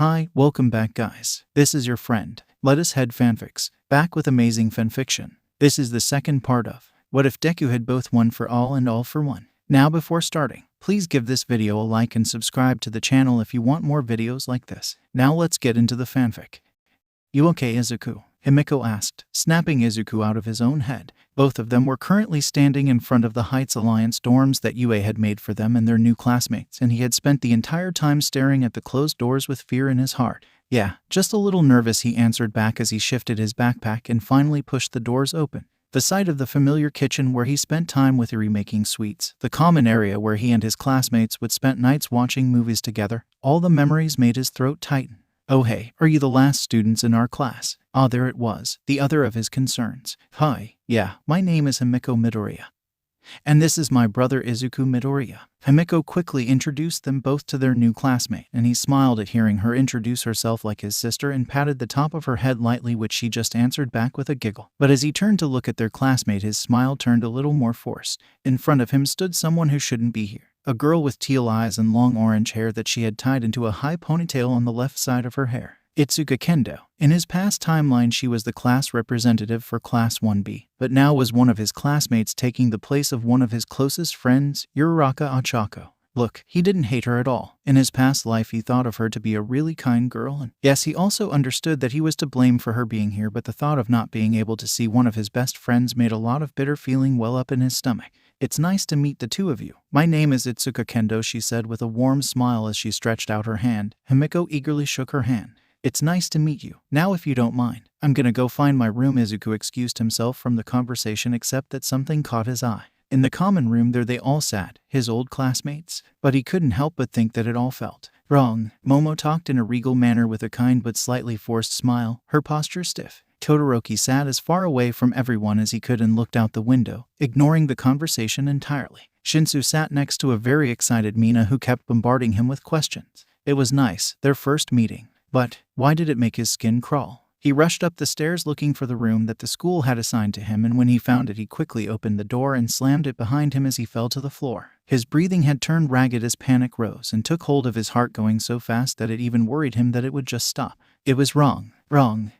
Hi, welcome back guys. This is your friend, Let Us Head Fanfics, back with amazing fanfiction. This is the second part of What If Deku Had Both One for All and All for One. Now before starting, please give this video a like and subscribe to the channel if you want more videos like this. Now let's get into the fanfic. You okay, Izuku? Himiko asked, snapping Izuku out of his own head. Both of them were currently standing in front of the Heights Alliance dorms that UA had made for them and their new classmates, and he had spent the entire time staring at the closed doors with fear in his heart. Yeah, just a little nervous, he answered back as he shifted his backpack and finally pushed the doors open. The sight of the familiar kitchen where he spent time with Eri making sweets, the common area where he and his classmates would spend nights watching movies together, all the memories made his throat tighten. Oh hey, are you the last students in our class? Ah, there it was, the other of his concerns. Hi, yeah, my name is Himiko Midoriya. And this is my brother Izuku Midoriya. Himiko quickly introduced them both to their new classmate, and he smiled at hearing her introduce herself like his sister and patted the top of her head lightly, which she just answered back with a giggle. But as he turned to look at their classmate, his smile turned a little more forced. In front of him stood someone who shouldn't be here. A girl with teal eyes and long orange hair that she had tied into a high ponytail on the left side of her hair. Itsuka Kendo. In his past timeline, she was the class representative for Class 1B, but now was one of his classmates taking the place of one of his closest friends, Uraraka Ochako. Look, he didn't hate her at all. In his past life, he thought of her to be a really kind girl, and yes, he also understood that he was to blame for her being here, but the thought of not being able to see one of his best friends made a lot of bitter feeling well up in his stomach. It's nice to meet the two of you. My name is Itsuka Kendo, she said with a warm smile as she stretched out her hand. Himiko eagerly shook her hand. It's nice to meet you. Now if you don't mind, I'm gonna go find my room. Izuku excused himself from the conversation except that something caught his eye. In the common room there they all sat, his old classmates. But he couldn't help but think that it all felt wrong. Momo talked in a regal manner with a kind but slightly forced smile, her posture stiff. Todoroki sat as far away from everyone as he could and looked out the window, ignoring the conversation entirely. Shinsou sat next to a very excited Mina who kept bombarding him with questions. It was nice, their first meeting. But why did it make his skin crawl? He rushed up the stairs looking for the room that the school had assigned to him, and when he found it, he quickly opened the door and slammed it behind him as he fell to the floor. His breathing had turned ragged as panic rose and took hold of his heart, going so fast that it even worried him that it would just stop. It was wrong. Wrong.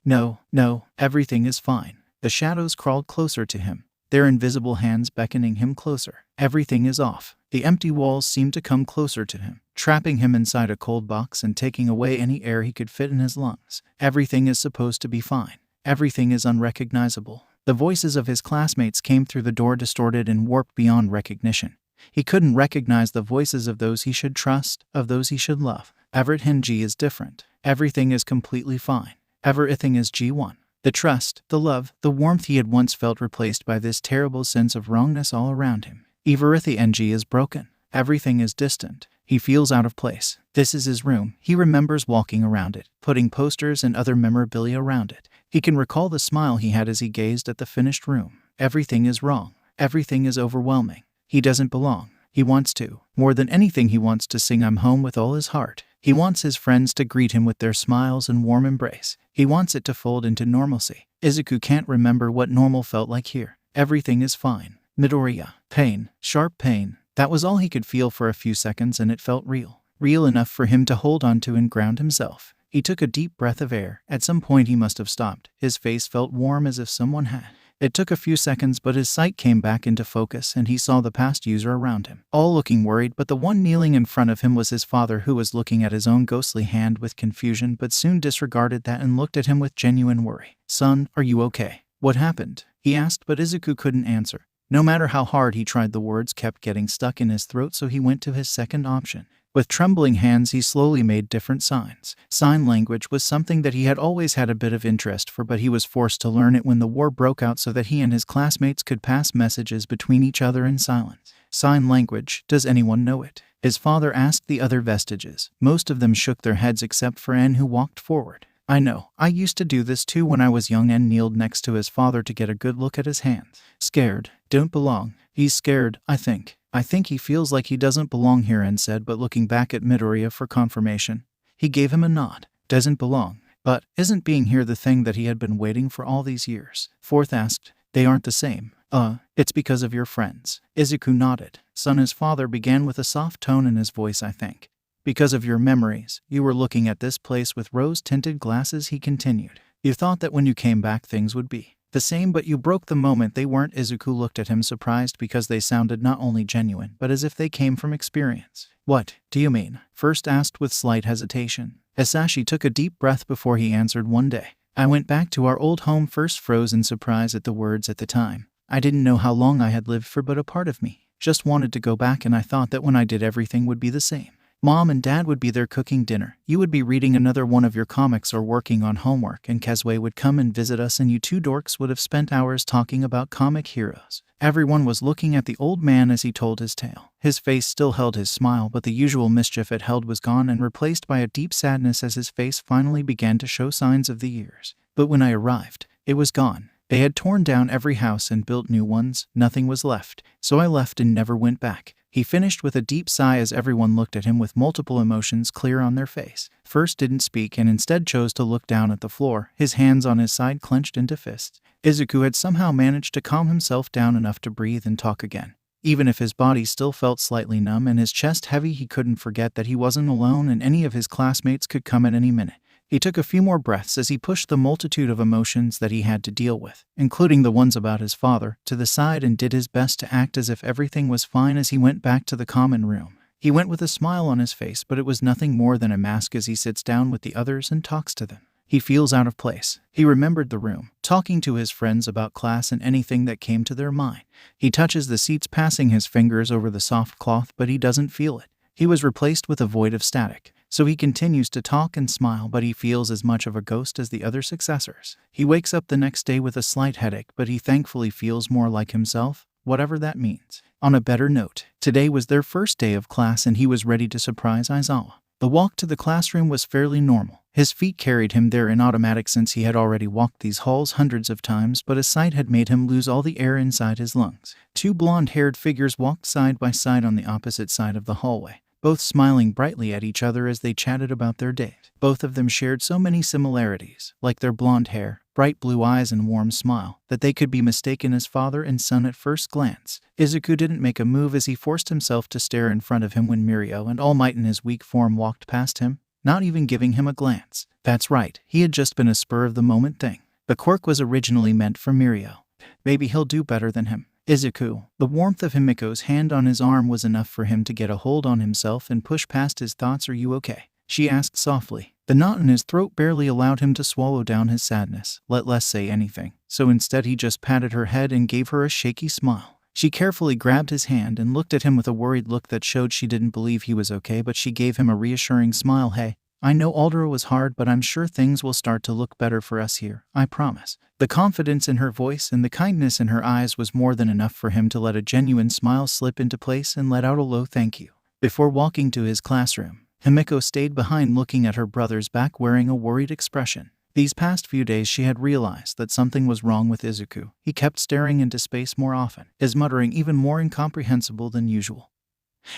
No, everything is fine. The shadows crawled closer to him, their invisible hands beckoning him closer. Everything is off. The empty walls seemed to come closer to him, trapping him inside a cold box and taking away any air he could fit in his lungs. Everything is supposed to be fine. Everything is unrecognizable. The voices of his classmates came through the door, distorted and warped beyond recognition. He couldn't recognize the voices of those he should trust, of those he should love. Everything is different. Everything is completely fine. Everything is G1. The trust, the love, the warmth he had once felt replaced by this terrible sense of wrongness all around him. Everything is broken. Everything is distant. He feels out of place. This is his room. He remembers walking around it, putting posters and other memorabilia around it. He can recall the smile he had as he gazed at the finished room. Everything is wrong. Everything is overwhelming. He doesn't belong. He wants to. More than anything, he wants to sing "I'm Home" with all his heart. He wants his friends to greet him with their smiles and warm embrace. He wants it to fold into normalcy. Izuku can't remember what normal felt like here. Everything is fine. Midoriya. Pain. Sharp pain. That was all he could feel for a few seconds, and it felt real. Real enough for him to hold on to and ground himself. He took a deep breath of air. At some point he must have stopped. His face felt warm as if someone had. It took a few seconds, but his sight came back into focus and he saw the past user around him, all looking worried, but the one kneeling in front of him was his father, who was looking at his own ghostly hand with confusion, but soon disregarded that and looked at him with genuine worry. Son, are you okay? What happened? He asked, but Izuku couldn't answer. No matter how hard he tried, the words kept getting stuck in his throat, so he went to his second option. With trembling hands, he slowly made different signs. Sign language was something that he had always had a bit of interest for, but he was forced to learn it when the war broke out so that he and his classmates could pass messages between each other in silence. Sign language, does anyone know it? His father asked the other vestiges. Most of them shook their heads except for N, who walked forward. I know, I used to do this too when I was young. N kneeled next to his father to get a good look at his hands. Scared. Don't belong. He's scared, I think. I think he feels like he doesn't belong here, N said, but looking back at Midoriya for confirmation. He gave him a nod. Doesn't belong. But isn't being here the thing that he had been waiting for all these years? Fourth asked. They aren't the same. It's because of your friends. Izuku nodded. Son, his father began with a soft tone in his voice, I think. Because of your memories, you were looking at this place with rose-tinted glasses, he continued. You thought that when you came back things would be the same, but you broke the moment they weren't. Izuku looked at him surprised because they sounded not only genuine, but as if they came from experience. What do you mean? First asked with slight hesitation. Hisashi took a deep breath before he answered. One day, I went back to our old home. First froze in surprise at the words. At the time, I didn't know how long I had lived for, but a part of me just wanted to go back, and I thought that when I did everything would be the same. Mom and Dad would be there cooking dinner. You would be reading another one of your comics or working on homework, and Kezue would come and visit us, and you two dorks would have spent hours talking about comic heroes. Everyone was looking at the old man as he told his tale. His face still held his smile, but the usual mischief it held was gone and replaced by a deep sadness as his face finally began to show signs of the years. But when I arrived, it was gone. They had torn down every house and built new ones. Nothing was left. So I left and never went back. He finished with a deep sigh as everyone looked at him with multiple emotions clear on their face. First didn't speak and instead chose to look down at the floor, his hands on his side clenched into fists. Izuku had somehow managed to calm himself down enough to breathe and talk again. Even if his body still felt slightly numb and his chest heavy, he couldn't forget that he wasn't alone and any of his classmates could come at any minute. He took a few more breaths as he pushed the multitude of emotions that he had to deal with, including the ones about his father, to the side and did his best to act as if everything was fine as he went back to the common room. He went with a smile on his face, but it was nothing more than a mask as he sits down with the others and talks to them. He feels out of place. He remembered the room, talking to his friends about class and anything that came to their mind. He touches the seats, passing his fingers over the soft cloth, but he doesn't feel it. He was replaced with a void of static. So he continues to talk and smile, but he feels as much of a ghost as the other successors. He wakes up the next day with a slight headache, but he thankfully feels more like himself, whatever that means. On a better note, today was their first day of class and he was ready to surprise Aizawa. The walk to the classroom was fairly normal. His feet carried him there in automatic since he had already walked these halls hundreds of times, but a sight had made him lose all the air inside his lungs. Two blonde-haired figures walked side by side on the opposite side of the hallway, both smiling brightly at each other as they chatted about their date. Both of them shared so many similarities, like their blonde hair, bright blue eyes and warm smile, that they could be mistaken as father and son at first glance. Izuku didn't make a move as he forced himself to stare in front of him when Mirio and All Might in his weak form walked past him, not even giving him a glance. That's right, he had just been a spur-of-the-moment thing. The quirk was originally meant for Mirio. Maybe he'll do better than him. Izuku. The warmth of Himiko's hand on his arm was enough for him to get a hold on himself and push past his thoughts. Are you okay? She asked softly. The knot in his throat barely allowed him to swallow down his sadness, let less say anything. So instead he just patted her head and gave her a shaky smile. She carefully grabbed his hand and looked at him with a worried look that showed she didn't believe he was okay, but she gave him a reassuring smile. Hey, I know Aldera was hard, but I'm sure things will start to look better for us here, I promise. The confidence in her voice and the kindness in her eyes was more than enough for him to let a genuine smile slip into place and let out a low thank you. Before walking to his classroom, Himiko stayed behind looking at her brother's back wearing a worried expression. These past few days she had realized that something was wrong with Izuku. He kept staring into space more often, his muttering even more incomprehensible than usual.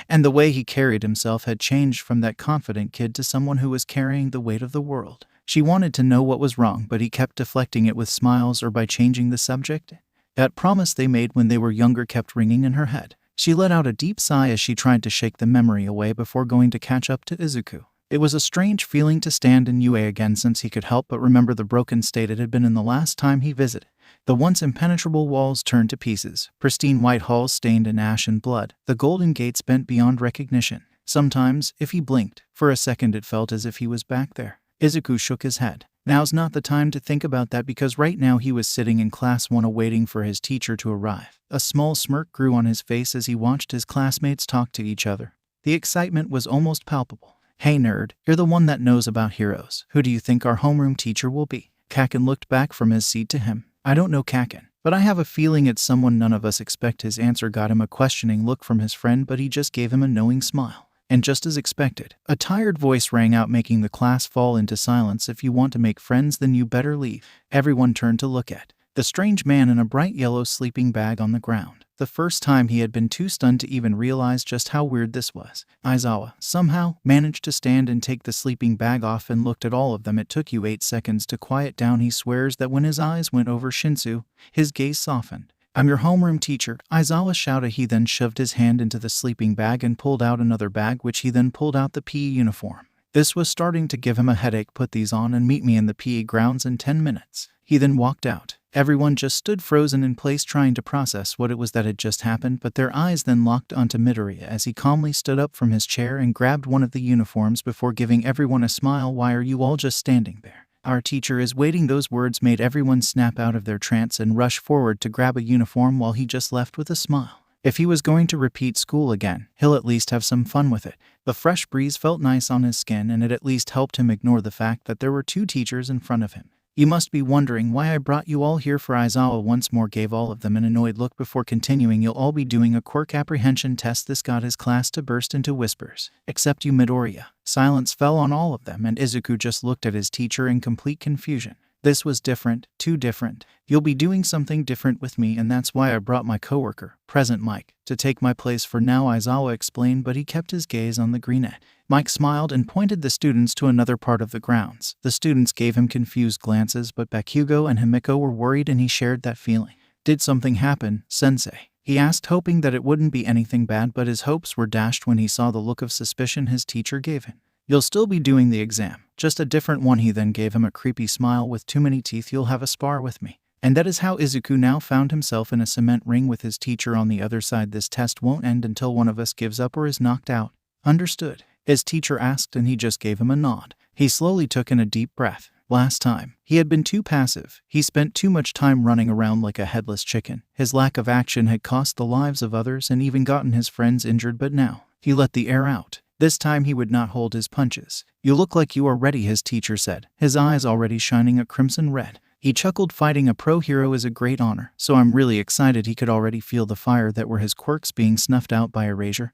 And the way he carried himself had changed from that confident kid to someone who was carrying the weight of the world. She wanted to know what was wrong, but he kept deflecting it with smiles or by changing the subject. That promise they made when they were younger kept ringing in her head. She let out a deep sigh as she tried to shake the memory away before going to catch up to Izuku. It was a strange feeling to stand in UA again since he could help but remember the broken state it had been in the last time he visited. The once impenetrable walls turned to pieces, pristine white halls stained in ash and blood, the golden gates bent beyond recognition. Sometimes, if he blinked, for a second it felt as if he was back there. Izuku shook his head. Now's not the time to think about that because right now he was sitting in class 1 waiting for his teacher to arrive. A small smirk grew on his face as he watched his classmates talk to each other. The excitement was almost palpable. Hey nerd, you're the one that knows about heroes. Who do you think our homeroom teacher will be? Kaken looked back from his seat to him. I don't know Kaken, but I have a feeling it's someone none of us expect. His answer got him a questioning look from his friend, but he just gave him a knowing smile. And just as expected, a tired voice rang out making the class fall into silence. If you want to make friends then you better leave. Everyone turned to look at the strange man in a bright yellow sleeping bag on the ground. The first time he had been too stunned to even realize just how weird this was. Aizawa, somehow, managed to stand and take the sleeping bag off and looked at all of them. It took you 8 seconds to quiet down. He swears that when his eyes went over Shinsou, his gaze softened. "I'm your homeroom teacher," Aizawa shouted. He then shoved his hand into the sleeping bag and pulled out another bag, which he then pulled out the PE uniform. This was starting to give him a headache. "Put these on and meet me in the PE grounds in 10 minutes. He then walked out. Everyone just stood frozen in place, trying to process what it was that had just happened, but their eyes then locked onto Midoriya as he calmly stood up from his chair and grabbed one of the uniforms before giving everyone a smile. "Why are you all just standing there? Our teacher is waiting." Those words made everyone snap out of their trance and rush forward to grab a uniform while he just left with a smile. If he was going to repeat school again, he'll at least have some fun with it. The fresh breeze felt nice on his skin, and it at least helped him ignore the fact that there were 2 teachers in front of him. "You must be wondering why I brought you all here." For Aizawa once more gave all of them an annoyed look before continuing. "You'll all be doing a quirk apprehension test." This got his class to burst into whispers. "Except you, Midoriya." Silence fell on all of them, and Izuku just looked at his teacher in complete confusion. This was different, too different. "You'll be doing something different with me, and that's why I brought my coworker, Present Mike, to take my place for now," Aizawa explained, but he kept his gaze on the greenette. Mike smiled and pointed the students to another part of the grounds. The students gave him confused glances, but Bakugo and Himiko were worried, and he shared that feeling. "Did something happen, Sensei?" he asked, hoping that it wouldn't be anything bad, but his hopes were dashed when he saw the look of suspicion his teacher gave him. "You'll still be doing the exam, just a different one." He then gave him a creepy smile. "With too many teeth, you'll have a spar with me." And that is how Izuku now found himself in a cement ring with his teacher on the other side. "This test won't end until one of us gives up or is knocked out. Understood?" his teacher asked, and he just gave him a nod. He slowly took in a deep breath. Last time, he had been too passive. He spent too much time running around like a headless chicken. His lack of action had cost the lives of others and even gotten his friends injured, but now, he let the air out. This time he would not hold his punches. "You look like you are ready," his teacher said, his eyes already shining a crimson red. He chuckled. "Fighting a pro hero is a great honor, so I'm really excited." He could already feel the fire that were his quirks being snuffed out by erasure.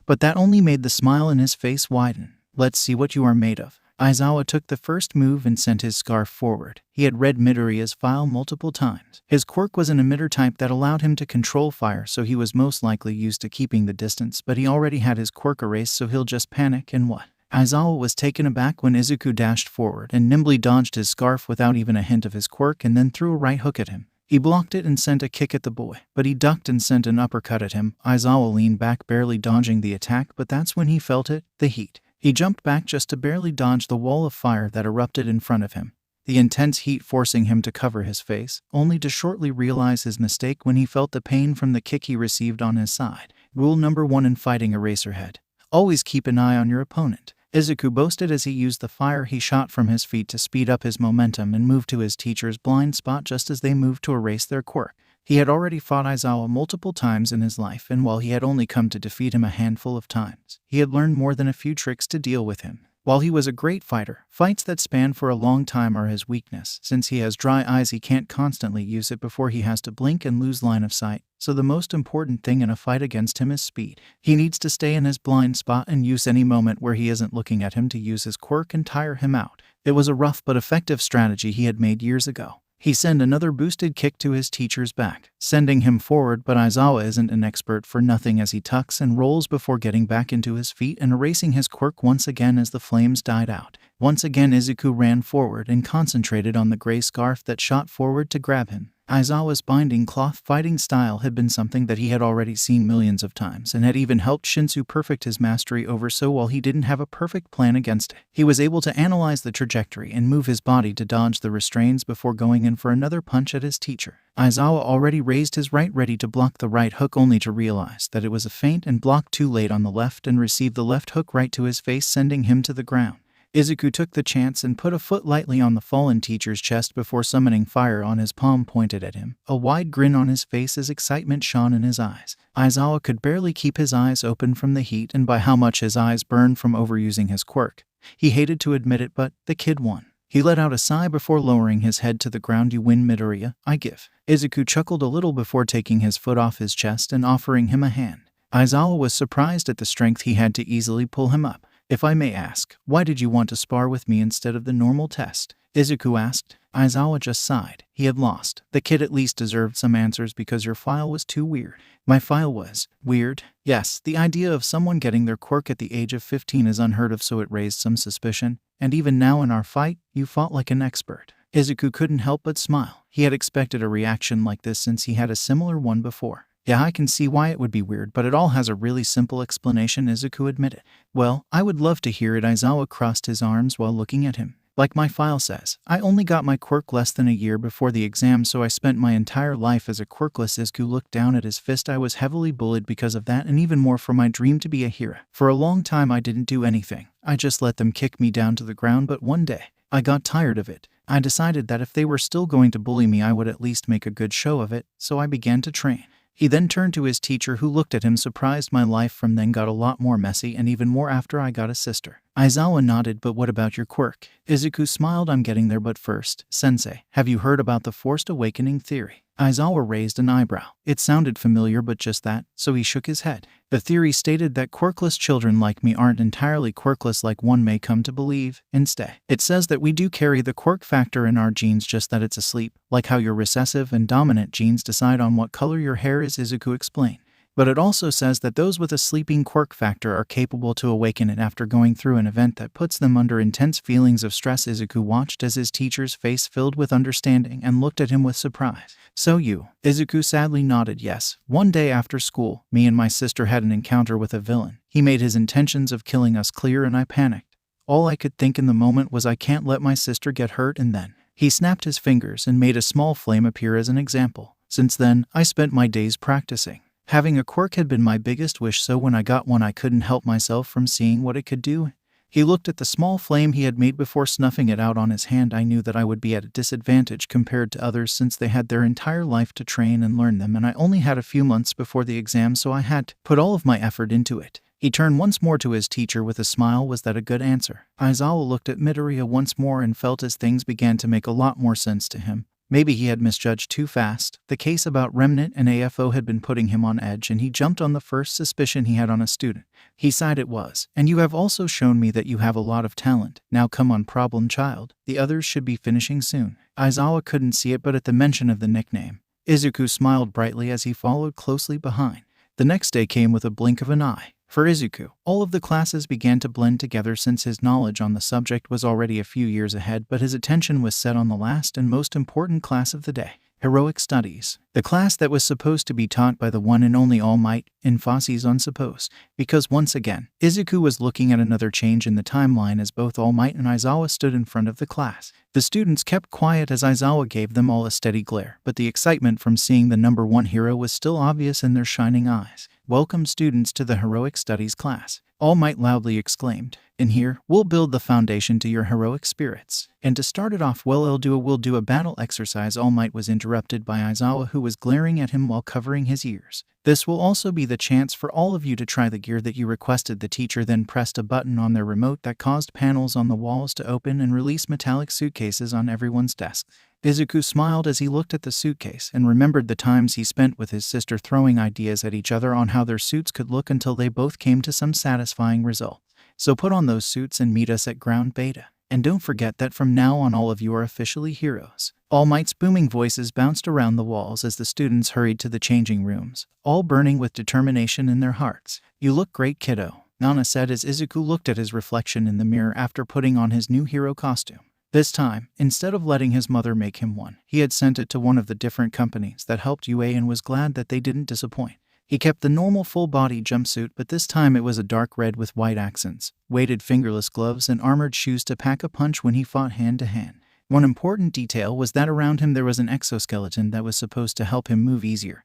But that only made the smile in his face widen. "Let's see what you are made of." Aizawa took the first move and sent his scarf forward. He had read Midoriya's file multiple times. His quirk was an emitter type that allowed him to control fire, so he was most likely used to keeping the distance, but he already had his quirk erased, so he'll just panic and what? Aizawa was taken aback when Izuku dashed forward and nimbly dodged his scarf without even a hint of his quirk, and then threw a right hook at him. He blocked it and sent a kick at the boy, but he ducked and sent an uppercut at him. Aizawa leaned back, barely dodging the attack, but that's when he felt it, the heat. He jumped back just to barely dodge the wall of fire that erupted in front of him, the intense heat forcing him to cover his face, only to shortly realize his mistake when he felt the pain from the kick he received on his side. Rule number 1 in fighting: Eraserhead. Always keep an eye on your opponent. Izuku boasted as he used the fire he shot from his feet to speed up his momentum and move to his teacher's blind spot just as they moved to erase their quirk. He had already fought Aizawa multiple times in his life, and while he had only come to defeat him a handful of times, he had learned more than a few tricks to deal with him. While he was a great fighter, fights that span for a long time are his weakness. Since he has dry eyes, he can't constantly use it before he has to blink and lose line of sight. So the most important thing in a fight against him is speed. He needs to stay in his blind spot and use any moment where he isn't looking at him to use his quirk and tire him out. It was a rough but effective strategy he had made years ago. He sent another boosted kick to his teacher's back, sending him forward, but Aizawa isn't an expert for nothing as he tucks and rolls before getting back into his feet and erasing his quirk once again as the flames died out. Once again, Izuku ran forward and concentrated on the gray scarf that shot forward to grab him. Aizawa's binding cloth fighting style had been something that he had already seen millions of times and had even helped Shinsou perfect his mastery over, so while he didn't have a perfect plan against it, he was able to analyze the trajectory and move his body to dodge the restraints before going in for another punch at his teacher. Aizawa already raised his right ready to block the right hook, only to realize that it was a feint and blocked too late on the left and received the left hook right to his face, sending him to the ground. Izuku took the chance and put a foot lightly on the fallen teacher's chest before summoning fire on his palm pointed at him, a wide grin on his face as excitement shone in his eyes. Aizawa could barely keep his eyes open from the heat and by how much his eyes burned from overusing his quirk. He hated to admit it, but the kid won. He let out a sigh before lowering his head to the ground. "You win, Midoriya, I give." Izuku chuckled a little before taking his foot off his chest and offering him a hand. Aizawa was surprised at the strength he had to easily pull him up. "If I may ask, why did you want to spar with me instead of the normal test?" Izuku asked. Aizawa just sighed. He had lost. The kid at least deserved some answers because your file was too weird. My file was weird? Yes, the idea of someone getting their quirk at the age of 15 is unheard of, so it raised some suspicion. And even now in our fight, you fought like an expert. Izuku couldn't help but smile. He had expected a reaction like this since he had a similar one before. Yeah, I can see why it would be weird, but it all has a really simple explanation, Izuku admitted. Well, I would love to hear it. Aizawa crossed his arms while looking at him. Like my file says, I only got my quirk less than a year before the exam, so I spent my entire life as a quirkless. Izuku looked down at his fist. I was heavily bullied because of that, and even more for my dream to be a hero. For a long time I didn't do anything. I just let them kick me down to the ground, but one day, I got tired of it. I decided that if they were still going to bully me, I would at least make a good show of it, so I began to train. He then turned to his teacher, who looked at him surprised. My life from then got a lot more messy, and even more after I got a sister. Aizawa nodded. But what about your quirk? Izuku smiled. I'm getting there, but first, Sensei, have you heard about the forced awakening theory? Aizawa raised an eyebrow. It sounded familiar, but just that, so he shook his head. The theory stated that quirkless children like me aren't entirely quirkless like one may come to believe. Instead, it says that we do carry the quirk factor in our genes, just that it's asleep, like how your recessive and dominant genes decide on what color your hair is, Izuku explained. But it also says that those with a sleeping quirk factor are capable to awaken it after going through an event that puts them under intense feelings of stress. Izuku watched as his teacher's face filled with understanding and looked at him with surprise. So you? Izuku sadly nodded yes. One day after school, me and my sister had an encounter with a villain. He made his intentions of killing us clear and I panicked. All I could think in the moment was I can't let my sister get hurt, and then he snapped his fingers and made a small flame appear as an example. Since then, I spent my days practicing. Having a quirk had been my biggest wish, so when I got one I couldn't help myself from seeing what it could do. He looked at the small flame he had made before snuffing it out on his hand. I knew that I would be at a disadvantage compared to others since they had their entire life to train and learn them, and I only had a few months before the exam, so I had to put all of my effort into it. He turned once more to his teacher with a smile. Was that a good answer? Aizawa looked at Midoriya once more and felt as things began to make a lot more sense to him. Maybe he had misjudged too fast. The case about Remnant and AFO had been putting him on edge, and he jumped on the first suspicion he had on a student. He sighed. It was. And you have also shown me that you have a lot of talent. Now come on, problem child. The others should be finishing soon. Aizawa couldn't see it, but at the mention of the nickname, Izuku smiled brightly as he followed closely behind. The next day came with a blink of an eye. For Izuku, all of the classes began to blend together since his knowledge on the subject was already a few years ahead, but his attention was set on the last and most important class of the day, Heroic Studies. The class that was supposed to be taught by the one and only All Might, emphasis on supposed, because once again, Izuku was looking at another change in the timeline as both All Might and Aizawa stood in front of the class. The students kept quiet as Aizawa gave them all a steady glare, but the excitement from seeing the number one hero was still obvious in their shining eyes. Welcome students to the Heroic Studies class, All Might loudly exclaimed. In here, we'll build the foundation to your heroic spirits. And to start it off, we'll do a battle exercise. All Might was interrupted by Aizawa, who was glaring at him while covering his ears. This will also be the chance for all of you to try the gear that you requested. The teacher then pressed a button on their remote that caused panels on the walls to open and release metallic suitcases on everyone's desk. Izuku smiled as he looked at the suitcase and remembered the times he spent with his sister throwing ideas at each other on how their suits could look until they both came to some satisfying result. So put on those suits and meet us at Ground Beta. And don't forget that from now on all of you are officially heroes. All Might's booming voices bounced around the walls as the students hurried to the changing rooms, all burning with determination in their hearts. You look great, kiddo, Nana said as Izuku looked at his reflection in the mirror after putting on his new hero costume. This time, instead of letting his mother make him one, he had sent it to one of the different companies that helped UA and was glad that they didn't disappoint. He kept the normal full-body jumpsuit, but this time it was a dark red with white accents, weighted fingerless gloves, and armored shoes to pack a punch when he fought hand-to-hand. One important detail was that around him there was an exoskeleton that was supposed to help him move easier.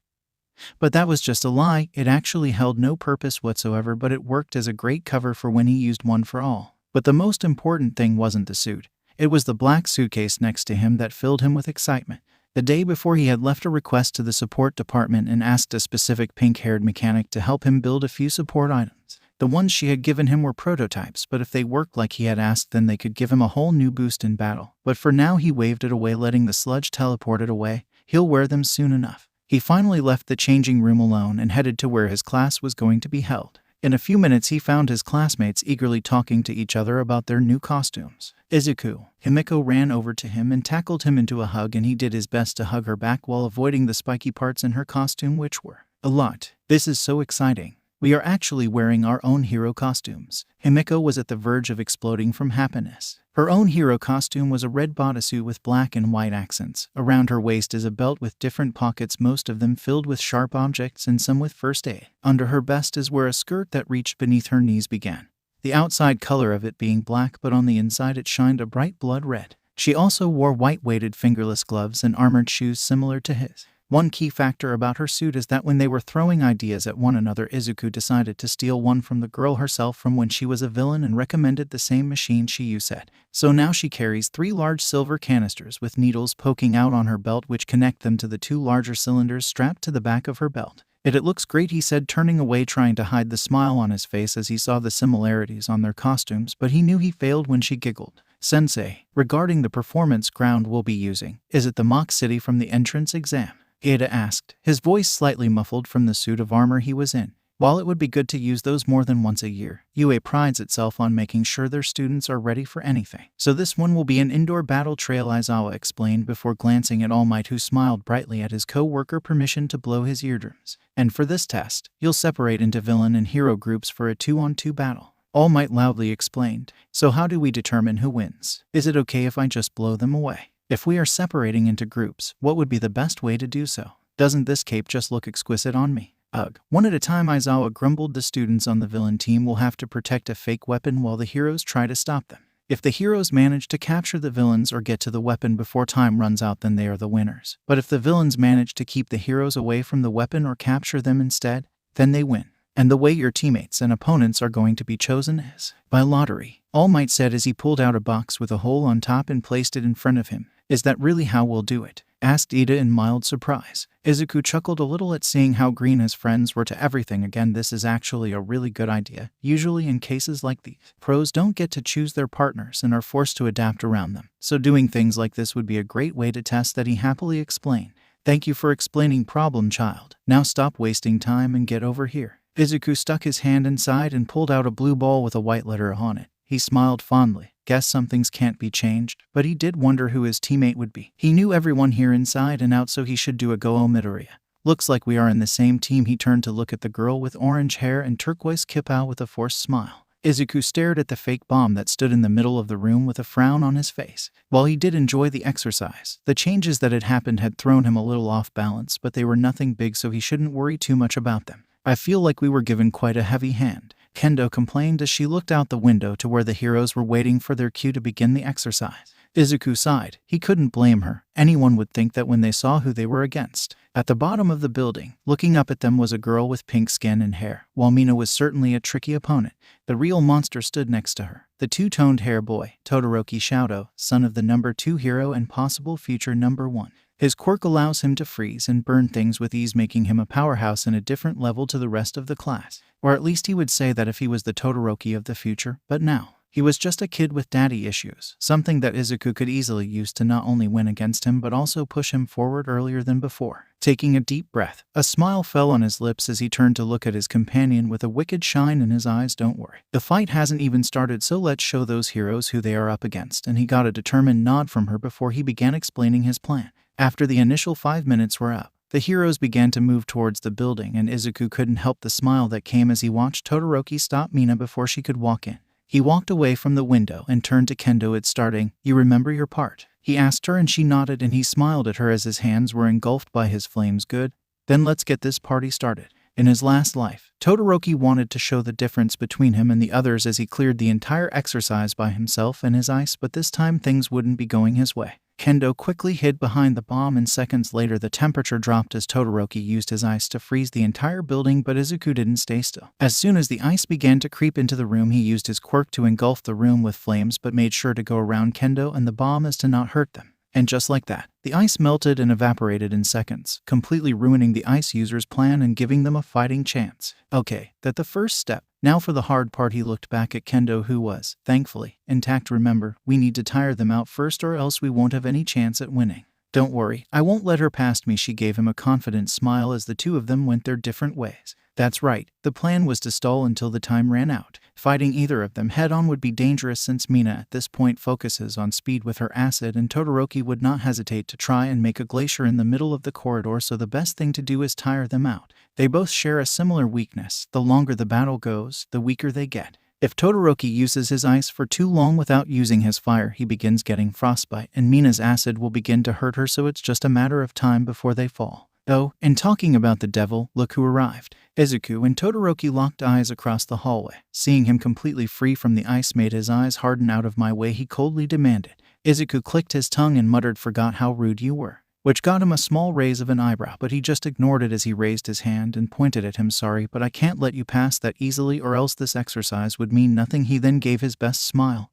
But that was just a lie. It actually held no purpose whatsoever, but it worked as a great cover for when he used one for all. But the most important thing wasn't the suit. It was the black suitcase next to him that filled him with excitement. The day before, he had left a request to the support department and asked a specific pink-haired mechanic to help him build a few support items. The ones she had given him were prototypes, but if they worked like he had asked, then they could give him a whole new boost in battle. But for now he waved it away, letting the sludge teleport it away. He'll wear them soon enough. He finally left the changing room alone and headed to where his class was going to be held. In a few minutes he found his classmates eagerly talking to each other about their new costumes. Izuku, Himiko ran over to him and tackled him into a hug, and he did his best to hug her back while avoiding the spiky parts in her costume, which were a lot. This is so exciting. We are actually wearing our own hero costumes. Himiko was at the verge of exploding from happiness. Her own hero costume was a red bodysuit with black and white accents. Around her waist is a belt with different pockets, most of them filled with sharp objects and some with first aid. Under her vest is where a skirt that reached beneath her knees began, the outside color of it being black, but on the inside it shined a bright blood red. She also wore white-weighted fingerless gloves and armored shoes similar to his. One key factor about her suit is that when they were throwing ideas at one another, Izuku decided to steal one from the girl herself from when she was a villain and recommended the same machine she used. So now she carries 3 large silver canisters with needles poking out on her belt, which connect them to the 2 larger cylinders strapped to the back of her belt. It looks great, he said, turning away, trying to hide the smile on his face as he saw the similarities on their costumes, but he knew he failed when she giggled. Sensei, regarding the performance ground we'll be using, is it the mock city from the entrance exam? Ada asked, his voice slightly muffled from the suit of armor he was in. While it would be good to use those more than once a year, UA prides itself on making sure their students are ready for anything. So this one will be an indoor battle trail, Aizawa explained before glancing at All Might, who smiled brightly at his co-worker permission to blow his eardrums. And for this test, you'll separate into villain and hero groups for a 2-on-2 battle. All Might loudly explained. So how do we determine who wins? Is it okay if I just blow them away? If we are separating into groups, what would be the best way to do so? Doesn't this cape just look exquisite on me? Ugh. One at a time, Aizawa grumbled. The students on the villain team will have to protect a fake weapon while the heroes try to stop them. If the heroes manage to capture the villains or get to the weapon before time runs out, then they are the winners. But if the villains manage to keep the heroes away from the weapon or capture them instead, then they win. And the way your teammates and opponents are going to be chosen is by lottery, All Might said as he pulled out a box with a hole on top and placed it in front of him. Is that really how we'll do it? Asked Ida in mild surprise. Izuku chuckled a little at seeing how green his friends were to everything again. This is actually a really good idea. Usually in cases like these, pros don't get to choose their partners and are forced to adapt around them. So doing things like this would be a great way to test that, he happily explained. Thank you for explaining, problem child. Now stop wasting time and get over here. Izuku stuck his hand inside and pulled out a blue ball with a white letter on it. He smiled fondly. Guess some things can't be changed, but he did wonder who his teammate would be. He knew everyone here inside and out, so he should do a go Midoriya. Looks like we are in the same team. He turned to look at the girl with orange hair and turquoise kipao with a forced smile. Izuku stared at the fake bomb that stood in the middle of the room with a frown on his face. While he did enjoy the exercise, the changes that had happened had thrown him a little off balance, but they were nothing big, so he shouldn't worry too much about them. I feel like we were given quite a heavy hand, Kendo complained as she looked out the window to where the heroes were waiting for their cue to begin the exercise. Izuku sighed. He couldn't blame her. Anyone would think that when they saw who they were against. At the bottom of the building, looking up at them, was a girl with pink skin and hair. While Mina was certainly a tricky opponent, the real monster stood next to her. The two-toned hair boy, Todoroki Shouto, son of the number 2 hero and possible future number 1. His quirk allows him to freeze and burn things with ease, making him a powerhouse in a different level to the rest of the class. Or at least he would say that if he was the Todoroki of the future, but now he was just a kid with daddy issues, something that Izuku could easily use to not only win against him but also push him forward earlier than before. Taking a deep breath, a smile fell on his lips as he turned to look at his companion with a wicked shine in his eyes. Don't worry. The fight hasn't even started, so let's show those heroes who they are up against. And he got a determined nod from her before he began explaining his plan. After the initial 5 minutes were up, the heroes began to move towards the building, and Izuku couldn't help the smile that came as he watched Todoroki stop Mina before she could walk in. He walked away from the window and turned to Kendo. It's starting. You remember your part? He asked her, and she nodded, and he smiled at her as his hands were engulfed by his flames. Good. Then let's get this party started. In his last life, Todoroki wanted to show the difference between him and the others as he cleared the entire exercise by himself and his ice, but this time things wouldn't be going his way. Kendo quickly hid behind the bomb, and seconds later the temperature dropped as Todoroki used his ice to freeze the entire building, but Izuku didn't stay still. As soon as the ice began to creep into the room, he used his quirk to engulf the room with flames, but made sure to go around Kendo and the bomb as to not hurt them. And just like that, the ice melted and evaporated in seconds, completely ruining the ice user's plan and giving them a fighting chance. Okay, that's the first step. Now for the hard part. He looked back at Kendo, who was, thankfully, intact. Remember, we need to tire them out first or else we won't have any chance at winning. Don't worry, I won't let her past me. She gave him a confident smile as the two of them went their different ways. That's right, the plan was to stall until the time ran out. Fighting either of them head-on would be dangerous since Mina at this point focuses on speed with her acid, and Todoroki would not hesitate to try and make a glacier in the middle of the corridor, so the best thing to do is tire them out. They both share a similar weakness. The longer the battle goes, the weaker they get. If Todoroki uses his ice for too long without using his fire, he begins getting frostbite, and Mina's acid will begin to hurt her, so it's just a matter of time before they fall. Oh, and talking about the devil, look who arrived. Izuku and Todoroki locked eyes across the hallway. Seeing him completely free from the ice made his eyes harden. Out of my way, he coldly demanded. Izuku clicked his tongue and muttered, "Forgot how rude you were," which got him a small raise of an eyebrow, but he just ignored it as he raised his hand and pointed at him. "Sorry, but I can't let you pass that easily, or else this exercise would mean nothing." He then gave his best smile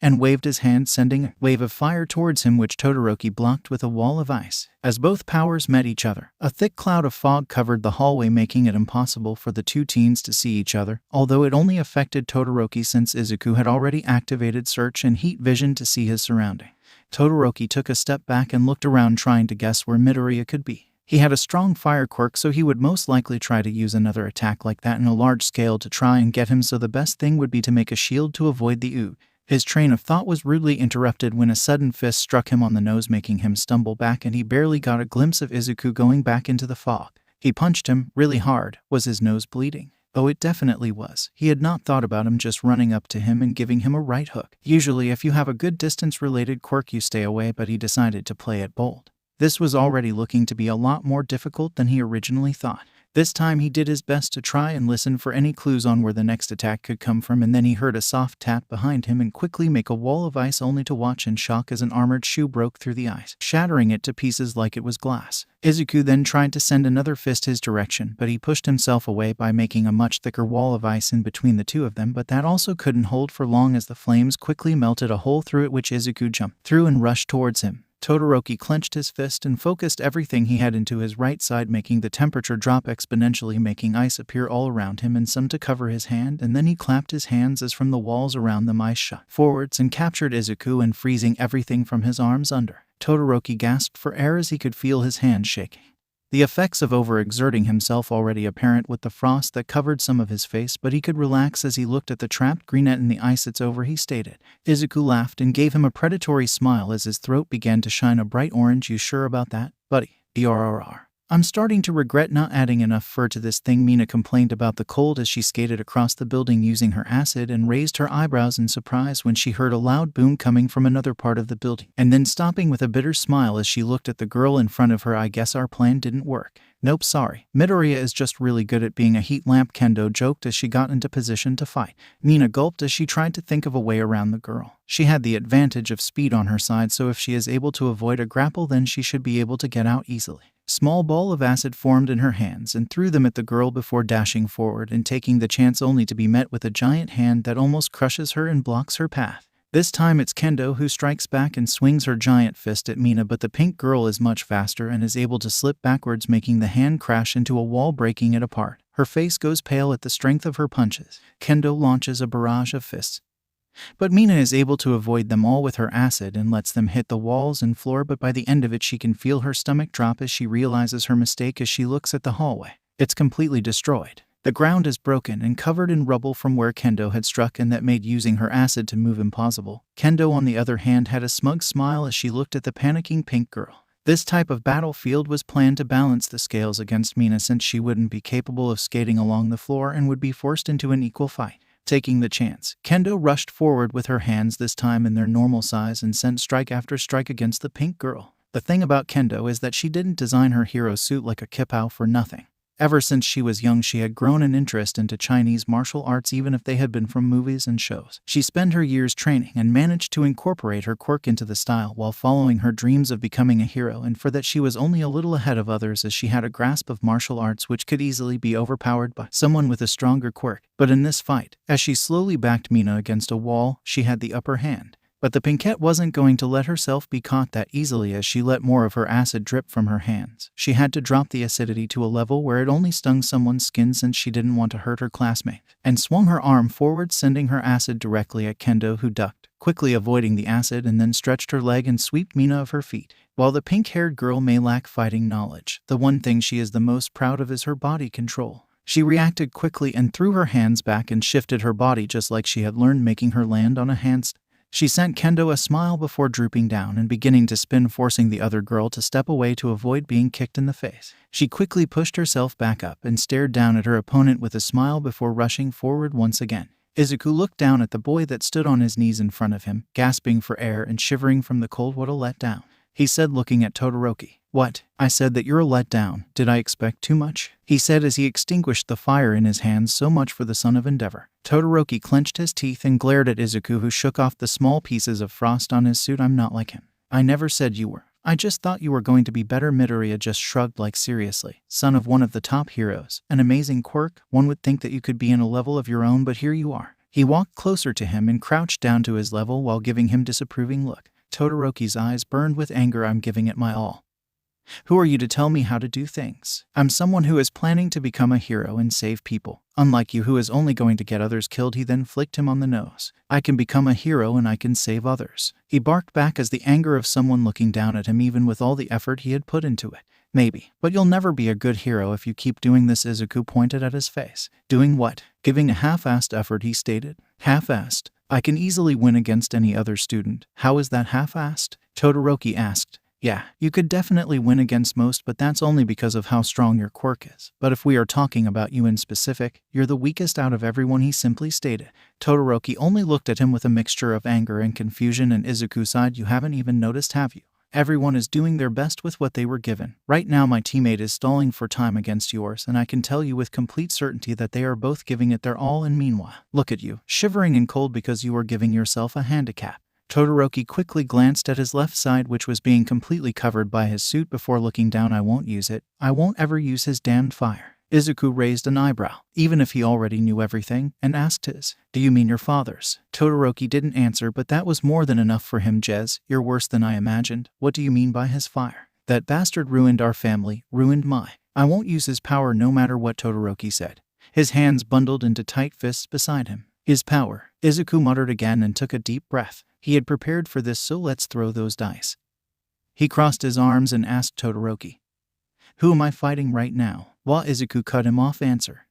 and waved his hand, sending a wave of fire towards him, which Todoroki blocked with a wall of ice. As both powers met each other, a thick cloud of fog covered the hallway, making it impossible for the two teens to see each other, although it only affected Todoroki since Izuku had already activated search and heat vision to see his surroundings. Todoroki took a step back and looked around, trying to guess where Midoriya could be. He had a strong fire quirk, so he would most likely try to use another attack like that in a large scale to try and get him, so the best thing would be to make a shield to avoid the ooze. His train of thought was rudely interrupted when a sudden fist struck him on the nose, making him stumble back, and he barely got a glimpse of Izuku going back into the fog. He punched him really hard. Was his nose bleeding? Oh, it definitely was. He had not thought about him just running up to him and giving him a right hook. Usually if you have a good distance-related quirk you stay away, but he decided to play it bold. This was already looking to be a lot more difficult than he originally thought. This time he did his best to try and listen for any clues on where the next attack could come from, and then he heard a soft tap behind him and quickly make a wall of ice, only to watch in shock as an armored shoe broke through the ice, shattering it to pieces like it was glass. Izuku then tried to send another fist his direction, but he pushed himself away by making a much thicker wall of ice in between the two of them, but that also couldn't hold for long as the flames quickly melted a hole through it, which Izuku jumped through and rushed towards him. Todoroki clenched his fist and focused everything he had into his right side, making the temperature drop exponentially, making ice appear all around him and some to cover his hand, and then he clapped his hands as from the walls around them ice shot forwards and captured Izuku and freezing everything from his arms under. Todoroki gasped for air as he could feel his hand shaking. The effects of overexerting himself already apparent with the frost that covered some of his face, but he could relax as he looked at the trapped greenette in the ice. "It's over," he stated. Izuku laughed and gave him a predatory smile as his throat began to shine a bright orange. "You sure about that, buddy?" "Brrr. I'm starting to regret not adding enough fur to this thing." Mina complained about the cold as she skated across the building using her acid, and raised her eyebrows in surprise when she heard a loud boom coming from another part of the building, and then stopping with a bitter smile as she looked at the girl in front of her. "I guess our plan didn't work." "Nope, sorry. Midoriya is just really good at being a heat lamp," Kendo joked as she got into position to fight. Mina gulped as she tried to think of a way around the girl. She had the advantage of speed on her side, so if she is able to avoid a grapple, then she should be able to get out easily. Small ball of acid formed in her hands and threw them at the girl before dashing forward and taking the chance, only to be met with a giant hand that almost crushes her and blocks her path. This time it's Kendo who strikes back and swings her giant fist at Mina, but the pink girl is much faster and is able to slip backwards, making the hand crash into a wall, breaking it apart. Her face goes pale at the strength of her punches. Kendo launches a barrage of fists, but Mina is able to avoid them all with her acid and lets them hit the walls and floor, but by the end of it she can feel her stomach drop as she realizes her mistake as she looks at the hallway. It's completely destroyed. The ground is broken and covered in rubble from where Kendo had struck, and that made using her acid to move impossible. Kendo, on the other hand, had a smug smile as she looked at the panicking pink girl. This type of battlefield was planned to balance the scales against Mina, since she wouldn't be capable of skating along the floor and would be forced into an equal fight. Taking the chance, Kendo rushed forward with her hands, this time in their normal size, and sent strike after strike against the pink girl. The thing about Kendo is that she didn't design her hero suit like a kipao for nothing. Ever since she was young, she had grown an interest into Chinese martial arts, even if they had been from movies and shows. She spent her years training and managed to incorporate her quirk into the style while following her dreams of becoming a hero, and for that she was only a little ahead of others, as she had a grasp of martial arts which could easily be overpowered by someone with a stronger quirk. But in this fight, as she slowly backed Mina against a wall, she had the upper hand. But the pinkette wasn't going to let herself be caught that easily, as she let more of her acid drip from her hands. She had to drop the acidity to a level where it only stung someone's skin, since she didn't want to hurt her classmate, and swung her arm forward, sending her acid directly at Kendo, who ducked. quickly avoiding the acid, and then stretched her leg and swept Mina of her feet. While the pink-haired girl may lack fighting knowledge, the one thing she is the most proud of is her body control. She reacted quickly and threw her hands back and shifted her body just like she had learned, making her land on a handstand. She sent Kendo a smile before drooping down and beginning to spin, forcing the other girl to step away to avoid being kicked in the face. She quickly pushed herself back up and stared down at her opponent with a smile before rushing forward once again. Izuku looked down at the boy that stood on his knees in front of him, gasping for air and shivering from the cold. What a letdown, he said, looking at Todoroki. What? I said that you're a letdown. Did I expect too much? He said as he extinguished the fire in his hands. So much for the son of Endeavor. Todoroki clenched his teeth and glared at Izuku, who shook off the small pieces of frost on his suit. I'm not like him. I never said you were. I just thought you were going to be better. Midoriya just shrugged, like, seriously. Son of one of the top heroes. An amazing quirk. One would think that you could be in a level of your own, but here you are. He walked closer to him and crouched down to his level while giving him disapproving look. Todoroki's eyes burned with anger. I'm giving it my all. Who are you to tell me how to do things? I'm someone who is planning to become a hero and save people. Unlike you, who is only going to get others killed. He then flicked him on the nose. I can become a hero and I can save others. He barked back as the anger of someone looking down at him, even with all the effort he had put into it. Maybe, but you'll never be a good hero if you keep doing this. Izuku pointed at his face. Doing what? Giving a half-assed effort, he stated. Half-assed? I can easily win against any other student. How is that half-assed? Todoroki asked. Yeah, you could definitely win against most, but that's only because of how strong your quirk is. But if we are talking about you in specific, you're the weakest out of everyone, he simply stated. Todoroki only looked at him with a mixture of anger and confusion, and Izuku sighed. You haven't even noticed, have you? Everyone is doing their best with what they were given. Right now my teammate is stalling for time against yours, and I can tell you with complete certainty that they are both giving it their all, and meanwhile, look at you, shivering and cold because you are giving yourself a handicap. Todoroki quickly glanced at his left side, which was being completely covered by his suit, before looking down. I won't use it. I won't ever use his damned fire. Izuku raised an eyebrow, even if he already knew everything, and asked his. Do you mean your father's? Todoroki didn't answer, but that was more than enough for him. Jez, you're worse than I imagined. What do you mean by his fire? That bastard ruined our family, ruined my. I won't use his power no matter what, Todoroki said, his hands bundled into tight fists beside him. His power, Izuku muttered again and took a deep breath. He had prepared for this, so let's throw those dice. He crossed his arms and asked Todoroki. Who am I fighting right now? While Izuku cut him off, answer.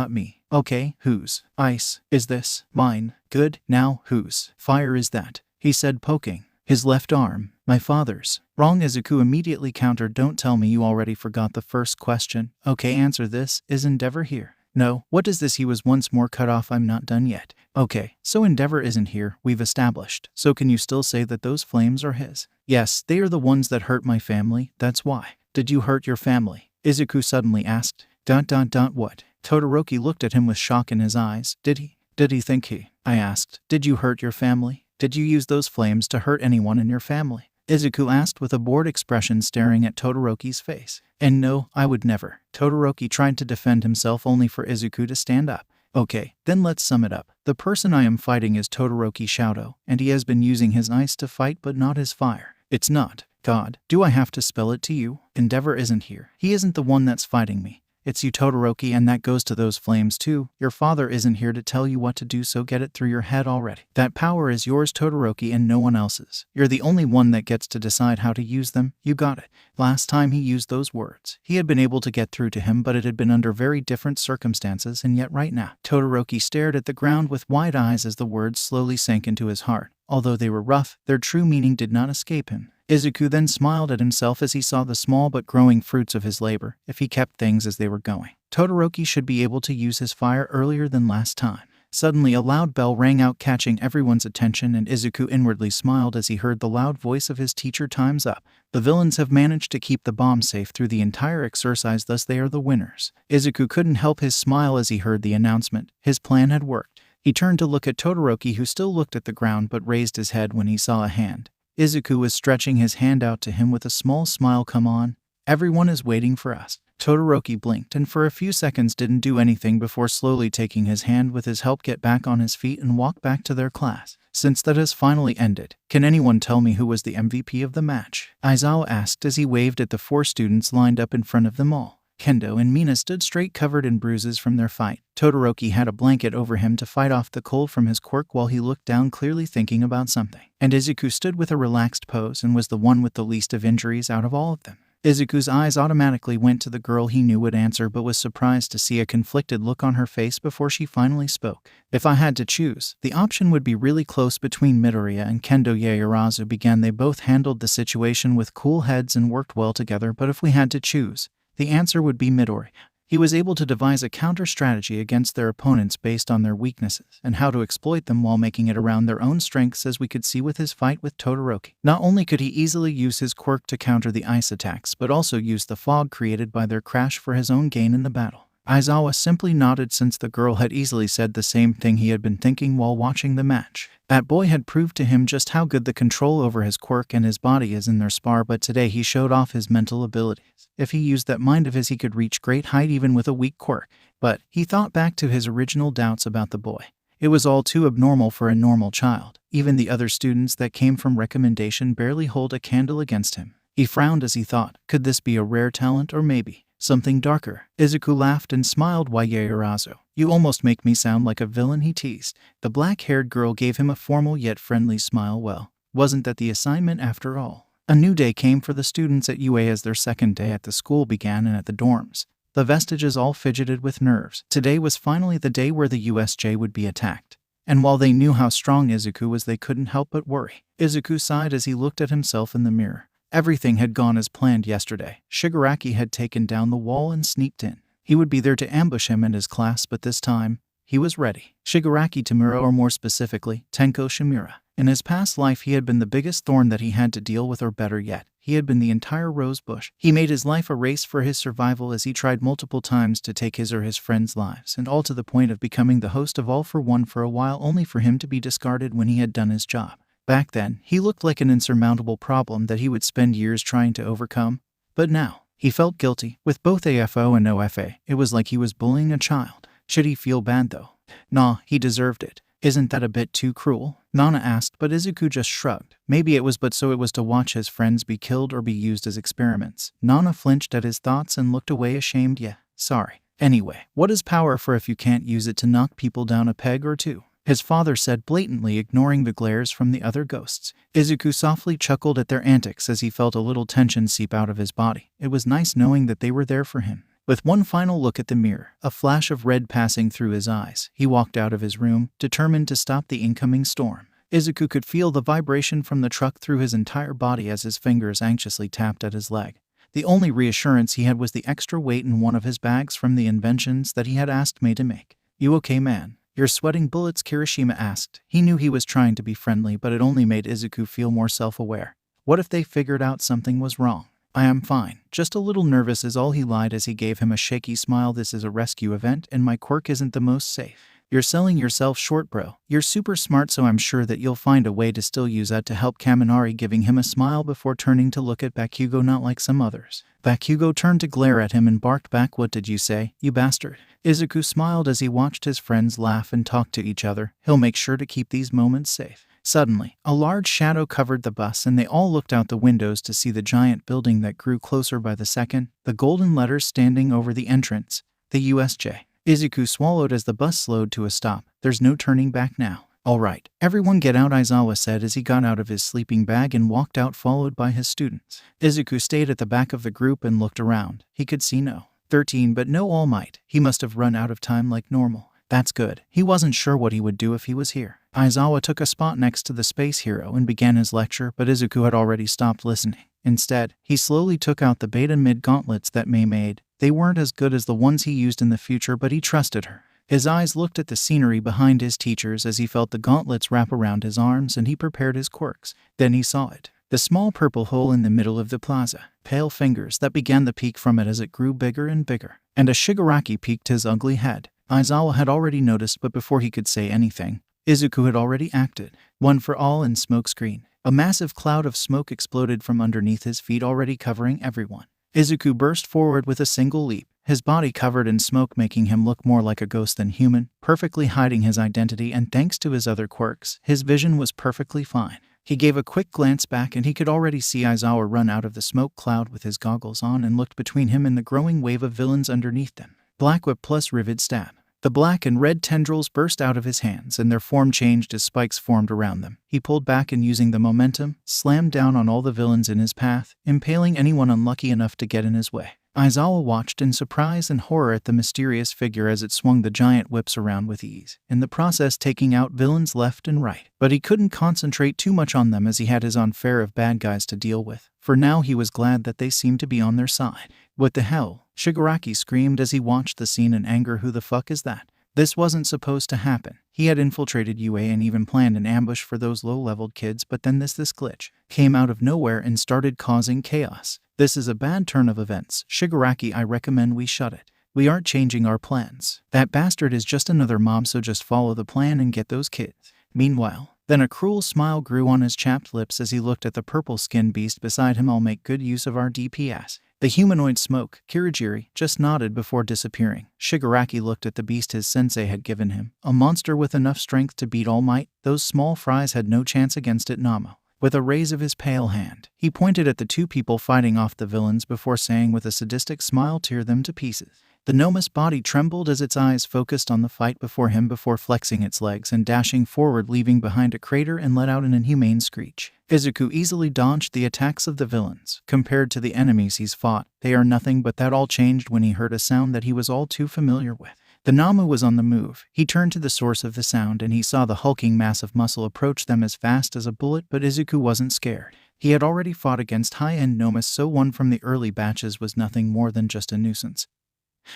Me. Okay, whose ice is this? Mine. Good, now whose fire is that? He said, poking his left arm. My father's. Wrong, Izuku immediately countered. Don't tell me you already forgot the first question. Okay, answer this. Is Endeavor here? No. What is this? He was once more cut off. I'm not done yet. Okay, so Endeavor isn't here, we've established. So can you still say that those flames are his? Yes, they are the ones that hurt my family, that's why. Did you hurt your family? Izuku suddenly asked. What? Todoroki looked at him with shock in his eyes. Did he think he? I asked. Did you hurt your family? Did you use those flames to hurt anyone in your family? Izuku asked with a bored expression, staring at Todoroki's face. And no, I would never. Todoroki tried to defend himself, only for Izuku to stand up. Okay, then let's sum it up. The person I am fighting is Todoroki Shoto, and he has been using his ice to fight, but not his fire. It's not. God, do I have to spell it to you? Endeavor isn't here. He isn't the one that's fighting me. It's you, Todoroki, and that goes to those flames too. Your father isn't here to tell you what to do, so get it through your head already. That power is yours, Todoroki, and no one else's. You're the only one that gets to decide how to use them. You got it. Last time he used those words, he had been able to get through to him, but it had been under very different circumstances, and yet right now, Todoroki stared at the ground with wide eyes as the words slowly sank into his heart. Although they were rough, their true meaning did not escape him. Izuku then smiled at himself as he saw the small but growing fruits of his labor. If he kept things as they were going, Todoroki should be able to use his fire earlier than last time. Suddenly a loud bell rang out, catching everyone's attention, and Izuku inwardly smiled as he heard the loud voice of his teacher. Time's up. The villains have managed to keep the bomb safe through the entire exercise, thus they are the winners. Izuku couldn't help his smile as he heard the announcement. His plan had worked. He turned to look at Todoroki, who still looked at the ground but raised his head when he saw a hand. Izuku was stretching his hand out to him with a small smile. Come on. Everyone is waiting for us. Todoroki blinked and for a few seconds didn't do anything before slowly taking his hand with his help get back on his feet and walk back to their class. Since that has finally ended, can anyone tell me who was the MVP of the match? Aizawa asked as he waved at the 4 students lined up in front of them all. Kendo and Mina stood straight, covered in bruises from their fight. Todoroki had a blanket over him to fight off the cold from his quirk while he looked down, clearly thinking about something. And Izuku stood with a relaxed pose and was the one with the least of injuries out of all of them. Izuku's eyes automatically went to the girl he knew would answer, but was surprised to see a conflicted look on her face before she finally spoke. If I had to choose, the option would be really close between Midoriya and Kendo Yaoyorozu began. They both handled the situation with cool heads and worked well together, but if we had to choose, the answer would be Midoriya. He was able to devise a counter-strategy against their opponents based on their weaknesses and how to exploit them while making it around their own strengths, as we could see with his fight with Todoroki. Not only could he easily use his quirk to counter the ice attacks, but also use the fog created by their crash for his own gain in the battle. Aizawa simply nodded, since the girl had easily said the same thing he had been thinking while watching the match. That boy had proved to him just how good the control over his quirk and his body is in their spar, but today he showed off his mental abilities. If he used that mind of his, he could reach great height even with a weak quirk. But he thought back to his original doubts about the boy. It was all too abnormal for a normal child. Even the other students that came from recommendation barely hold a candle against him. He frowned as he thought, could this be a rare talent, or maybe something darker? Izuku laughed and smiled. Why, Yaoyorozu, you almost make me sound like a villain, he teased. The black-haired girl gave him a formal yet friendly smile. Well, wasn't that the assignment after all? A new day came for the students at UA as their second day at the school began, and at the dorms, the vestiges all fidgeted with nerves. Today was finally the day where the USJ would be attacked. And while they knew how strong Izuku was, they couldn't help but worry. Izuku sighed as he looked at himself in the mirror. Everything had gone as planned yesterday. Shigaraki had taken down the wall and sneaked in. He would be there to ambush him and his class, but this time, he was ready. Shigaraki Tamura, or more specifically, Tenko Shimura. In his past life, he had been the biggest thorn that he had to deal with, or better yet, he had been the entire rose bush. He made his life a race for his survival as he tried multiple times to take his or his friends' lives, and all to the point of becoming the host of All for One for a while, only for him to be discarded when he had done his job. Back then, he looked like an insurmountable problem that he would spend years trying to overcome. But now, he felt guilty. With both AFO and OFA, it was like he was bullying a child. Should he feel bad though? Nah, he deserved it. Isn't that a bit too cruel? Nana asked, but Izuku just shrugged. Maybe it was, but so it was to watch his friends be killed or be used as experiments. Nana flinched at his thoughts and looked away ashamed. Yeah, sorry. Anyway, what is power for if you can't use it to knock people down a peg or two? His father said, blatantly ignoring the glares from the other ghosts. Izuku softly chuckled at their antics as he felt a little tension seep out of his body. It was nice knowing that they were there for him. With one final look at the mirror, a flash of red passing through his eyes, he walked out of his room, determined to stop the incoming storm. Izuku could feel the vibration from the truck through his entire body as his fingers anxiously tapped at his leg. The only reassurance he had was the extra weight in one of his bags from the inventions that he had asked May to make. You okay, man? You're sweating bullets, Kirishima asked. He knew he was trying to be friendly, but it only made Izuku feel more self-aware. What if they figured out something was wrong? I am fine. Just a little nervous is all, he lied as he gave him a shaky smile. This is a rescue event and my quirk isn't the most safe. You're selling yourself short, bro. You're super smart, so I'm sure that you'll find a way to still use that to help Kaminari, giving him a smile before turning to look at Bakugo, not like some others. Bakugo turned to glare at him and barked back, what did you say, you bastard? Izuku smiled as he watched his friends laugh and talk to each other. He'll make sure to keep these moments safe. Suddenly, a large shadow covered the bus and they all looked out the windows to see the giant building that grew closer by the second, the golden letters standing over the entrance, the USJ. Izuku swallowed as the bus slowed to a stop. There's no turning back now. All right, everyone get out, Aizawa said as he got out of his sleeping bag and walked out followed by his students. Izuku stayed at the back of the group and looked around. He could see no 13 but no All Might. He must have run out of time like normal. That's good. He wasn't sure what he would do if he was here. Aizawa took a spot next to the space hero and began his lecture, but Izuku had already stopped listening. Instead, he slowly took out the beta mid gauntlets that May made. They weren't as good as the ones he used in the future, but he trusted her. His eyes looked at the scenery behind his teachers as he felt the gauntlets wrap around his arms, and he prepared his quirks. Then he saw it. The small purple hole in the middle of the plaza. Pale fingers that began to peek from it as it grew bigger and bigger. And a Shigaraki peeked his ugly head. Aizawa had already noticed, but before he could say anything, Izuku had already acted. One for all and smokescreen. A massive cloud of smoke exploded from underneath his feet, already covering everyone. Izuku burst forward with a single leap, his body covered in smoke making him look more like a ghost than human, perfectly hiding his identity, and thanks to his other quirks, his vision was perfectly fine. He gave a quick glance back and he could already see Aizawa run out of the smoke cloud with his goggles on and looked between him and the growing wave of villains underneath them. Black whip plus rivet stab. The black and red tendrils burst out of his hands and their form changed as spikes formed around them. He pulled back and using the momentum, slammed down on all the villains in his path, impaling anyone unlucky enough to get in his way. Aizawa watched in surprise and horror at the mysterious figure as it swung the giant whips around with ease, in the process taking out villains left and right. But he couldn't concentrate too much on them as he had his own fare of bad guys to deal with. For now he was glad that they seemed to be on their side. What the hell? Shigaraki screamed as he watched the scene in anger. Who the fuck is that? This wasn't supposed to happen. He had infiltrated UA and even planned an ambush for those low-leveled kids, but then this glitch came out of nowhere and started causing chaos. This is a bad turn of events. Shigaraki, I recommend we shut it. We aren't changing our plans. That bastard is just another mob, so just follow the plan and get those kids. Meanwhile, then a cruel smile grew on his chapped lips as he looked at the purple-skinned beast beside him. I'll make good use of our DPS. The humanoid Smoke, Kirigiri, just nodded before disappearing. Shigaraki looked at the beast his sensei had given him, a monster with enough strength to beat All Might. Those small fries had no chance against it. Nomu. With a raise of his pale hand, he pointed at the two people fighting off the villains before saying with a sadistic smile, tear them to pieces. The Nomu's body trembled as its eyes focused on the fight before him before flexing its legs and dashing forward, leaving behind a crater and let out an inhumane screech. Izuku easily dodged the attacks of the villains. Compared to the enemies he's fought, they are nothing, but that all changed when he heard a sound that he was all too familiar with. The Nomu was on the move. He turned to the source of the sound and he saw the hulking mass of muscle approach them as fast as a bullet, but Izuku wasn't scared. He had already fought against high-end Nomus, so one from the early batches was nothing more than just a nuisance.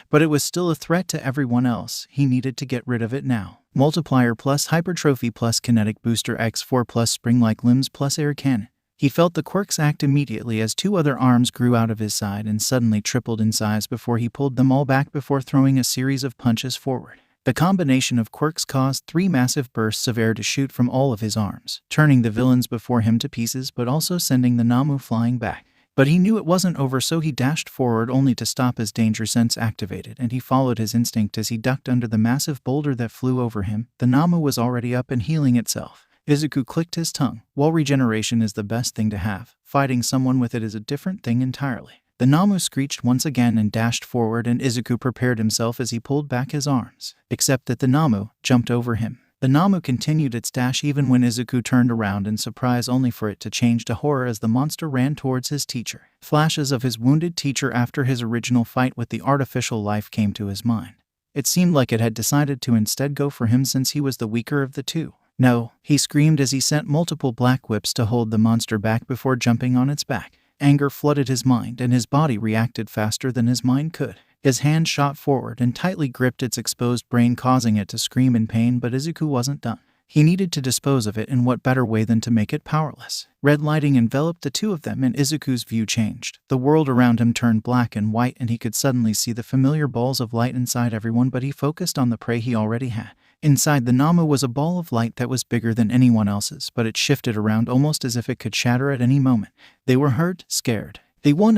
But it was still a threat to everyone else. He needed to get rid of it now. Multiplier plus hypertrophy plus kinetic booster X4 plus spring-like limbs plus air cannon. He felt the quirks act immediately as two other arms grew out of his side and suddenly tripled in size before he pulled them all back before throwing a series of punches forward. The combination of quirks caused 3 massive bursts of air to shoot from all of his arms, turning the villains before him to pieces but also sending the Nomu flying back. But he knew it wasn't over, so he dashed forward only to stop as danger sense activated, and he followed his instinct as he ducked under the massive boulder that flew over him. The Nomu was already up and healing itself. Izuku clicked his tongue. While regeneration is the best thing to have, fighting someone with it is a different thing entirely. The Nomu screeched once again and dashed forward, and Izuku prepared himself as he pulled back his arms. Except that the Nomu jumped over him. The Nomu continued its dash even when Izuku turned around in surprise, only for it to change to horror as the monster ran towards his teacher. Flashes of his wounded teacher after his original fight with the artificial life came to his mind. It seemed like it had decided to instead go for him since he was the weaker of the two. No, he screamed as he sent multiple black whips to hold the monster back before jumping on its back. Anger flooded his mind and his body reacted faster than his mind could. His hand shot forward and tightly gripped its exposed brain, causing it to scream in pain, but Izuku wasn't done. He needed to dispose of it, in what better way than to make it powerless. Red lighting enveloped the two of them and Izuku's view changed. The world around him turned black and white and he could suddenly see the familiar balls of light inside everyone, but he focused on the prey he already had. Inside the Nomu was a ball of light that was bigger than anyone else's, but it shifted around almost as if it could shatter at any moment. They were hurt, scared. They won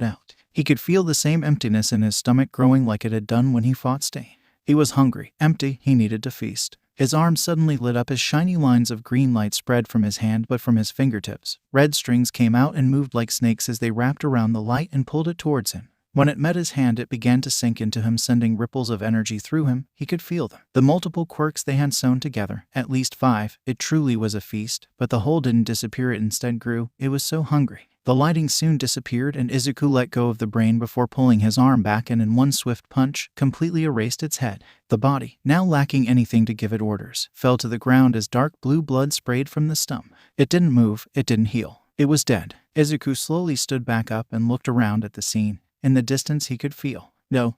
out. He could feel the same emptiness in his stomach growing like it had done when he fought Stain. He was hungry, empty, he needed to feast. His arm suddenly lit up as shiny lines of green light spread from his hand, but from his fingertips. Red strings came out and moved like snakes as they wrapped around the light and pulled it towards him. When it met his hand, it began to sink into him, sending ripples of energy through him. He could feel them. The multiple quirks they had sewn together, at least 5. It truly was a feast, but the hole didn't disappear, it instead grew. It was so hungry. The lighting soon disappeared and Izuku let go of the brain before pulling his arm back and in one swift punch, completely erased its head. The body, now lacking anything to give it orders, fell to the ground as dark blue blood sprayed from the stump. It didn't move, it didn't heal. It was dead. Izuku slowly stood back up and looked around at the scene. In the distance he could feel,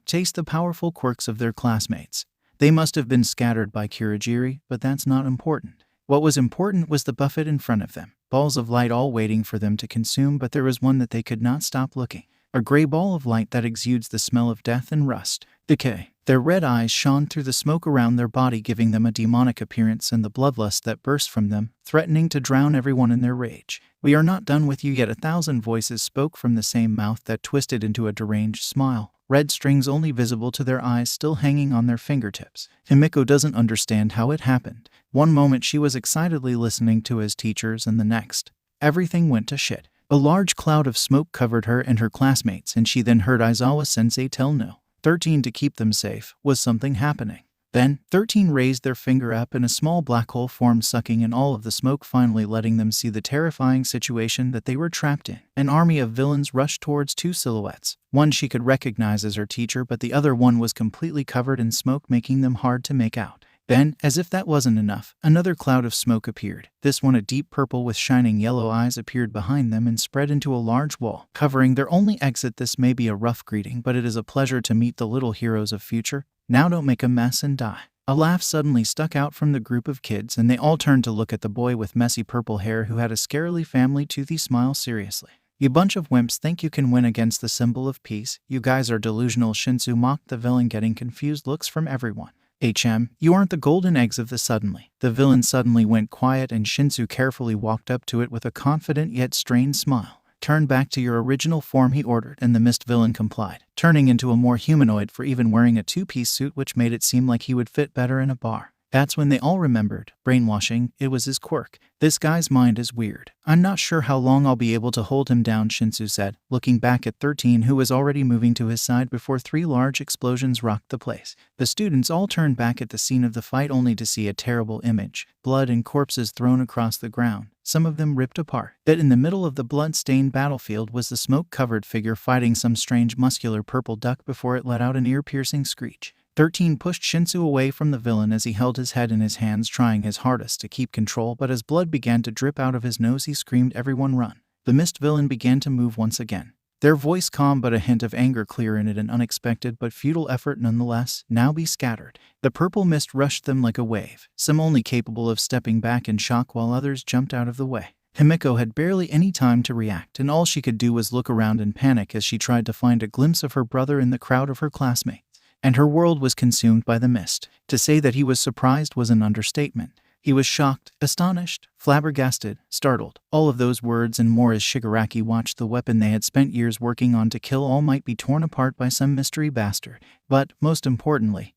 taste the powerful quirks of their classmates. They must have been scattered by Kirigiri, but that's not important. What was important was the buffet in front of them. Balls of light all waiting for them to consume, but there was one that they could not stop looking. A gray ball of light that exudes the smell of death and rust. Decay. Their red eyes shone through the smoke around their body, giving them a demonic appearance, and the bloodlust that burst from them, threatening to drown everyone in their rage. "We are not done with you yet," 1,000 voices spoke from the same mouth that twisted into a deranged smile, red strings only visible to their eyes still hanging on their fingertips. Himiko doesn't understand how it happened. One moment she was excitedly listening to his teachers, and the next, everything went to shit. A large cloud of smoke covered her and her classmates, and she then heard Aizawa-sensei tell No. 13 to keep them safe. Was something happening? Then, 13 raised their finger up and a small black hole formed, sucking in all of the smoke, finally letting them see the terrifying situation that they were trapped in. An army of villains rushed towards two silhouettes. One she could recognize as her teacher, but the other one was completely covered in smoke, making them hard to make out. Then, as if that wasn't enough, another cloud of smoke appeared. This one, a deep purple with shining yellow eyes, appeared behind them and spread into a large wall, covering their only exit. This may be a rough greeting, but it is a pleasure to meet the little heroes of future. Now don't make a mess and die. A laugh suddenly stuck out from the group of kids, and they all turned to look at the boy with messy purple hair who had a scarily family toothy smile. "Seriously? You bunch of wimps think you can win against the symbol of peace? You guys are delusional," Shinsou mocked the villain, getting confused looks from everyone. You aren't the golden eggs of the suddenly." The villain suddenly went quiet, and Shinsou carefully walked up to it with a confident yet strained smile. "Turn back to your original form," he ordered, and the mist villain complied, turning into a more humanoid for even wearing a two-piece suit which made it seem like he would fit better in a bar. That's when they all remembered. Brainwashing. It was his quirk. "This guy's mind is weird. I'm not sure how long I'll be able to hold him down," Shinsou said, looking back at 13, who was already moving to his side before 3 large explosions rocked the place. The students all turned back at the scene of the fight, only to see a terrible image. Blood and corpses thrown across the ground, some of them ripped apart. That in the middle of the blood-stained battlefield was the smoke-covered figure fighting some strange muscular purple duck before it let out an ear-piercing screech. 13 pushed Shinsou away from the villain as he held his head in his hands, trying his hardest to keep control, but as blood began to drip out of his nose he screamed, "Everyone run!" The mist villain began to move once again, their voice calm but a hint of anger clear in it, an unexpected but futile effort nonetheless. "Now be scattered." The purple mist rushed them like a wave, some only capable of stepping back in shock while others jumped out of the way. Himiko had barely any time to react, and all she could do was look around in panic as she tried to find a glimpse of her brother in the crowd of her classmates. And her world was consumed by the mist. To say that he was surprised was an understatement. He was shocked, astonished, flabbergasted, startled. All of those words and more as Shigaraki watched the weapon they had spent years working on to kill all might be torn apart by some mystery bastard. But, most importantly,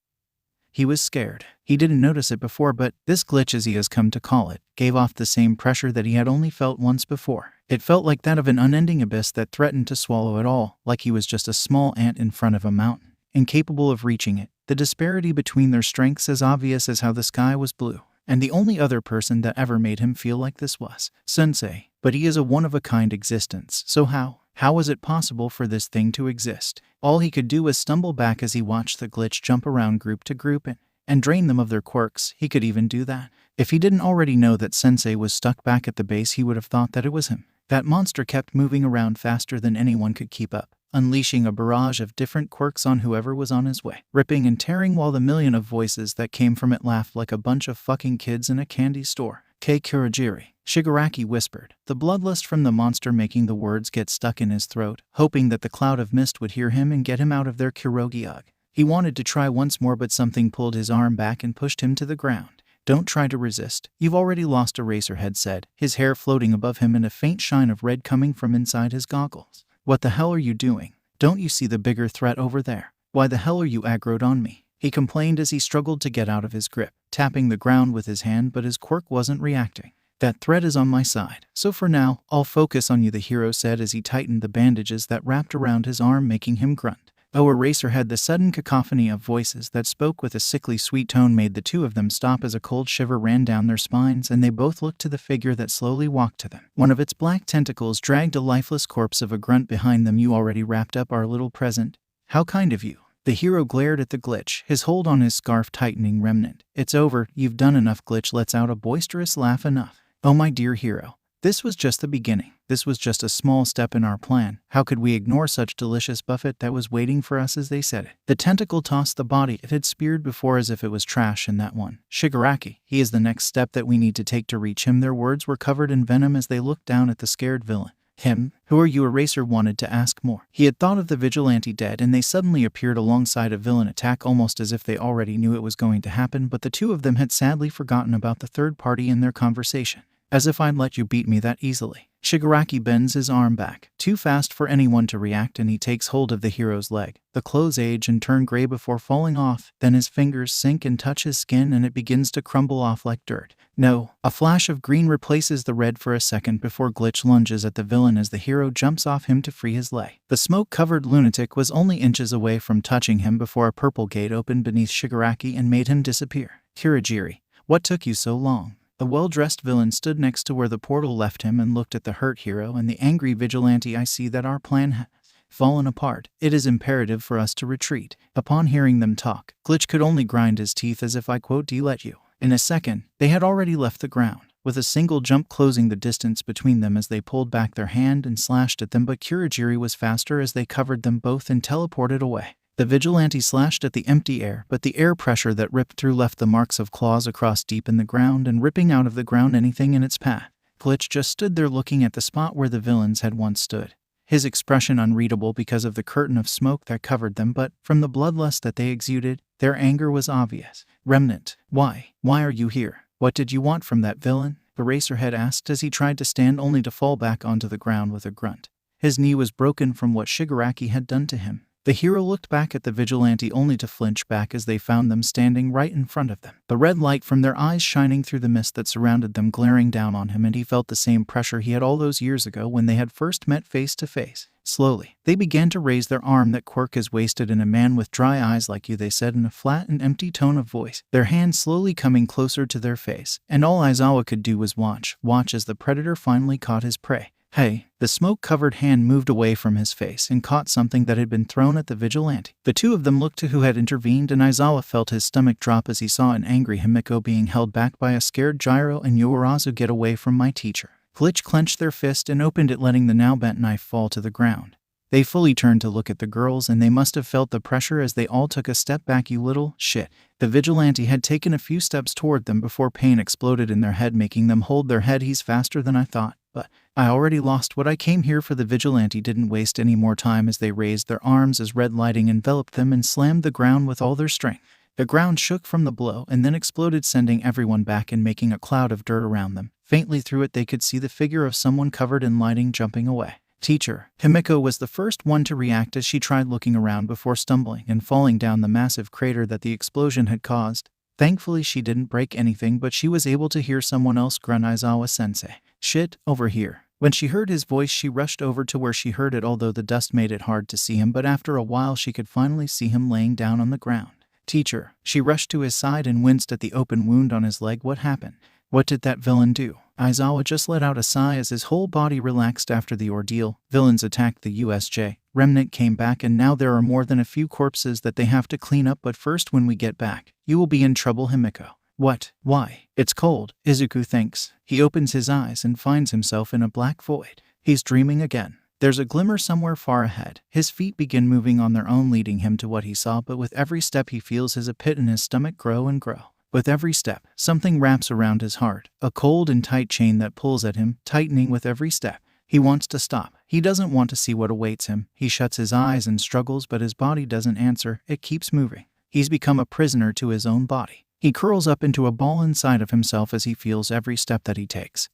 he was scared. He didn't notice it before, but this glitch, as he has come to call it, gave off the same pressure that he had only felt once before. It felt like that of an unending abyss that threatened to swallow it all, like he was just a small ant in front of a mountain, incapable of reaching it. The disparity between their strengths as obvious as how the sky was blue. And the only other person that ever made him feel like this was Sensei. But he is a one-of-a-kind existence, so how was it possible for this thing to exist? All he could do was stumble back as he watched the glitch jump around group to group and drain them of their quirks. He could even do that. If he didn't already know that Sensei was stuck back at the base, he would have thought that it was him. That monster kept moving around faster than anyone could keep up, unleashing a barrage of different quirks on whoever was on his way, ripping and tearing while the million of voices that came from it laughed like a bunch of fucking kids in a candy store. "Kei Kurajiri," Shigaraki whispered, the bloodlust from the monster making the words get stuck in his throat, hoping that the cloud of mist would hear him and get him out of their Kurogi-ug. He wanted to try once more, but something pulled his arm back and pushed him to the ground. "Don't try to resist. You've already lost," Eraserhead said, his hair floating above him and a faint shine of red coming from inside his goggles. "What the hell are you doing? Don't you see the bigger threat over there? Why the hell are you aggroed on me?" he complained as he struggled to get out of his grip, tapping the ground with his hand, but his quirk wasn't reacting. "That threat is on my side, so for now, I'll focus on you," the hero said as he tightened the bandages that wrapped around his arm, making him grunt. "Oh, Eraserhead," the sudden cacophony of voices that spoke with a sickly sweet tone made the two of them stop as a cold shiver ran down their spines, and they both looked to the figure that slowly walked to them. One of its black tentacles dragged a lifeless corpse of a grunt behind them. "You already wrapped up our little present? How kind of you." The hero glared at the glitch, his hold on his scarf tightening. "Remnant, it's over. You've done enough." Glitch lets out a boisterous laugh. "Enough? Oh my dear hero. This was just the beginning. This was just a small step in our plan. How could we ignore such delicious buffet that was waiting for us?" As they said it, the tentacle tossed the body it had speared before as if it was trash, and that one, Shigaraki, he is the next step that we need to take to reach him. Their words were covered in venom as they looked down at the scared villain. Him? Who are you? Eraser wanted to ask more. He had thought of the vigilante dead and they suddenly appeared alongside a villain attack almost as if they already knew it was going to happen, but the two of them had sadly forgotten about the third party in their conversation. As if I'd let you beat me that easily. Shigaraki bends his arm back, too fast for anyone to react, and he takes hold of the hero's leg. The clothes age and turn gray before falling off, then his fingers sink and touch his skin and it begins to crumble off like dirt. No. A flash of green replaces the red for a second before Glitch lunges at the villain as the hero jumps off him to free his leg. The smoke-covered lunatic was only inches away from touching him before a purple gate opened beneath Shigaraki and made him disappear. Kurogiri, what took you so long? The well-dressed villain stood next to where the portal left him and looked at the hurt hero and the angry vigilante. I see that our plan has fallen apart. It is imperative for us to retreat. Upon hearing them talk, Glitch could only grind his teeth as if I quote, "let you." In a second, they had already left the ground, with a single jump closing the distance between them as they pulled back their hand and slashed at them, but Kurogiri was faster as they covered them both and teleported away. The vigilante slashed at the empty air, but the air pressure that ripped through left the marks of claws across deep in the ground and ripping out of the ground anything in its path. Glitch just stood there looking at the spot where the villains had once stood. His expression unreadable because of the curtain of smoke that covered them, but from the bloodlust that they exuded, their anger was obvious. Remnant, why? Why are you here? What did you want from that villain? Eraserhead asked as he tried to stand only to fall back onto the ground with a grunt. His knee was broken from what Shigaraki had done to him. The hero looked back at the vigilante only to flinch back as they found them standing right in front of them. The red light from their eyes shining through the mist that surrounded them glaring down on him, and he felt the same pressure he had all those years ago when they had first met face to face. Slowly, they began to raise their arm. That quirk is wasted in a man with dry eyes like you, they said in a flat and empty tone of voice, their hands slowly coming closer to their face. And all Aizawa could do was watch as the predator finally caught his prey. Hey, the smoke-covered hand moved away from his face and caught something that had been thrown at the vigilante. The two of them looked to who had intervened, and Aizawa felt his stomach drop as he saw an angry Himiko being held back by a scared Gyro and Yorazu. Get away from my teacher. Glitch clenched their fist and opened it, letting the now bent knife fall to the ground. They fully turned to look at the girls, and they must have felt the pressure as they all took a step back. You little shit. The vigilante had taken a few steps toward them before pain exploded in their head, making them hold their head. He's faster than I thought, but I already lost what I came here for. The vigilante didn't waste any more time as they raised their arms as red lighting enveloped them and slammed the ground with all their strength. The ground shook from the blow and then exploded, sending everyone back and making a cloud of dirt around them. Faintly through it they could see the figure of someone covered in lighting jumping away. Teacher. Himiko was the first one to react as she tried looking around before stumbling and falling down the massive crater that the explosion had caused. Thankfully she didn't break anything, but she was able to hear someone else grunt, Aizawa-sensei. Shit, over here. When she heard his voice she rushed over to where she heard it, although the dust made it hard to see him, but after a while she could finally see him laying down on the ground. Teacher. She rushed to his side and winced at the open wound on his leg. What happened? What did that villain do? Aizawa just let out a sigh as his whole body relaxed after the ordeal. Villains attacked the USJ. Remnant came back, and now there are more than a few corpses that they have to clean up, but first when we get back, you will be in trouble. Himiko. What? Why? It's cold. Izuku thinks. He opens his eyes and finds himself in a black void. He's dreaming again. There's a glimmer somewhere far ahead. His feet begin moving on their own, leading him to what he saw, but with every step he feels his pit in his stomach grow and grow. With every step, something wraps around his heart, a cold and tight chain that pulls at him, tightening with every step. He wants to stop. He doesn't want to see what awaits him. He shuts his eyes and struggles, but his body doesn't answer. It keeps moving. He's become a prisoner to his own body. He curls up into a ball inside of himself as he feels every step that he takes.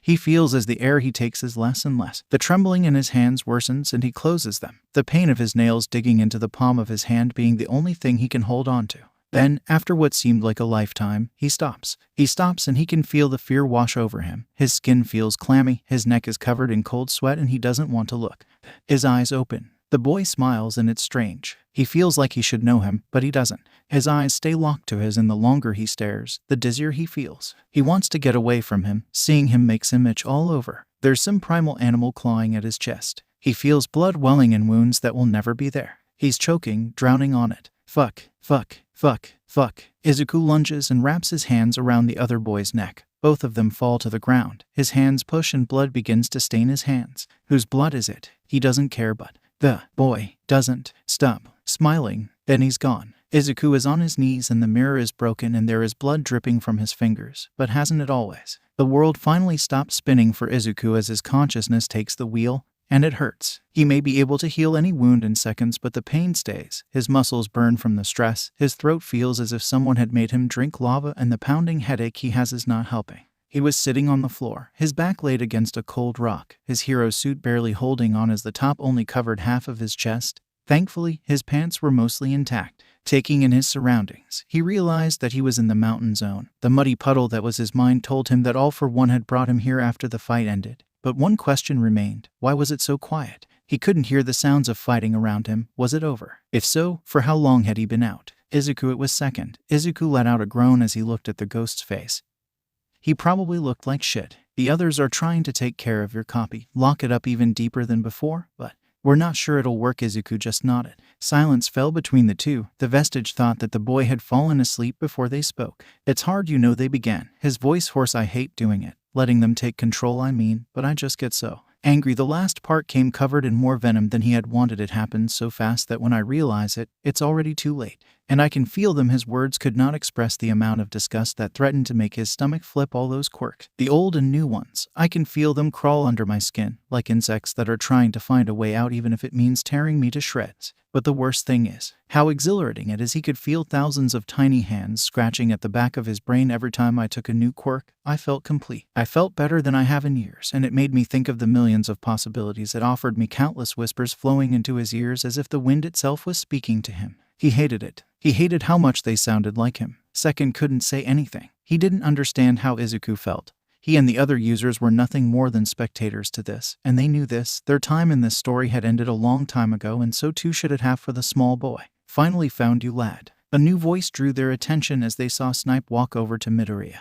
He feels as the air he takes is less and less. The trembling in his hands worsens and he closes them, the pain of his nails digging into the palm of his hand being the only thing he can hold on to. Then, after what seemed like a lifetime, he stops. He stops and he can feel the fear wash over him. His skin feels clammy, his neck is covered in cold sweat, and he doesn't want to look. His eyes open. The boy smiles and it's strange. He feels like he should know him, but he doesn't. His eyes stay locked to his, and the longer he stares, the dizzier he feels. He wants to get away from him. Seeing him makes him itch all over. There's some primal animal clawing at his chest. He feels blood welling in wounds that will never be there. He's choking, drowning on it. Fuck. Izuku lunges and wraps his hands around the other boy's neck. Both of them fall to the ground. His hands push and blood begins to stain his hands. Whose blood is it? He doesn't care, but the boy doesn't stop smiling. Then he's gone. Izuku is on his knees and the mirror is broken and there is blood dripping from his fingers, but hasn't it always? The world finally stops spinning for Izuku as his consciousness takes the wheel, and it hurts. He may be able to heal any wound in seconds, but the pain stays. His muscles burn from the stress, his throat feels as if someone had made him drink lava, and the pounding headache he has is not helping. He was sitting on the floor, his back laid against a cold rock, his hero suit barely holding on as the top only covered half of his chest. Thankfully, his pants were mostly intact. Taking in his surroundings, he realized that he was in the mountain zone. The muddy puddle that was his mind told him that All for One had brought him here after the fight ended. But one question remained: why was it so quiet? He couldn't hear the sounds of fighting around him. Was it over? If so, for how long had he been out? Izuku, it was second. Izuku let out a groan as he looked at the ghost's face. He probably looked like shit. The others are trying to take care of your copy, lock it up even deeper than before, but we're not sure it'll work. Izuku just nodded. Silence fell between the two. The vestige thought that the boy had fallen asleep before they spoke. It's hard, they began. His voice hoarse. I hate doing it. Letting them take control, but I just get so angry. The last part came covered in more venom than he had wanted. It happened so fast that when I realize it, it's already too late. And I can feel them. His words could not express the amount of disgust that threatened to make his stomach flip. All those quirks, the old and new ones, I can feel them crawl under my skin, like insects that are trying to find a way out, even if it means tearing me to shreds. But the worst thing is how exhilarating it is. He could feel thousands of tiny hands scratching at the back of his brain. Every time I took a new quirk, I felt complete. I felt better than I have in years, and it made me think of the millions of possibilities it offered me. Countless whispers flowing into his ears as if the wind itself was speaking to him. He hated it. He hated how much they sounded like him. Second couldn't say anything. He didn't understand how Izuku felt. He and the other users were nothing more than spectators to this, and they knew this. Their time in this story had ended a long time ago, and so too should it have for the small boy. Finally found you, lad. A new voice drew their attention as they saw Snipe walk over to Midoriya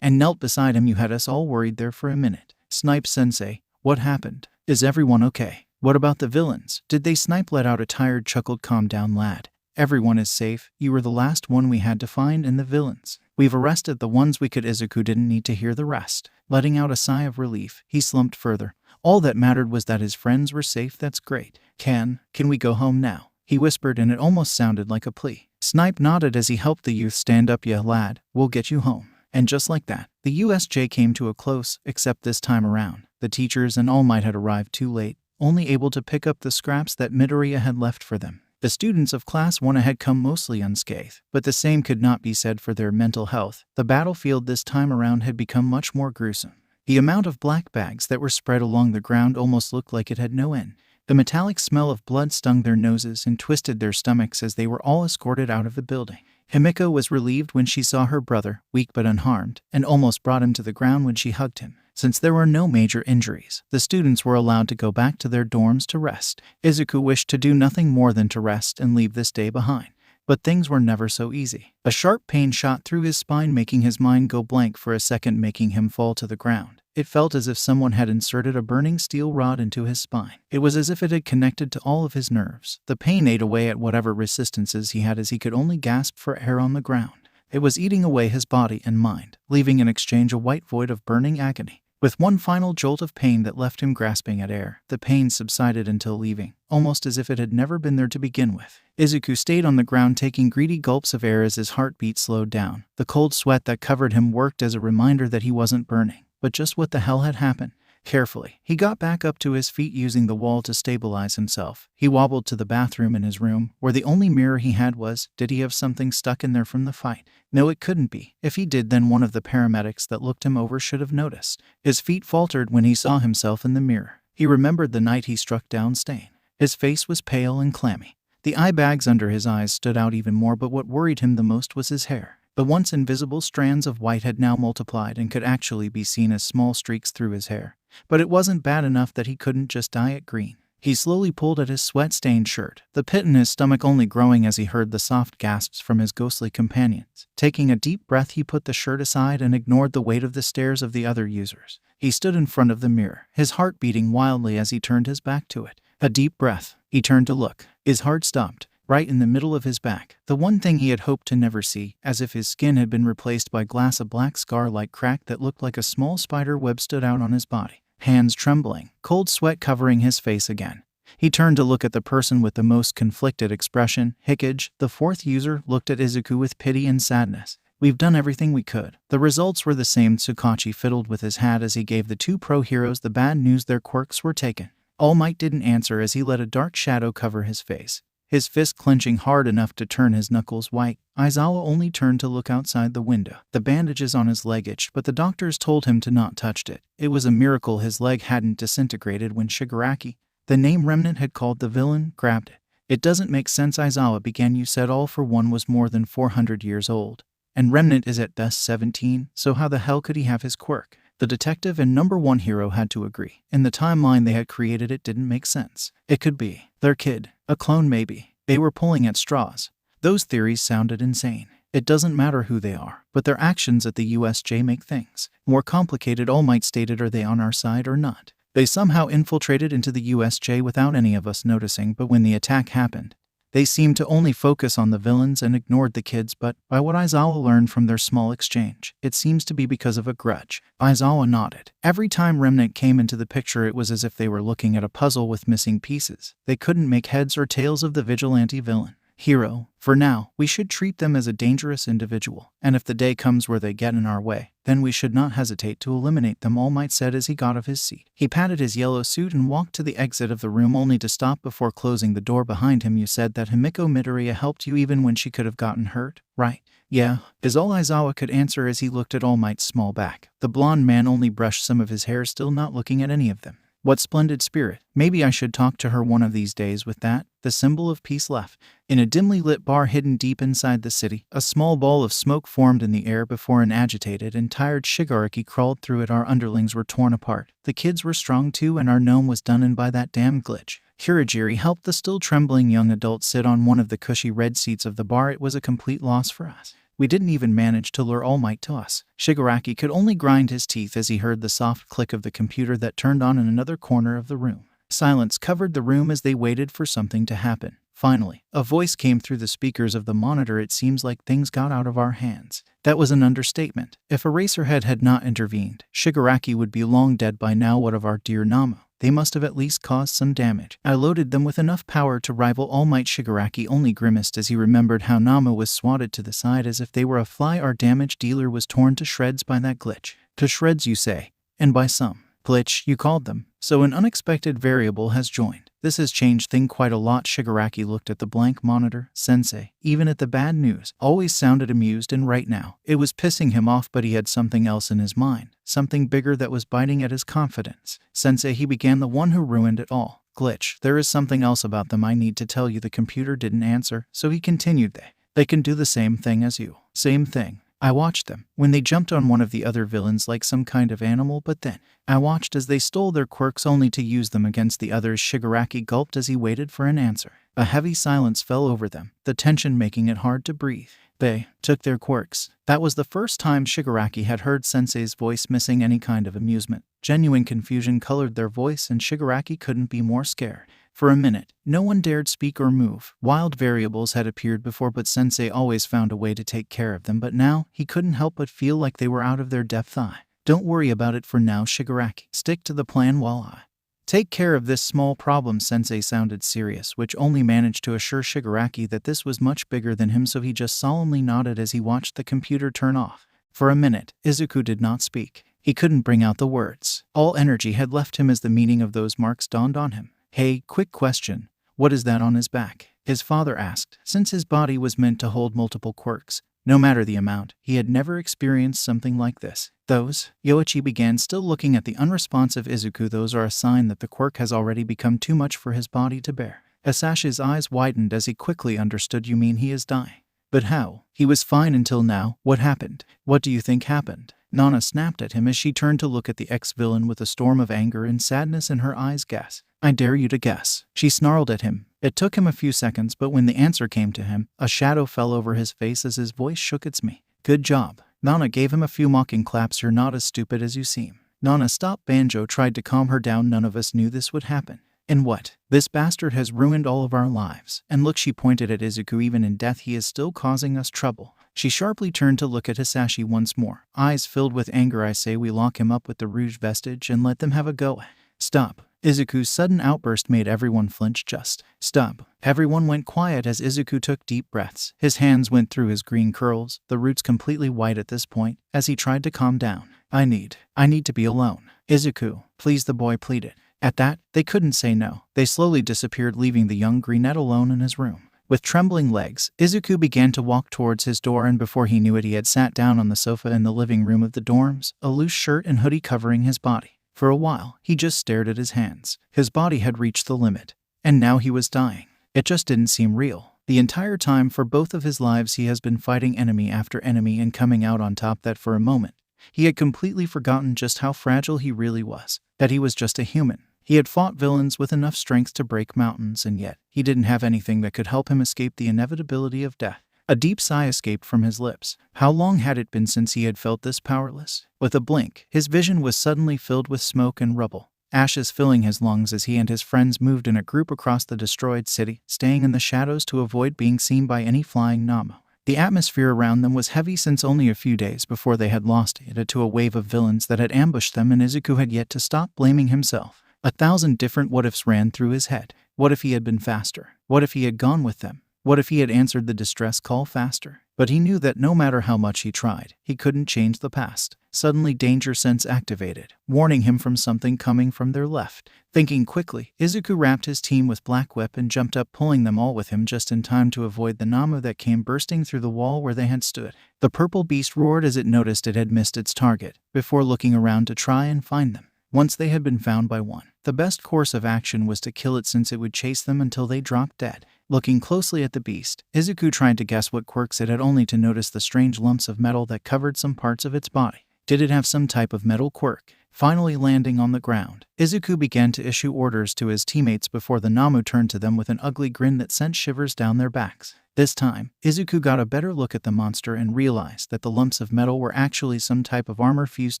and knelt beside him. You had us all worried there for a minute. Snipe-sensei, what happened? Is everyone okay? What about the villains? Did they? Snipe let out a tired chuckle. Calm down, lad. Everyone is safe. You were the last one we had to find, and the villains, we've arrested the ones we could. Izuku didn't need to hear the rest. Letting out a sigh of relief, he slumped further. All that mattered was that his friends were safe. That's great. Can we go home now? He whispered, and it almost sounded like a plea. Snipe nodded as he helped the youth stand up. Yeah, lad, we'll get you home. And just like that, the USJ came to a close, except this time around, the teachers and All Might had arrived too late, only able to pick up the scraps that Midoriya had left for them. The students of Class 1 had come mostly unscathed, but the same could not be said for their mental health. The battlefield this time around had become much more gruesome. The amount of black bags that were spread along the ground almost looked like it had no end. The metallic smell of blood stung their noses and twisted their stomachs as they were all escorted out of the building. Himiko was relieved when she saw her brother, weak but unharmed, and almost brought him to the ground when she hugged him. Since there were no major injuries, the students were allowed to go back to their dorms to rest. Izuku wished to do nothing more than to rest and leave this day behind. But things were never so easy. A sharp pain shot through his spine, making his mind go blank for a second, making him fall to the ground. It felt as if someone had inserted a burning steel rod into his spine. It was as if it had connected to all of his nerves. The pain ate away at whatever resistances he had as he could only gasp for air on the ground. It was eating away his body and mind, leaving in exchange a white void of burning agony. With one final jolt of pain that left him grasping at air, the pain subsided until leaving, almost as if it had never been there to begin with. Izuku stayed on the ground, taking greedy gulps of air as his heartbeat slowed down. The cold sweat that covered him worked as a reminder that he wasn't burning. But just what the hell had happened? Carefully, he got back up to his feet, using the wall to stabilize himself. He wobbled to the bathroom in his room, where the only mirror he had was. Did he have something stuck in there from the fight? No, it couldn't be. If he did, then one of the paramedics that looked him over should have noticed. His feet faltered when he saw himself in the mirror. He remembered the night he struck down Stain. His face was pale and clammy. The eye bags under his eyes stood out even more, but what worried him the most was his hair. The once invisible strands of white had now multiplied and could actually be seen as small streaks through his hair. But it wasn't bad enough that he couldn't just dye it green. He slowly pulled at his sweat-stained shirt, the pit in his stomach only growing as he heard the soft gasps from his ghostly companions. Taking a deep breath, he put the shirt aside and ignored the weight of the stares of the other users. He stood in front of the mirror, his heart beating wildly as he turned his back to it. A deep breath. He turned to look. His heart stopped, right in the middle of his back. The one thing he had hoped to never see, as if his skin had been replaced by glass. A black scar-like crack that looked like a small spider web stood out on his body. Hands trembling, cold sweat covering his face again. He turned to look at the person with the most conflicted expression. Hikage, the fourth user, looked at Izuku with pity and sadness. We've done everything we could. The results were the same. Tsukachi fiddled with his hat as he gave the two pro heroes the bad news: their quirks were taken. All Might didn't answer as he let a dark shadow cover his face, his fist clenching hard enough to turn his knuckles white. Aizawa only turned to look outside the window. The bandages on his leg itched, but the doctors told him to not touch it. It was a miracle his leg hadn't disintegrated when Shigaraki, the name Remnant had called the villain, grabbed it. It doesn't make sense, Aizawa began. You said All for One was more than 400 years old, and Remnant is at best 17, so how the hell could he have his quirk? The detective and number one hero had to agree. In the timeline they had created, it didn't make sense. It could be their kid, a clone maybe. They were pulling at straws. Those theories sounded insane. It doesn't matter who they are, but their actions at the USJ make things more complicated. All Might stated, are they on our side or not? They somehow infiltrated into the USJ without any of us noticing, but when the attack happened, they seemed to only focus on the villains and ignored the kids, but by what Aizawa learned from their small exchange, it seems to be because of a grudge. Aizawa nodded. Every time Remnant came into the picture, it was as if they were looking at a puzzle with missing pieces. They couldn't make heads or tails of the vigilante villain hero. For now, we should treat them as a dangerous individual, and if the day comes where they get in our way, then we should not hesitate to eliminate them, All Might said as he got off his seat. He patted his yellow suit and walked to the exit of the room, only to stop before closing the door behind him. You said that Himiko Midoriya helped you even when she could have gotten hurt, right? Yeah, is all Aizawa could answer as he looked at All Might's small back. The blonde man only brushed some of his hair, still not looking at any of them. What splendid spirit. Maybe I should talk to her one of these days. With that, the symbol of peace left. In a dimly lit bar hidden deep inside the city, a small ball of smoke formed in the air before an agitated and tired Shigaraki crawled through it. Our underlings were torn apart. The kids were strong too, and our gnome was done in by that damn glitch. Hirajiri helped the still trembling young adult sit on one of the cushy red seats of the bar. It was a complete loss for us. We didn't even manage to lure All Might to us. Shigaraki could only grind his teeth as he heard the soft click of the computer that turned on in another corner of the room. Silence covered the room as they waited for something to happen. Finally, a voice came through the speakers of the monitor. It seems like things got out of our hands. That was an understatement. If Eraserhead had not intervened, Shigaraki would be long dead by now. What of our dear Nomu? They must have at least caused some damage. I loaded them with enough power to rival All Might. Shigaraki only grimaced as he remembered how Nomu was swatted to the side as if they were a fly. Our damage dealer was torn to shreds by that glitch. To shreds, you say? And by some glitch, you called them. So an unexpected variable has joined. This has changed things quite a lot. Shigaraki looked at the blank monitor. Sensei, even at the bad news, always sounded amused, and right now, it was pissing him off, but he had something else in his mind. Something bigger that was biting at his confidence. Sensei, he began, the one who ruined it all. Glitch. There is something else about them I need to tell you. The computer didn't answer, so he continued. They can do the same thing as you. Same thing. I watched them when they jumped on one of the other villains like some kind of animal, but then I watched as they stole their quirks only to use them against the others. Shigaraki gulped as he waited for an answer. A heavy silence fell over them, the tension making it hard to breathe. They took their quirks. That was the first time Shigaraki had heard Sensei's voice, missing any kind of amusement. Genuine confusion colored their voice, and Shigaraki couldn't be more scared. For a minute, no one dared speak or move. Wild variables had appeared before, but Sensei always found a way to take care of them. But now, he couldn't help but feel like they were out of their depth. Don't worry about it for now, Shigaraki. Stick to the plan while I take care of this small problem. Sensei sounded serious, which only managed to assure Shigaraki that this was much bigger than him, so he just solemnly nodded as he watched the computer turn off. For a minute, Izuku did not speak. He couldn't bring out the words. All energy had left him as the meaning of those marks dawned on him. Hey, quick question. What is that on his back? His father asked. Since his body was meant to hold multiple quirks, no matter the amount, he had never experienced something like this. Those, Yoichi began, still looking at the unresponsive Izuku. Those are a sign that the quirk has already become too much for his body to bear. Hisashi's eyes widened as he quickly understood. You mean he is dying? But how? He was fine until now. What happened? What do you think happened? Nana snapped at him as she turned to look at the ex-villain with a storm of anger and sadness in her eyes. Guess. I dare you to guess. She snarled at him. It took him a few seconds, but when the answer came to him, a shadow fell over his face as his voice shook. It's me. Good job. Nana gave him a few mocking claps. You're not as stupid as you seem. Nana, stop. Banjo tried to calm her down. None of us knew this would happen. And what? This bastard has ruined all of our lives. And look, she pointed at Izuku. Even in death, he is still causing us trouble. She sharply turned to look at Hisashi once more, eyes filled with anger. I say we lock him up with the Rouge vestige and let them have a go. Stop. Izuku's sudden outburst made everyone flinch just. Stub. Everyone went quiet as Izuku took deep breaths. His hands went through his green curls, the roots completely white at this point, as he tried to calm down. I need to be alone. Izuku, please, the boy pleaded. At that, they couldn't say no. They slowly disappeared, leaving the young brunette alone in his room. With trembling legs, Izuku began to walk towards his door, and before he knew it, he had sat down on the sofa in the living room of the dorms, a loose shirt and hoodie covering his body. For a while, he just stared at his hands. His body had reached the limit, and now he was dying. It just didn't seem real. The entire time for both of his lives, he has been fighting enemy after enemy and coming out on top. That for a moment, he had completely forgotten just how fragile he really was, that he was just a human. He had fought villains with enough strength to break mountains, and yet he didn't have anything that could help him escape the inevitability of death. A deep sigh escaped from his lips. How long had it been since he had felt this powerless? With a blink, his vision was suddenly filled with smoke and rubble, ashes filling his lungs as he and his friends moved in a group across the destroyed city, staying in the shadows to avoid being seen by any flying Nomu. The atmosphere around them was heavy, since only a few days before they had lost it to a wave of villains that had ambushed them, and Izuku had yet to stop blaming himself. 1,000 different what-ifs ran through his head. What if he had been faster? What if he had gone with them? What if he had answered the distress call faster? But he knew that no matter how much he tried, he couldn't change the past. Suddenly, danger sense activated, warning him from something coming from their left. Thinking quickly, Izuku wrapped his team with black whip and jumped up, pulling them all with him just in time to avoid the Nomu that came bursting through the wall where they had stood. The purple beast roared as it noticed it had missed its target, before looking around to try and find them. Once they had been found by one, the best course of action was to kill it, since it would chase them until they dropped dead. Looking closely at the beast, Izuku tried to guess what quirks it had, only to notice the strange lumps of metal that covered some parts of its body. Did it have some type of metal quirk? Finally landing on the ground, Izuku began to issue orders to his teammates before the Nomu turned to them with an ugly grin that sent shivers down their backs. This time, Izuku got a better look at the monster and realized that the lumps of metal were actually some type of armor fused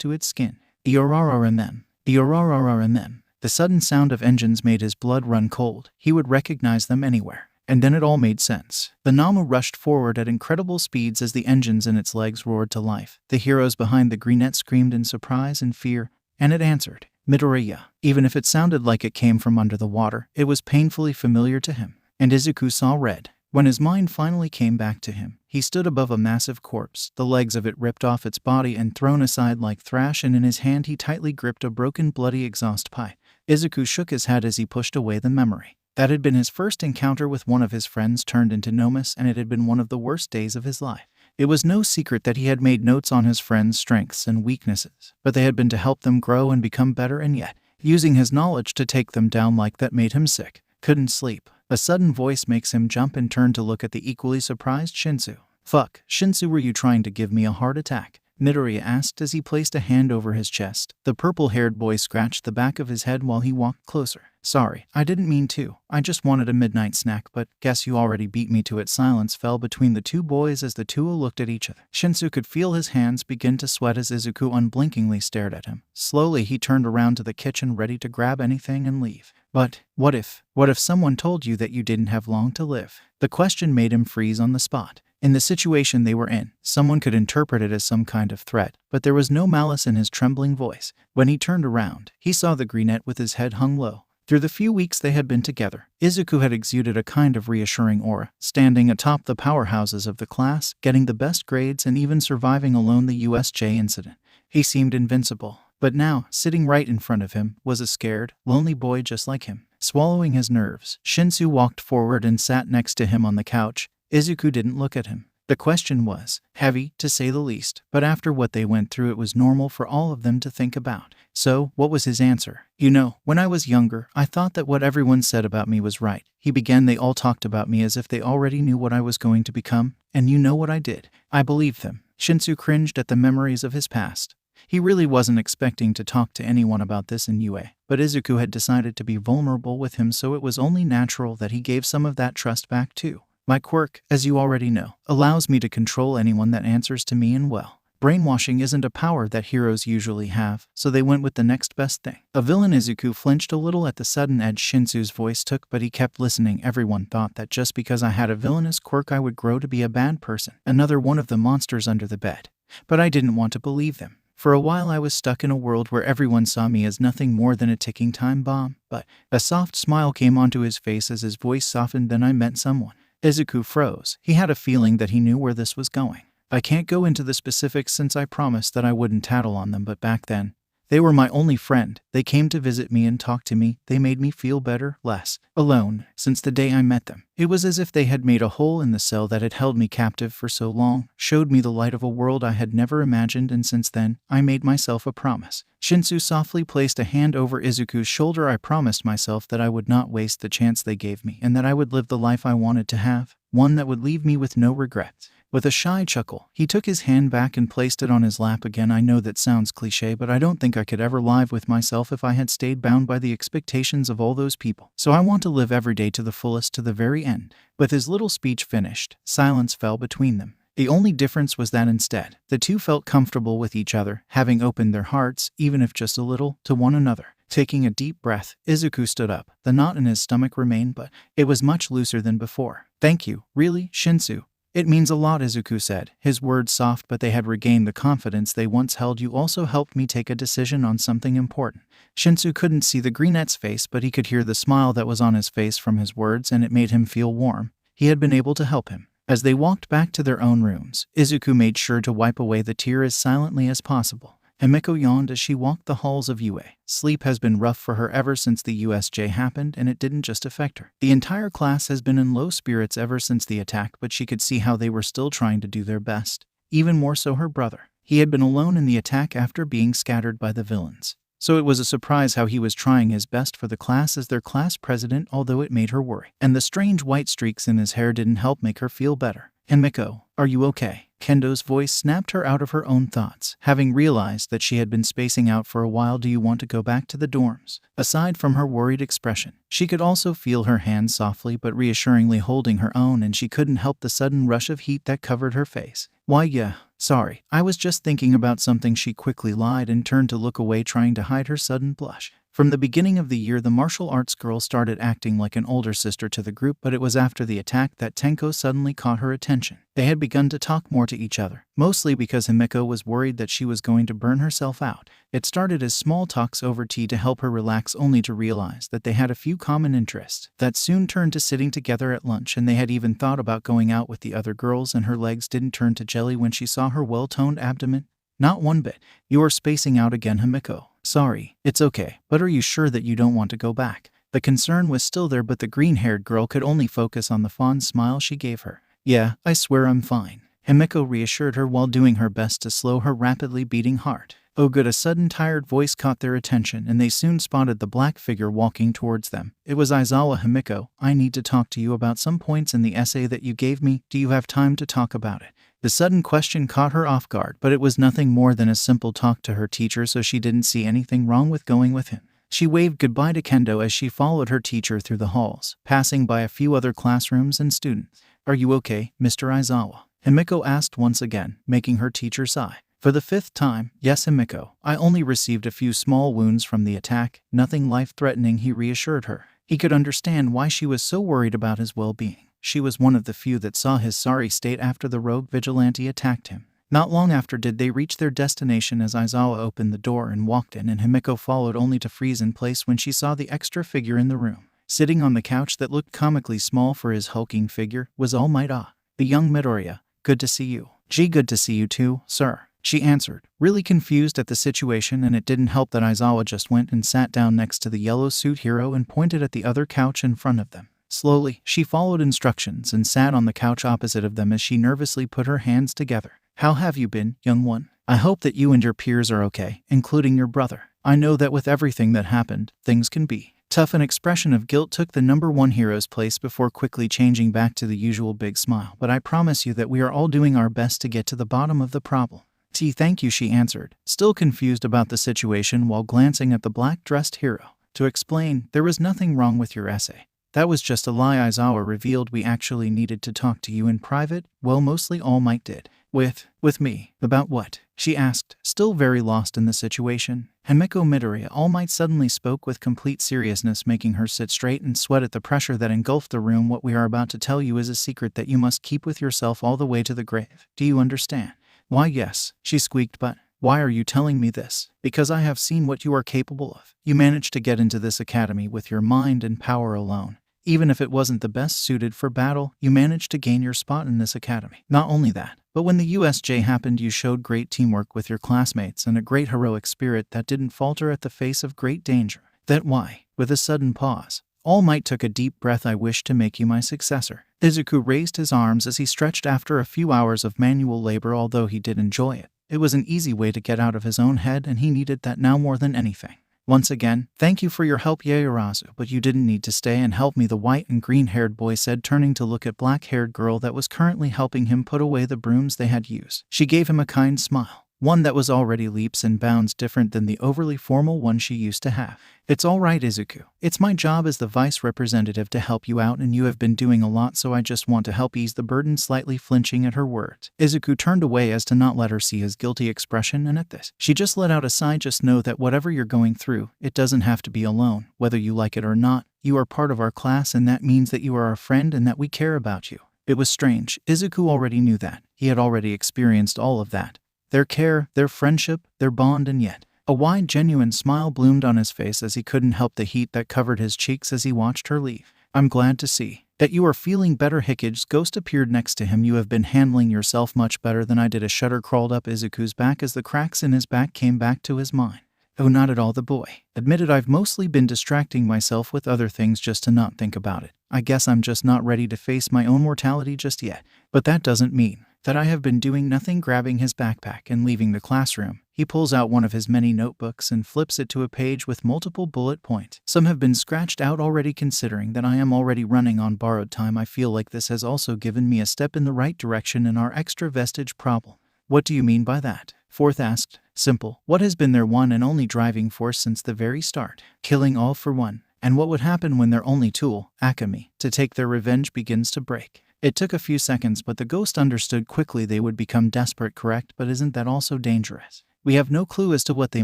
to its skin. The aurora in them. The aurora in them. The sudden sound of engines made his blood run cold. He would recognize them anywhere. And then it all made sense. The Nomu rushed forward at incredible speeds as the engines in its legs roared to life. The heroes behind the greenette screamed in surprise and fear, and it answered, Midoriya. Even if it sounded like it came from under the water, it was painfully familiar to him. And Izuku saw red. When his mind finally came back to him, he stood above a massive corpse, the legs of it ripped off its body and thrown aside like thrash, and in his hand he tightly gripped a broken, bloody exhaust pipe. Izuku shook his head as he pushed away the memory. That had been his first encounter with one of his friends turned into Nomus, and it had been one of the worst days of his life. It was no secret that he had made notes on his friends' strengths and weaknesses, but they had been to help them grow and become better, and yet, using his knowledge to take them down like that made him sick. Couldn't sleep. A sudden voice makes him jump and turn to look at the equally surprised Shinsou. Fuck, Shinsou, were you trying to give me a heart attack? Midoriya asked as he placed a hand over his chest. The purple-haired boy scratched the back of his head while he walked closer. Sorry, I didn't mean to. I just wanted a midnight snack, but guess you already beat me to it. Silence fell between the two boys as the two looked at each other. Shinsou could feel his hands begin to sweat as Izuku unblinkingly stared at him. Slowly he turned around to the kitchen, ready to grab anything and leave. But what if someone told you that you didn't have long to live? The question made him freeze on the spot. In the situation they were in, someone could interpret it as some kind of threat, but there was no malice in his trembling voice. When he turned around, he saw the greenette with his head hung low. Through the few weeks they had been together, Izuku had exuded a kind of reassuring aura, standing atop the powerhouses of the class, getting the best grades and even surviving alone the USJ incident. He seemed invincible. But now, sitting right in front of him, was a scared, lonely boy just like him. Swallowing his nerves, Shinsou walked forward and sat next to him on the couch. Izuku didn't look at him. The question was heavy, to say the least, but after what they went through it was normal for all of them to think about. So, what was his answer? You know, when I was younger, I thought that what everyone said about me was right. He began. They all talked about me as if they already knew what I was going to become, and you know what I did. I believed them. Shinsou cringed at the memories of his past. He really wasn't expecting to talk to anyone about this in UA, but Izuku had decided to be vulnerable with him, so it was only natural that he gave some of that trust back too. My quirk, as you already know, allows me to control anyone that answers to me, and well, brainwashing isn't a power that heroes usually have, so they went with the next best thing. A villain. Izuku flinched a little at the sudden edge Shinsou's voice took, but he kept listening. Everyone thought that just because I had a villainous quirk I would grow to be a bad person, another one of the monsters under the bed. But I didn't want to believe them. For a while I was stuck in a world where everyone saw me as nothing more than a ticking time bomb, but a soft smile came onto his face as his voice softened. Then I met someone. Izuku froze. He had a feeling that he knew where this was going. I can't go into the specifics since I promised that I wouldn't tattle on them, but back then, they were my only friend. They came to visit me and talk to me. They made me feel better, less alone. Since the day I met them, it was as if they had made a hole in the cell that had held me captive for so long, showed me the light of a world I had never imagined, and since then, I made myself a promise. Shinsou softly placed a hand over Izuku's shoulder. I promised myself that I would not waste the chance they gave me, and that I would live the life I wanted to have, one that would leave me with no regrets. With a shy chuckle, he took his hand back and placed it on his lap again. I know that sounds cliché, but I don't think I could ever live with myself if I had stayed bound by the expectations of all those people. So I want to live every day to the fullest, to the very end. With his little speech finished, silence fell between them. The only difference was that instead, the two felt comfortable with each other, having opened their hearts, even if just a little, to one another. Taking a deep breath, Izuku stood up. The knot in his stomach remained, but it was much looser than before. Thank you, really, Shinsou. It means a lot, Izuku said, his words soft, but they had regained the confidence they once held. You also helped me take a decision on something important. Shinsou couldn't see the greenette's face, but he could hear the smile that was on his face from his words, and it made him feel warm. He had been able to help him. As they walked back to their own rooms, Izuku made sure to wipe away the tear as silently as possible. Himiko yawned as she walked the halls of UA. Sleep has been rough for her ever since the USJ happened, and it didn't just affect her. The entire class has been in low spirits ever since the attack, but she could see how they were still trying to do their best. Even more so her brother. He had been alone in the attack after being scattered by the villains. So it was a surprise how he was trying his best for the class as their class president, although it made her worry. And the strange white streaks in his hair didn't help make her feel better. Himiko, are you okay? Kendo's voice snapped her out of her own thoughts. Having realized that she had been spacing out for a while, do you want to go back to the dorms? Aside from her worried expression, she could also feel her hand softly but reassuringly holding her own, and she couldn't help the sudden rush of heat that covered her face. Why, yeah, sorry, I was just thinking about something. She quickly lied and turned to look away, trying to hide her sudden blush. From the beginning of the year, the martial arts girl started acting like an older sister to the group, but it was after the attack that Tenko suddenly caught her attention. They had begun to talk more to each other, mostly because Himiko was worried that she was going to burn herself out. It started as small talks over tea to help her relax, only to realize that they had a few common interests. That soon turned to sitting together at lunch, and they had even thought about going out with the other girls, and her legs didn't turn to jelly when she saw her well-toned abdomen. Not one bit. You are spacing out again, Himiko. Sorry, it's okay, but are you sure that you don't want to go back? The concern was still there, but the green-haired girl could only focus on the fond smile she gave her. Yeah, I swear I'm fine. Himiko reassured her while doing her best to slow her rapidly beating heart. Oh good, a sudden tired voice caught their attention, and they soon spotted the black figure walking towards them. It was Aizawa. Himiko, I need to talk to you about some points in the essay that you gave me. Do you have time to talk about it? The sudden question caught her off guard, but it was nothing more than a simple talk to her teacher, so she didn't see anything wrong with going with him. She waved goodbye to Kendo as she followed her teacher through the halls, passing by a few other classrooms and students. Are you okay, Mr. Aizawa? Himiko asked once again, making her teacher sigh. For the 5th time, yes, Himiko. I only received a few small wounds from the attack, nothing life-threatening, he reassured her. He could understand why she was so worried about his well-being. She was one of the few that saw his sorry state after the rogue vigilante attacked him. Not long after did they reach their destination as Aizawa opened the door and walked in, and Himiko followed, only to freeze in place when she saw the extra figure in the room. Sitting on the couch that looked comically small for his hulking figure was All Might the young Midoriya. Good to see you. Gee, good to see you too, sir, she answered, really confused at the situation, and it didn't help that Aizawa just went and sat down next to the yellow suit hero and pointed at the other couch in front of them. Slowly, she followed instructions and sat on the couch opposite of them as she nervously put her hands together. How have you been, young one? I hope that you and your peers are okay, including your brother. I know that with everything that happened, things can be tough. An expression of guilt took the number one hero's place before quickly changing back to the usual big smile. But I promise you that we are all doing our best to get to the bottom of the problem. Thank you, she answered, still confused about the situation while glancing at the black-dressed hero. To explain, there was nothing wrong with your essay. That was just a lie, Aizawa revealed. We actually needed to talk to you in private. Well, mostly All Might did. With me. About what? She asked, still very lost in the situation. Himiko Midoriya. All Might suddenly spoke with complete seriousness, making her sit straight and sweat at the pressure that engulfed the room. What we are about to tell you is a secret that you must keep with yourself all the way to the grave. Do you understand? Why, yes, she squeaked, but Why are you telling me this? Because I have seen what you are capable of. You managed to get into this academy with your mind and power alone. Even if it wasn't the best suited for battle, you managed to gain your spot in this academy. Not only that, but when the USJ happened, you showed great teamwork with your classmates and a great heroic spirit that didn't falter at the face of great danger. That why, with a sudden pause, All Might took a deep breath. I wish to make you my successor. Izuku raised his arms as he stretched after a few hours of manual labor. Although he did enjoy it, it was an easy way to get out of his own head, and he needed that now more than anything. Once again, thank you for your help, Yaoyorozu, but you didn't need to stay and help me, the white and green-haired boy said, turning to look at black-haired girl that was currently helping him put away the brooms they had used. She gave him a kind smile, one that was already leaps and bounds different than the overly formal one she used to have. It's all right, Izuku. It's my job as the vice representative to help you out, and you have been doing a lot, so I just want to help ease the burden. Slightly flinching at her words, Izuku turned away as to not let her see his guilty expression, and at this, she just let out a sigh. Just know that whatever you're going through, it doesn't have to be alone. Whether you like it or not, you are part of our class, and that means that you are our friend and that we care about you. It was strange. Izuku already knew that. He had already experienced all of that. Their care, their friendship, their bond, and yet a wide, genuine smile bloomed on his face as he couldn't help the heat that covered his cheeks as he watched her leave. I'm glad to see that you are feeling better. Hikage's ghost appeared next to him. You have been handling yourself much better than I did. A shudder crawled up Izuku's back as the cracks in his back came back to his mind. Oh, not at all, the boy admitted. I've mostly been distracting myself with other things just to not think about it. I guess I'm just not ready to face my own mortality just yet. But that doesn't mean that I have been doing nothing. Grabbing his backpack and leaving the classroom, he pulls out one of his many notebooks and flips it to a page with multiple bullet points. Some have been scratched out already. Considering that I am already running on borrowed time, I feel like this has also given me a step in the right direction in our extra vestige problem. What do you mean by that? Fourth asked. Simple. What has been their one and only driving force since the very start? Killing all for one. And what would happen when their only tool, Akemi, to take their revenge begins to break? It took a few seconds, but the ghost understood quickly. They would become desperate, correct? But isn't that also dangerous? We have no clue as to what they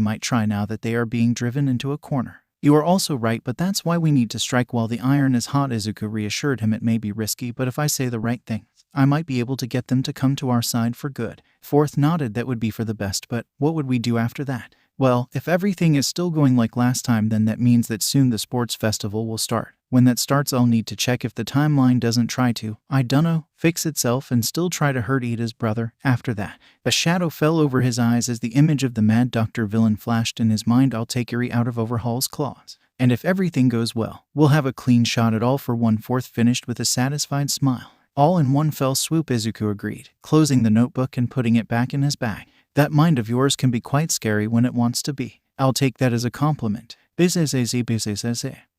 might try now that they are being driven into a corner. You are also right, but that's why we need to strike while the iron is hot. Izuku reassured him. It may be risky, but if I say the right things, I might be able to get them to come to our side for good. Fourth nodded. That would be for the best, but what would we do after that? Well, if everything is still going like last time, then that means that soon the sports festival will start. When that starts, I'll need to check if the timeline doesn't try to, I dunno, fix itself and still try to hurt Ida's brother. After that, a shadow fell over his eyes as the image of the Mad Doctor villain flashed in his mind. I'll take Yuri out of Overhaul's claws. And if everything goes well, we'll have a clean shot at all for one. Fourth finished with a satisfied smile. All in one fell swoop, Izuku agreed, closing the notebook and putting it back in his bag. That mind of yours can be quite scary when it wants to be. I'll take that as a compliment.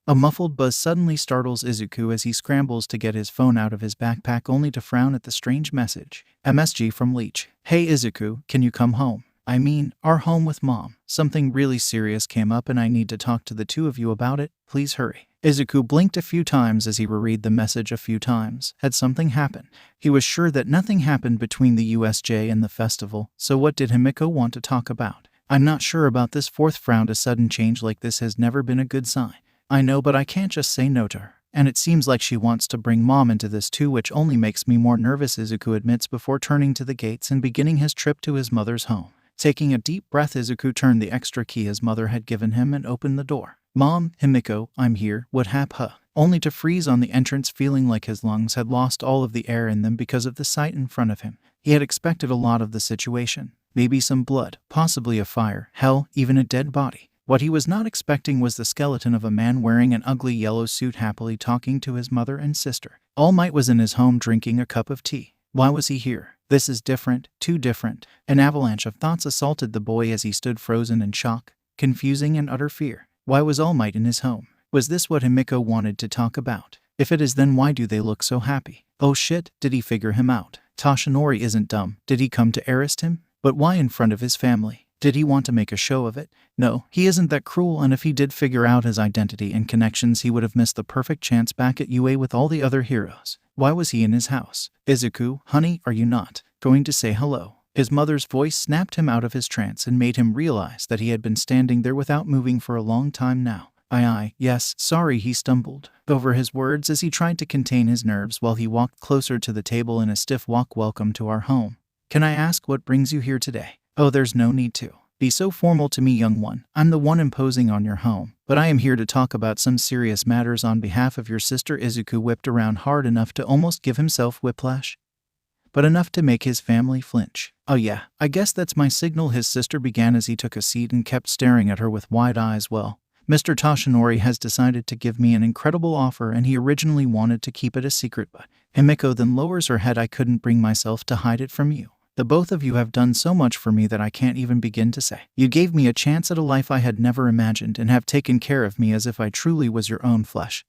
A muffled buzz suddenly startles Izuku as he scrambles to get his phone out of his backpack, only to frown at the strange message. MSG from Leech. Hey Izuku, can you come home? I mean, our home with Mom. Something really serious came up and I need to talk to the two of you about it. Please hurry. Izuku blinked a few times as he reread the message a few times. Had something happened? He was sure that nothing happened between the USJ and the festival, so what did Himiko want to talk about? I'm not sure about this. Fourth frowned. A sudden change like this has never been a good sign. I know, but I can't just say no to her. And it seems like she wants to bring Mom into this too, which only makes me more nervous, Izuku admits before turning to the gates and beginning his trip to his mother's home. Taking a deep breath, Izuku turned the extra key his mother had given him and opened the door. Mom, Himiko, I'm here, what hap-huh? Only to freeze on the entrance, feeling like his lungs had lost all of the air in them because of the sight in front of him. He had expected a lot of the situation. Maybe some blood, possibly a fire, hell, even a dead body. What he was not expecting was the skeleton of a man wearing an ugly yellow suit happily talking to his mother and sister. All Might was in his home drinking a cup of tea. Why was he here? This is different, too different. An avalanche of thoughts assaulted the boy as he stood frozen in shock, confusing and utter fear. Why was All Might in his home? Was this what Himiko wanted to talk about? If it is, then why do they look so happy? Oh shit, did he figure him out? Toshinori isn't dumb. Did he come to arrest him? But why in front of his family? Did he want to make a show of it? No, he isn't that cruel, and if he did figure out his identity and connections, he would have missed the perfect chance back at UA with all the other heroes. Why was he in his house? Izuku, honey, are you not going to say hello? His mother's voice snapped him out of his trance and made him realize that he had been standing there without moving for a long time now. Yes, sorry, he stumbled over his words as he tried to contain his nerves while he walked closer to the table in a stiff walk. Welcome to our home. Can I ask what brings you here today? Oh, there's no need to be so formal to me, young one. I'm the one imposing on your home, but I am here to talk about some serious matters on behalf of your sister. Izuku whipped around hard enough to almost give himself whiplash, but enough to make his family flinch. Oh yeah, I guess that's my signal, his sister began as he took a seat and kept staring at her with wide eyes. Well, Mr. Toshinori has decided to give me an incredible offer, and he originally wanted to keep it a secret, but Himiko then lowers her head. I couldn't bring myself to hide it from you. The both of you have done so much for me that I can't even begin to say. You gave me a chance at a life I had never imagined and have taken care of me as if I truly was your own flesh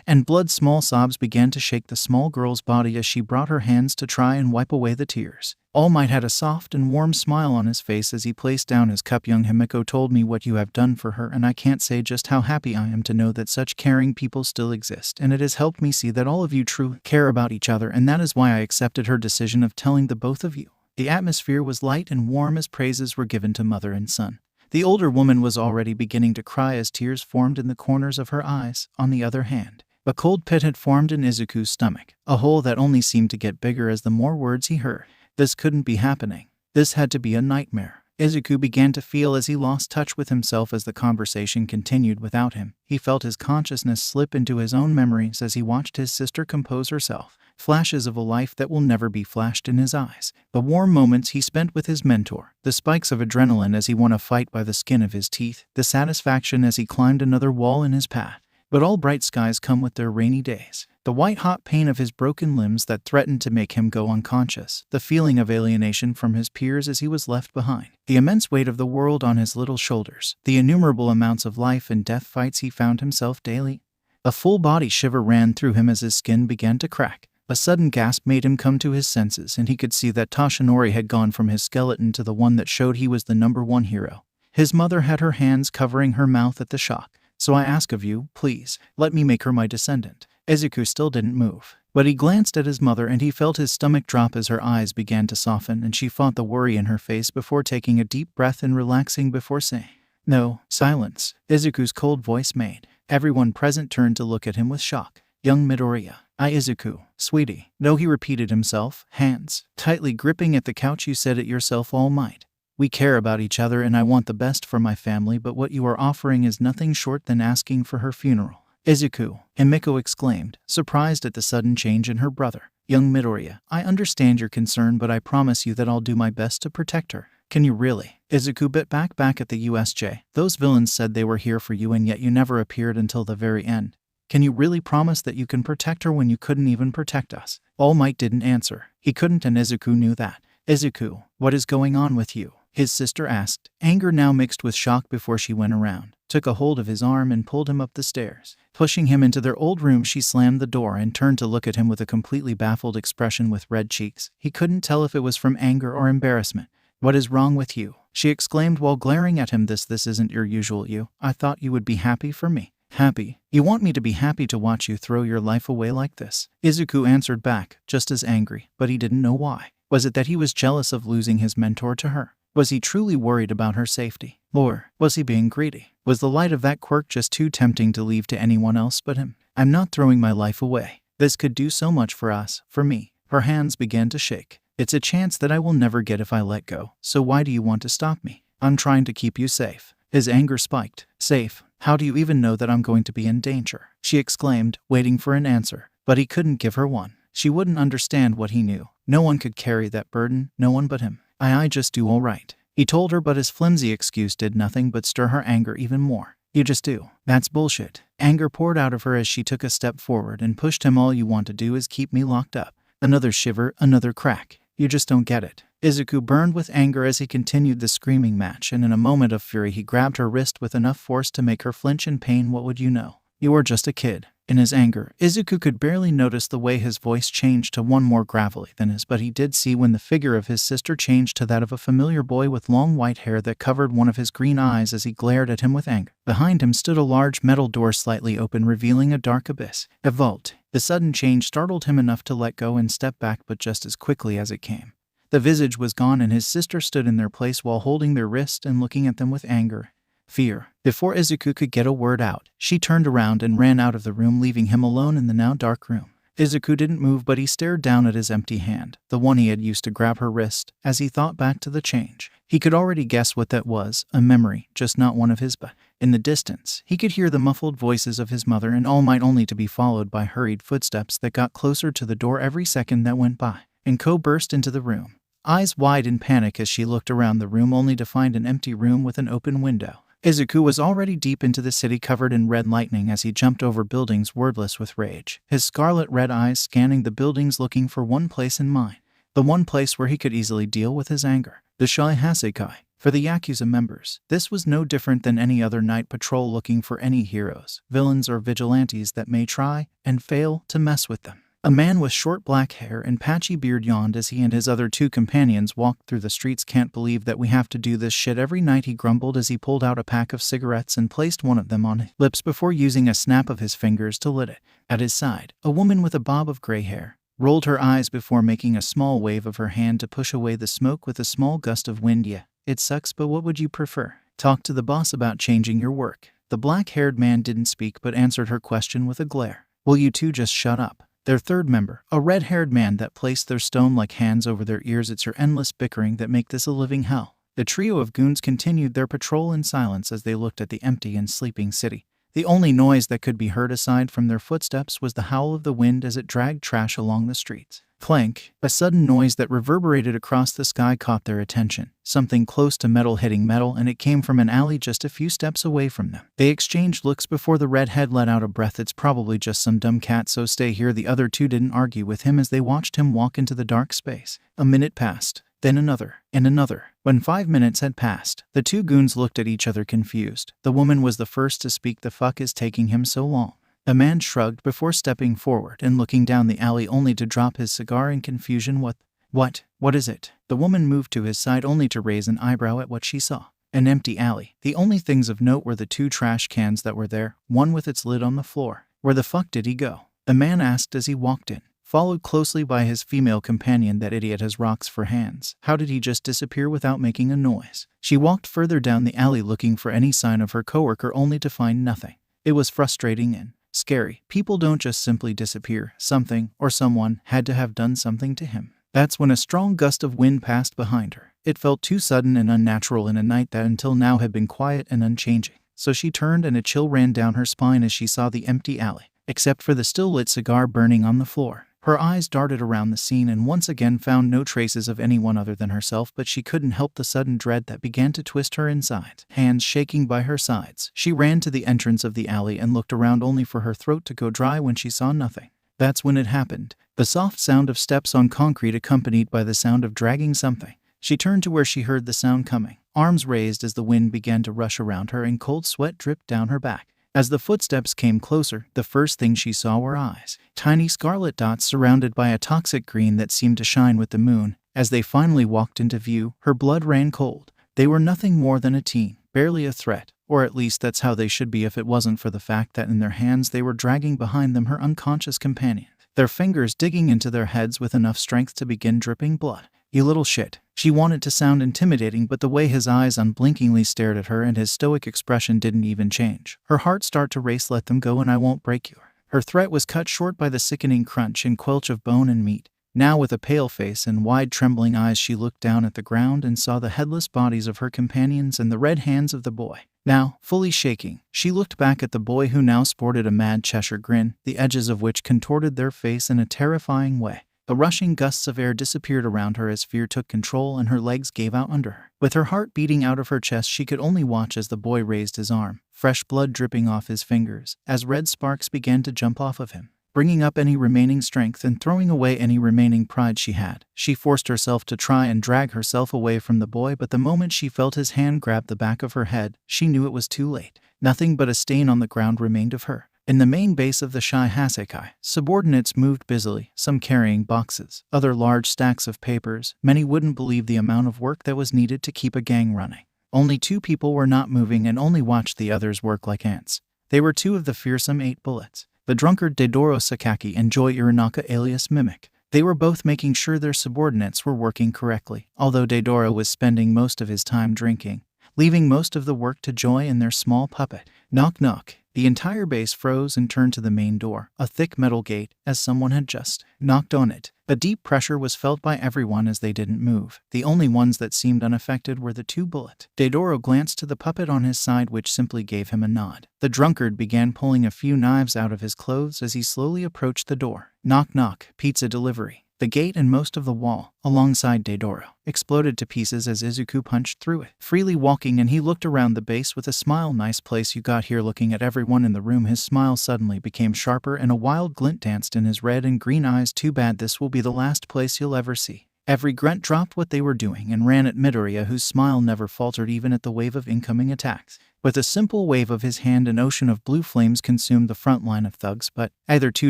and blood. Small sobs began to shake the small girl's body as she brought her hands to try and wipe away the tears. All Might had a soft and warm smile on his face as he placed down his cup. Young Himiko told me what you have done for her, and I can't say just how happy I am to know that such caring people still exist, and it has helped me see that all of you truly care about each other, and that is why I accepted her decision of telling the both of you. The atmosphere was light and warm as praises were given to mother and son. The older woman was already beginning to cry as tears formed in the corners of her eyes. On the other hand, a cold pit had formed in Izuku's stomach, a hole that only seemed to get bigger as the more words he heard. This couldn't be happening. This had to be a nightmare. Izuku began to feel as he lost touch with himself as the conversation continued without him. He felt his consciousness slip into his own memories as he watched his sister compose herself. Flashes of a life that will never be flashed in his eyes. The warm moments he spent with his mentor. The spikes of adrenaline as he won a fight by the skin of his teeth. The satisfaction as he climbed another wall in his path. But all bright skies come with their rainy days. The white-hot pain of his broken limbs that threatened to make him go unconscious. The feeling of alienation from his peers as he was left behind. The immense weight of the world on his little shoulders. The innumerable amounts of life and death fights he found himself daily. A full-body shiver ran through him as his skin began to crack. A sudden gasp made him come to his senses, and he could see that Toshinori had gone from his skeleton to the one that showed he was the #1 hero. His mother had her hands covering her mouth at the shock. So I ask of you, please, let me make her my descendant. Izuku still didn't move, but he glanced at his mother and he felt his stomach drop as her eyes began to soften, and she fought the worry in her face before taking a deep breath and relaxing before saying, "No." Silence. Izuku's cold voice made everyone present turn to look at him with shock. Young Midoriya. Izuku. Sweetie. No, he repeated himself, hands tightly gripping at the couch. You said it yourself, All Might. We care about each other and I want the best for my family, but what you are offering is nothing short than asking for her funeral. Izuku, Himiko exclaimed, surprised at the sudden change in her brother. Young Midoriya, I understand your concern, but I promise you that I'll do my best to protect her. Can you really? Izuku bit back at the USJ. Those villains said they were here for you and yet you never appeared until the very end. Can you really promise that you can protect her when you couldn't even protect us? All Might didn't answer. He couldn't, and Izuku knew that. Izuku, what is going on with you? His sister asked, anger now mixed with shock before she went around, took a hold of his arm and pulled him up the stairs. Pushing him into their old room, she slammed the door and turned to look at him with a completely baffled expression with red cheeks. He couldn't tell if it was from anger or embarrassment. What is wrong with you? She exclaimed while glaring at him. This isn't your usual you. I thought you would be happy for me. Happy? You want me to be happy to watch you throw your life away like this? Izuku answered back, just as angry, but he didn't know why. Was it that he was jealous of losing his mentor to her? Was he truly worried about her safety? Or was he being greedy? Was the light of that quirk just too tempting to leave to anyone else but him? I'm not throwing my life away. This could do so much for us, for me. Her hands began to shake. It's a chance that I will never get if I let go, so why do you want to stop me? I'm trying to keep you safe. His anger spiked. Safe? How do you even know that I'm going to be in danger? She exclaimed, waiting for an answer. But he couldn't give her one. She wouldn't understand what he knew. No one could carry that burden, no one but him. I just do all right. He told her, but his flimsy excuse did nothing but stir her anger even more. You just do. That's bullshit. Anger poured out of her as she took a step forward and pushed him. All you want to do is keep me locked up. Another shiver, another crack. You just don't get it. Izuku burned with anger as he continued the screaming match, and in a moment of fury he grabbed her wrist with enough force to make her flinch in pain. What would you know? You are just a kid. In his anger, Izuku could barely notice the way his voice changed to one more gravelly than his, but he did see when the figure of his sister changed to that of a familiar boy with long white hair that covered one of his green eyes as he glared at him with anger. Behind him stood a large metal door slightly open, revealing a dark abyss. A vault. The sudden change startled him enough to let go and step back, but just as quickly as it came, the visage was gone and his sister stood in their place while holding their wrist and looking at them with anger. Fear. Before Izuku could get a word out, she turned around and ran out of the room, leaving him alone in the now dark room. Izuku didn't move, but he stared down at his empty hand, the one he had used to grab her wrist, as he thought back to the change. He could already guess what that was, a memory, just not one of his, but in the distance, he could hear the muffled voices of his mother, and All Might, only to be followed by hurried footsteps that got closer to the door every second that went by. And Ko burst into the room, eyes wide in panic as she looked around the room only to find an empty room with an open window. Izuku was already deep into the city, covered in red lightning as he jumped over buildings, wordless with rage, his scarlet-red eyes scanning the buildings, looking for one place in mind, the one place where he could easily deal with his anger. The Shai Hasekai. For the Yakuza members, this was no different than any other night patrol looking for any heroes, villains, or vigilantes that may try and fail to mess with them. A man with short black hair and patchy beard yawned as he and his other two companions walked through the streets. Can't believe that we have to do this shit every night, he grumbled as he pulled out a pack of cigarettes and placed one of them on his lips before using a snap of his fingers to lit it. At his side, a woman with a bob of gray hair rolled her eyes before making a small wave of her hand to push away the smoke with a small gust of wind. Yeah, it sucks, but what would you prefer? Talk to the boss about changing your work. The black-haired man didn't speak but answered her question with a glare. Will you two just shut up? Their third member, a red-haired man that placed their stone-like hands over their ears. It's your endless bickering that make this a living hell. The trio of goons continued their patrol in silence as they looked at the empty and sleeping city. The only noise that could be heard aside from their footsteps was the howl of the wind as it dragged trash along the streets. Clank, a sudden noise that reverberated across the sky caught their attention. Something close to metal hitting metal, and it came from an alley just a few steps away from them. They exchanged looks before the redhead let out a breath. It's probably just some dumb cat, so stay here. The other two didn't argue with him as they watched him walk into the dark space. A minute passed, then another, and another. When 5 minutes had passed, the two goons looked at each other confused. The woman was the first to speak. The fuck is taking him so long? The man shrugged before stepping forward and looking down the alley only to drop his cigar in confusion. What is it? The woman moved to his side only to raise an eyebrow at what she saw. An empty alley. The only things of note were the two trash cans that were there, one with its lid on the floor. Where the fuck did he go? The man asked as he walked in, followed closely by his female companion. That idiot has rocks for hands. How did he just disappear without making a noise? She walked further down the alley looking for any sign of her coworker only to find nothing. It was frustrating and scary. People don't just simply disappear. Something or someone had to have done something to him. That's when a strong gust of wind passed behind her. It felt too sudden and unnatural in a night that until now had been quiet and unchanging. So she turned and a chill ran down her spine as she saw the empty alley, except for the still lit cigar burning on the floor. Her eyes darted around the scene and once again found no traces of anyone other than herself, but she couldn't help the sudden dread that began to twist her inside. Hands shaking by her sides, she ran to the entrance of the alley and looked around only for her throat to go dry when she saw nothing. That's when it happened. The soft sound of steps on concrete accompanied by the sound of dragging something. She turned to where she heard the sound coming, arms raised as the wind began to rush around her and cold sweat dripped down her back. As the footsteps came closer, the first thing she saw were eyes. Tiny scarlet dots surrounded by a toxic green that seemed to shine with the moon. As they finally walked into view, her blood ran cold. They were nothing more than a teen, barely a threat. Or at least that's how they should be if it wasn't for the fact that in their hands they were dragging behind them her unconscious companion, their fingers digging into their heads with enough strength to begin dripping blood. You little shit. She wanted to sound intimidating, but the way his eyes unblinkingly stared at her and his stoic expression didn't even change. Her heart started to race. Let them go and I won't break you. Her threat was cut short by the sickening crunch and quelch of bone and meat. Now with a pale face and wide trembling eyes she looked down at the ground and saw the headless bodies of her companions and the red hands of the boy. Now, fully shaking, she looked back at the boy who now sported a mad Cheshire grin, the edges of which contorted their face in a terrifying way. The rushing gusts of air disappeared around her as fear took control and her legs gave out under her. With her heart beating out of her chest, she could only watch as the boy raised his arm, fresh blood dripping off his fingers, as red sparks began to jump off of him. Bringing up any remaining strength and throwing away any remaining pride she had, she forced herself to try and drag herself away from the boy, but the moment she felt his hand grab the back of her head, she knew it was too late. Nothing but a stain on the ground remained of her. In the main base of the Shai Hasekai, subordinates moved busily, some carrying boxes, other large stacks of papers. Many wouldn't believe the amount of work that was needed to keep a gang running. Only 2 people were not moving and only watched the others work like ants. They were 2 of the fearsome 8 bullets. The drunkard Deidoro Sakaki and Joy Irinaka alias Mimic. They were both making sure their subordinates were working correctly, although Deidoro was spending most of his time drinking, leaving most of the work to Joy and their small puppet. Knock knock. The entire base froze and turned to the main door, a thick metal gate, as someone had just knocked on it. A deep pressure was felt by everyone as they didn't move. The only ones that seemed unaffected were the two bullet. Todoroki glanced to the puppet on his side, which simply gave him a nod. The drunkard began pulling a few knives out of his clothes as he slowly approached the door. Knock knock, pizza delivery. The gate and most of the wall, alongside Todoroki, exploded to pieces as Izuku punched through it, freely walking, and he looked around the base with a smile. Nice place you got here. Looking at everyone in the room, his smile suddenly became sharper and a wild glint danced in his red and green eyes. Too bad this will be the last place you'll ever see. Every grunt dropped what they were doing and ran at Midoriya, whose smile never faltered even at the wave of incoming attacks. With a simple wave of his hand, an ocean of blue flames consumed the front line of thugs, but, either too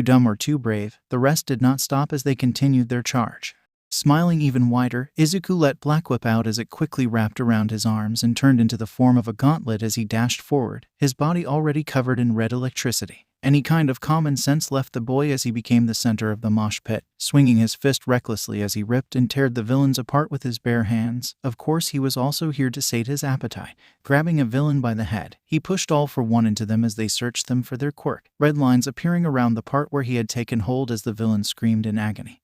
dumb or too brave, the rest did not stop as they continued their charge. Smiling even wider, Izuku let Black Whip out as it quickly wrapped around his arms and turned into the form of a gauntlet as he dashed forward, his body already covered in red electricity. Any kind of common sense left the boy as he became the center of the mosh pit, swinging his fist recklessly as he ripped and teared the villains apart with his bare hands. Of course, he was also here to sate his appetite. Grabbing a villain by the head, he pushed all for one into them as they searched them for their quirk, red lines appearing around the part where he had taken hold as the villain screamed in agony.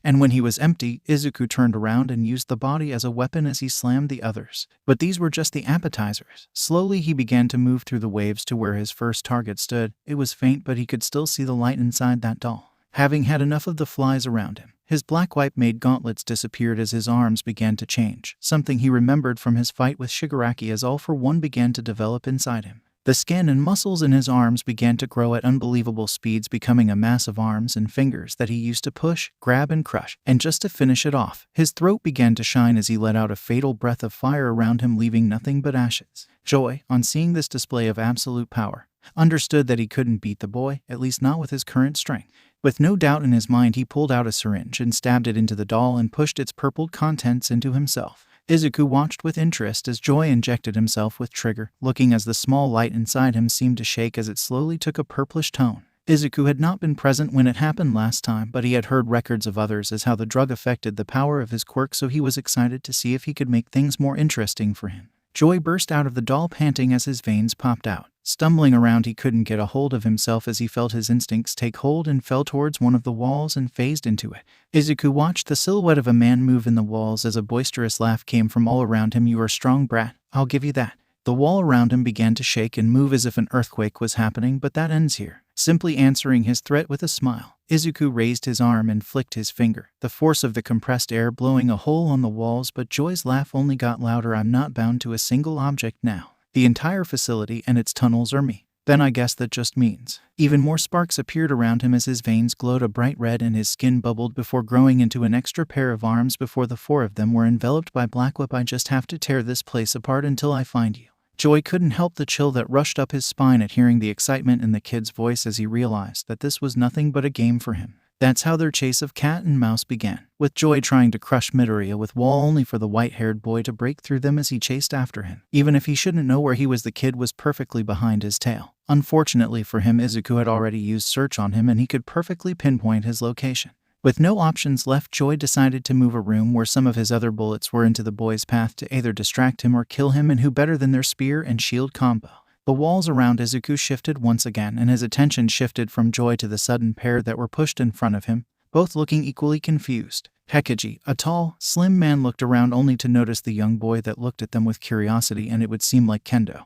And when he was empty, Izuku turned around and used the body as a weapon as he slammed the others. But these were just the appetizers. Slowly he began to move through the waves to where his first target stood. It was faint, but he could still see the light inside that doll. Having had enough of the flies around him, his black white-made gauntlets disappeared as his arms began to change, something he remembered from his fight with Shigaraki as All for One began to develop inside him. The skin and muscles in his arms began to grow at unbelievable speeds, becoming a mass of arms and fingers that he used to push, grab, and crush. And just to finish it off, his throat began to shine as he let out a fatal breath of fire around him, leaving nothing but ashes. Joy, on seeing this display of absolute power, understood that he couldn't beat the boy, at least not with his current strength. With no doubt in his mind, he pulled out a syringe and stabbed it into the doll and pushed its purpled contents into himself. Izuku watched with interest as Joy injected himself with Trigger, looking as the small light inside him seemed to shake as it slowly took a purplish tone. Izuku had not been present when it happened last time, but he had heard records of others as how the drug affected the power of his quirk, so he was excited to see if he could make things more interesting for him. Joy burst out of the doll panting as his veins popped out. Stumbling around, he couldn't get a hold of himself as he felt his instincts take hold and fell towards one of the walls and phased into it. Izuku watched the silhouette of a man move in the walls as a boisterous laugh came from all around him. "You are a strong brat, I'll give you that." The wall around him began to shake and move as if an earthquake was happening, but that ends here. Simply answering his threat with a smile, Izuku raised his arm and flicked his finger, the force of the compressed air blowing a hole on the walls, but Joy's laugh only got louder. "I'm not bound to a single object now. The entire facility and its tunnels are me." Then I guess that just means. Even more sparks appeared around him as his veins glowed a bright red and his skin bubbled before growing into an extra pair of arms before the four of them were enveloped by Black Whip. "I just have to tear this place apart until I find you." Joy couldn't help the chill that rushed up his spine at hearing the excitement in the kid's voice as he realized that this was nothing but a game for him. That's how their chase of cat and mouse began, with Joy trying to crush Midoriya with wall only for the white-haired boy to break through them as he chased after him. Even if he shouldn't know where he was, the kid was perfectly behind his tail. Unfortunately for him, Izuku had already used search on him and he could perfectly pinpoint his location. With no options left, Joy decided to move a room where some of his other bullets were into the boy's path to either distract him or kill him, and who better than their spear and shield combo. The walls around Izuku shifted once again, and his attention shifted from Joy to the sudden pair that were pushed in front of him, both looking equally confused. Hekiji, a tall, slim man, looked around only to notice the young boy that looked at them with curiosity, and it would seem like Kendo,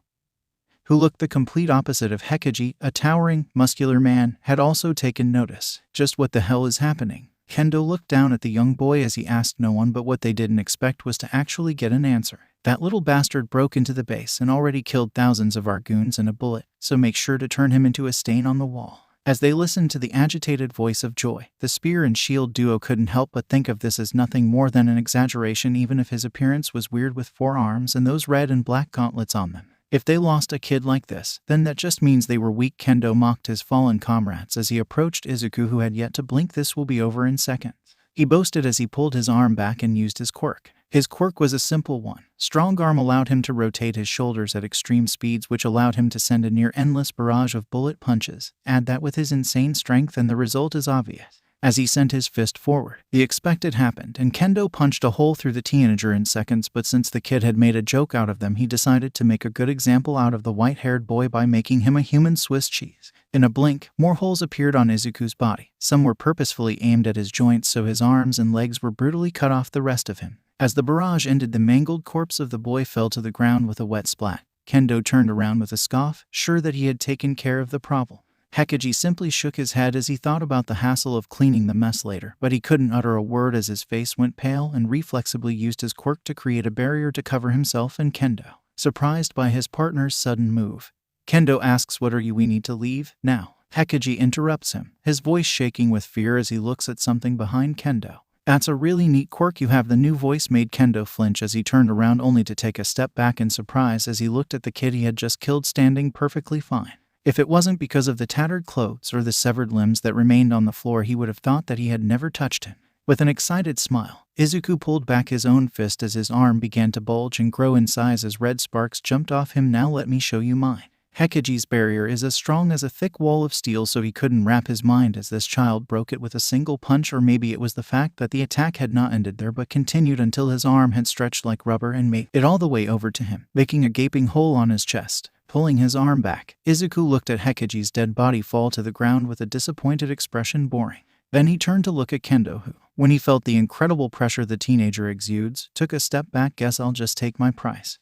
who looked the complete opposite of Hekiji, a towering, muscular man, had also taken notice. "Just what the hell is happening?" Kendo looked down at the young boy as he asked no one, but what they didn't expect was to actually get an answer. "That little bastard broke into the base and already killed thousands of our goons in a bullet, so make sure to turn him into a stain on the wall." As they listened to the agitated voice of Joy, the spear and shield duo couldn't help but think of this as nothing more than an exaggeration, even if his appearance was weird with 4 arms and those red and black gauntlets on them. If they lost a kid like this, then that just means they were weak. Kendo mocked his fallen comrades as he approached Izuku, who had yet to blink. "This will be over in seconds," he boasted as he pulled his arm back and used his quirk. His quirk was a simple one. Strong arm allowed him to rotate his shoulders at extreme speeds, which allowed him to send a near-endless barrage of bullet punches. Add that with his insane strength and the result is obvious. As he sent his fist forward, the expected happened, and Kendo punched a hole through the teenager in seconds, but since the kid had made a joke out of them, he decided to make a good example out of the white-haired boy by making him a human Swiss cheese. In a blink, more holes appeared on Izuku's body. Some were purposefully aimed at his joints, so his arms and legs were brutally cut off the rest of him. As the barrage ended, the mangled corpse of the boy fell to the ground with a wet splat. Kendo turned around with a scoff, sure that he had taken care of the problem. Hekiji simply shook his head as he thought about the hassle of cleaning the mess later, but he couldn't utter a word as his face went pale and reflexively used his quirk to create a barrier to cover himself and Kendo. Surprised by his partner's sudden move, Kendo asks, "What are you? We need to leave now." Hekiji interrupts him, his voice shaking with fear as he looks at something behind Kendo. "That's a really neat quirk you have." The new voice made Kendo flinch as he turned around only to take a step back in surprise as he looked at the kid he had just killed standing perfectly fine. If it wasn't because of the tattered clothes or the severed limbs that remained on the floor, he would have thought that he had never touched him. With an excited smile, Izuku pulled back his own fist as his arm began to bulge and grow in size as red sparks jumped off him. "Now let me show you mine." Hekiji's barrier is as strong as a thick wall of steel, so he couldn't wrap his mind as this child broke it with a single punch, or maybe it was the fact that the attack had not ended there but continued until his arm had stretched like rubber and made it all the way over to him, making a gaping hole on his chest. Pulling his arm back, Izuku looked at Hekiji's dead body fall to the ground with a disappointed expression. Boring. Then he turned to look at Kendo, who, when he felt the incredible pressure the teenager exudes, took a step back. "Guess I'll just take my price."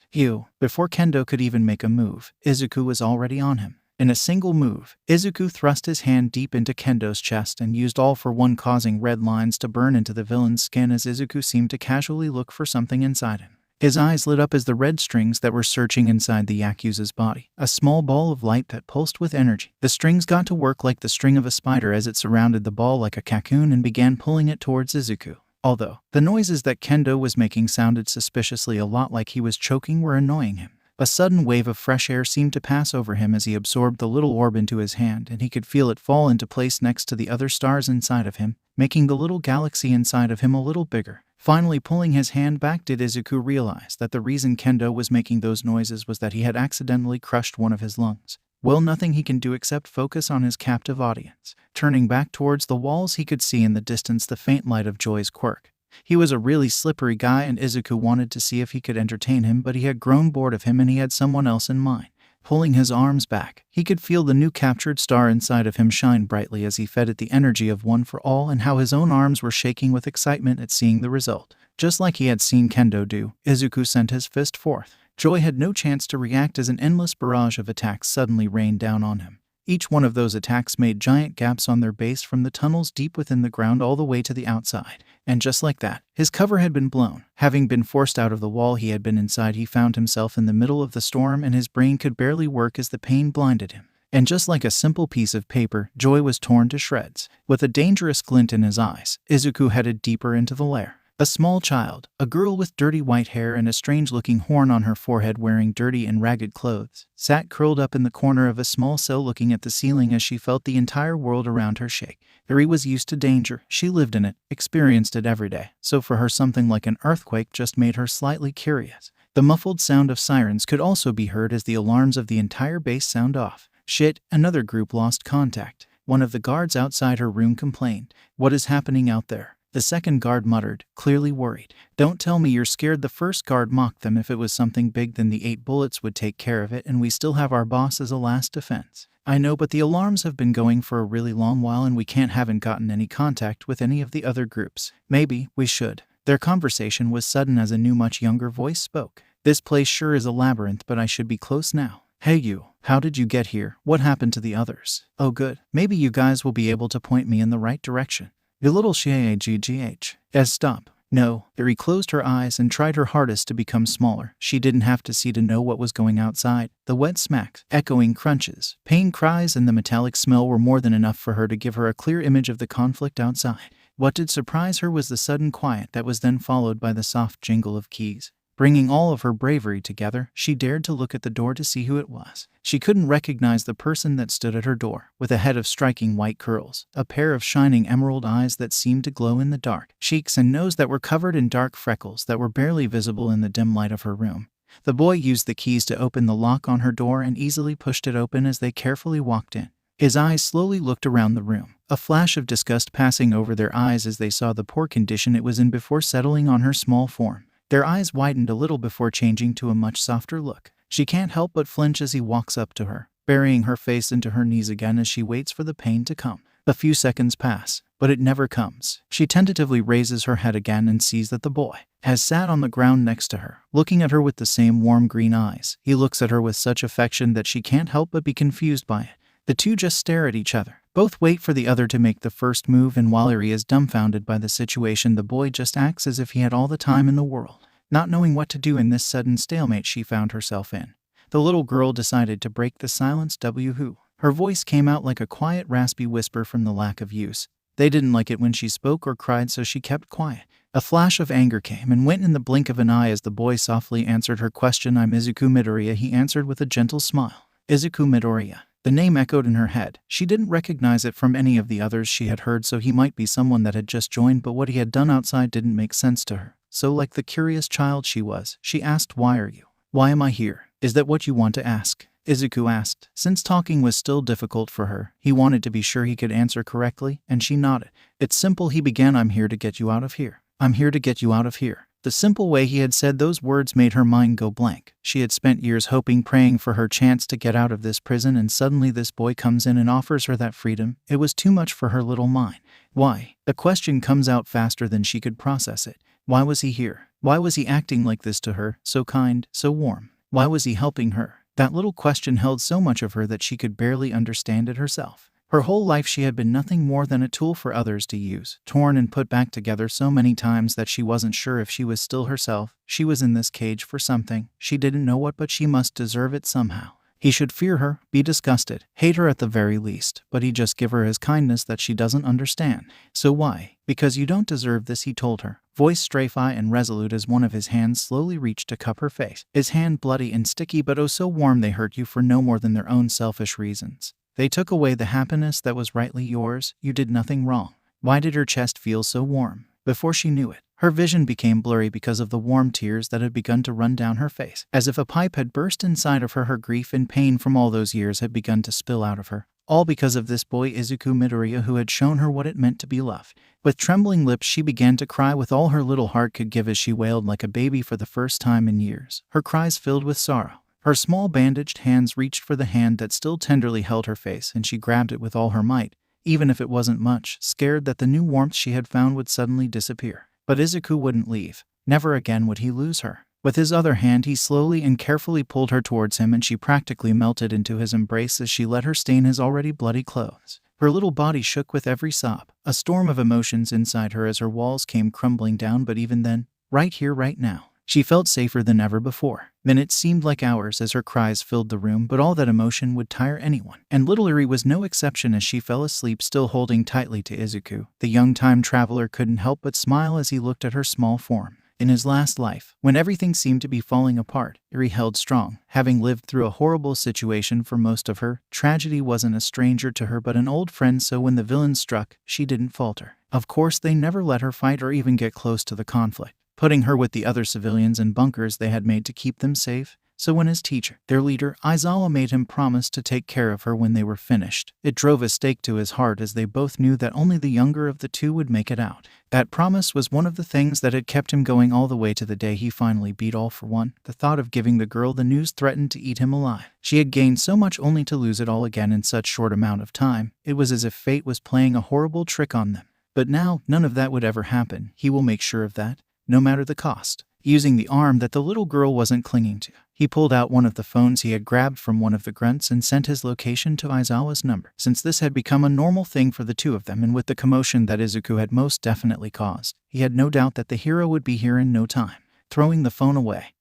Before Kendo could even make a move, Izuku was already on him. In a single move, Izuku thrust his hand deep into Kendo's chest and used all for one, causing red lines to burn into the villain's skin as Izuku seemed to casually look for something inside him. His eyes lit up as the red strings that were searching inside the Yakuza's body, a small ball of light that pulsed with energy. The strings got to work like the string of a spider as it surrounded the ball like a cocoon and began pulling it towards Izuku. Although the noises that Kendo was making sounded suspiciously a lot like he was choking, were annoying him. A sudden wave of fresh air seemed to pass over him as he absorbed the little orb into his hand, and he could feel it fall into place next to the other stars inside of him, making the little galaxy inside of him a little bigger. Finally pulling his hand back, did Izuku realize that the reason Kendo was making those noises was that he had accidentally crushed one of his lungs. Well, nothing he can do except focus on his captive audience. Turning back towards the walls, he could see in the distance the faint light of Joy's quirk. He was a really slippery guy, and Izuku wanted to see if he could entertain him, but he had grown bored of him and he had someone else in mind. Pulling his arms back, he could feel the new captured star inside of him shine brightly as he fed it the energy of One for All, and how his own arms were shaking with excitement at seeing the result. Just like he had seen Kendo do, Izuku sent his fist forth. Joy had no chance to react as an endless barrage of attacks suddenly rained down on him. Each one of those attacks made giant gaps on their base from the tunnels deep within the ground all the way to the outside. And just like that, his cover had been blown. Having been forced out of the wall he had been inside, he found himself in the middle of the storm, and his brain could barely work as the pain blinded him. And just like a simple piece of paper, Joy was torn to shreds. With a dangerous glint in his eyes, Izuku headed deeper into the lair. A small child, a girl with dirty white hair and a strange-looking horn on her forehead, wearing dirty and ragged clothes, sat curled up in the corner of a small cell looking at the ceiling as she felt the entire world around her shake. Eri was used to danger. She lived in it, experienced it every day, so for her something like an earthquake just made her slightly curious. The muffled sound of sirens could also be heard as the alarms of the entire base sound off. "Shit, another group lost contact," one of the guards outside her room complained. "What is happening out there?" The second guard muttered, clearly worried. "Don't tell me you're scared." The first guard mocked them. "If it was something big, then the 8 bullets would take care of it, and we still have our boss as a last defense." "I know, but the alarms have been going for a really long while and we haven't gotten any contact with any of the other groups. Maybe we should." Their conversation was sudden as a new, much younger voice spoke. "This place sure is a labyrinth, but I should be close now." "Hey you, how did you get here? What happened to the others?" "Oh good, maybe you guys will be able to point me in the right direction." "The little stop." "No." Eri closed her eyes and tried her hardest to become smaller. She didn't have to see to know what was going outside. The wet smacks, echoing crunches, pain cries, and the metallic smell were more than enough for her to give her a clear image of the conflict outside. What did surprise her was the sudden quiet that was then followed by the soft jingle of keys. Bringing all of her bravery together, she dared to look at the door to see who it was. She couldn't recognize the person that stood at her door, with a head of striking white curls, a pair of shining emerald eyes that seemed to glow in the dark, cheeks and nose that were covered in dark freckles that were barely visible in the dim light of her room. The boy used the keys to open the lock on her door and easily pushed it open as they carefully walked in. His eyes slowly looked around the room, a flash of disgust passing over their eyes as they saw the poor condition it was in before settling on her small form. Their eyes widened a little before changing to a much softer look. She can't help but flinch as he walks up to her, burying her face into her knees again as she waits for the pain to come. A few seconds pass, but it never comes. She tentatively raises her head again and sees that the boy has sat on the ground next to her, looking at her with the same warm green eyes. He looks at her with such affection that she can't help but be confused by it. The two just stare at each other. Both wait for the other to make the first move, and while Eri is dumbfounded by the situation, the boy just acts as if he had all the time in the world, not knowing what to do in this sudden stalemate she found herself in. The little girl decided to break the silence. Who? Her voice came out like a quiet, raspy whisper from the lack of use. They didn't like it when she spoke or cried, so she kept quiet. A flash of anger came and went in the blink of an eye as the boy softly answered her question. "I'm Izuku Midoriya," he answered with a gentle smile. Izuku Midoriya. The name echoed in her head. She didn't recognize it from any of the others she had heard, so he might be someone that had just joined, but what he had done outside didn't make sense to her. So like the curious child she was, she asked, "Why are you? Why am I here? Is that what you want to ask?" Izuku asked. Since talking was still difficult for her, he wanted to be sure he could answer correctly, and she nodded. "It's simple," he began. "I'm here to get you out of here. I'm here to get you out of here." The simple way he had said those words made her mind go blank. She had spent years hoping, praying for her chance to get out of this prison, and suddenly this boy comes in and offers her that freedom. It was too much for her little mind. Why? The question comes out faster than she could process it. Why was he here? Why was he acting like this to her, so kind, so warm? Why was he helping her? That little question held so much of her that she could barely understand it herself. Her whole life she had been nothing more than a tool for others to use, torn and put back together so many times that she wasn't sure if she was still herself. She was in this cage for something. She didn't know what, but she must deserve it somehow. He should fear her, be disgusted, hate her at the very least, but he just give her his kindness that she doesn't understand. So why? "Because you don't deserve this," he told her, voice strafe and resolute as one of his hands slowly reached to cup her face. His hand bloody and sticky, but oh so warm. "They hurt you for no more than their own selfish reasons. They took away the happiness that was rightly yours. You did nothing wrong." Why did her chest feel so warm? Before she knew it, her vision became blurry because of the warm tears that had begun to run down her face. As if a pipe had burst inside of her, her grief and pain from all those years had begun to spill out of her. All because of this boy Izuku Midoriya, who had shown her what it meant to be loved. With trembling lips she began to cry with all her little heart could give as she wailed like a baby for the first time in years. Her cries filled with sorrow. Her small bandaged hands reached for the hand that still tenderly held her face, and she grabbed it with all her might, even if it wasn't much, scared that the new warmth she had found would suddenly disappear. But Izuku wouldn't leave. Never again would he lose her. With his other hand he slowly and carefully pulled her towards him, and she practically melted into his embrace as she let her stain his already bloody clothes. Her little body shook with every sob, a storm of emotions inside her as her walls came crumbling down. But even then, right here, right now, she felt safer than ever before. Minutes seemed like hours as her cries filled the room, but all that emotion would tire anyone. And little Eri was no exception as she fell asleep, still holding tightly to Izuku. The young time traveler couldn't help but smile as he looked at her small form. In his last life, when everything seemed to be falling apart, Eri held strong. Having lived through a horrible situation for most of her, tragedy wasn't a stranger to her but an old friend, so when the villains struck, she didn't falter. Of course, they never let her fight or even get close to the conflict, putting her with the other civilians in bunkers they had made to keep them safe. So when his teacher, their leader, Aizawa, made him promise to take care of her when they were finished, it drove a stake to his heart as they both knew that only the younger of the two would make it out. That promise was one of the things that had kept him going all the way to the day he finally beat All For One. The thought of giving the girl the news threatened to eat him alive. She had gained so much only to lose it all again in such short amount of time. It was as if fate was playing a horrible trick on them. But now, none of that would ever happen. He will make sure of that, no matter the cost. Using the arm that the little girl wasn't clinging to, he pulled out one of the phones he had grabbed from one of the grunts and sent his location to Aizawa's number. Since this had become a normal thing for the two of them, and with the commotion that Izuku had most definitely caused, he had no doubt that the hero would be here in no time. Throwing the phone away,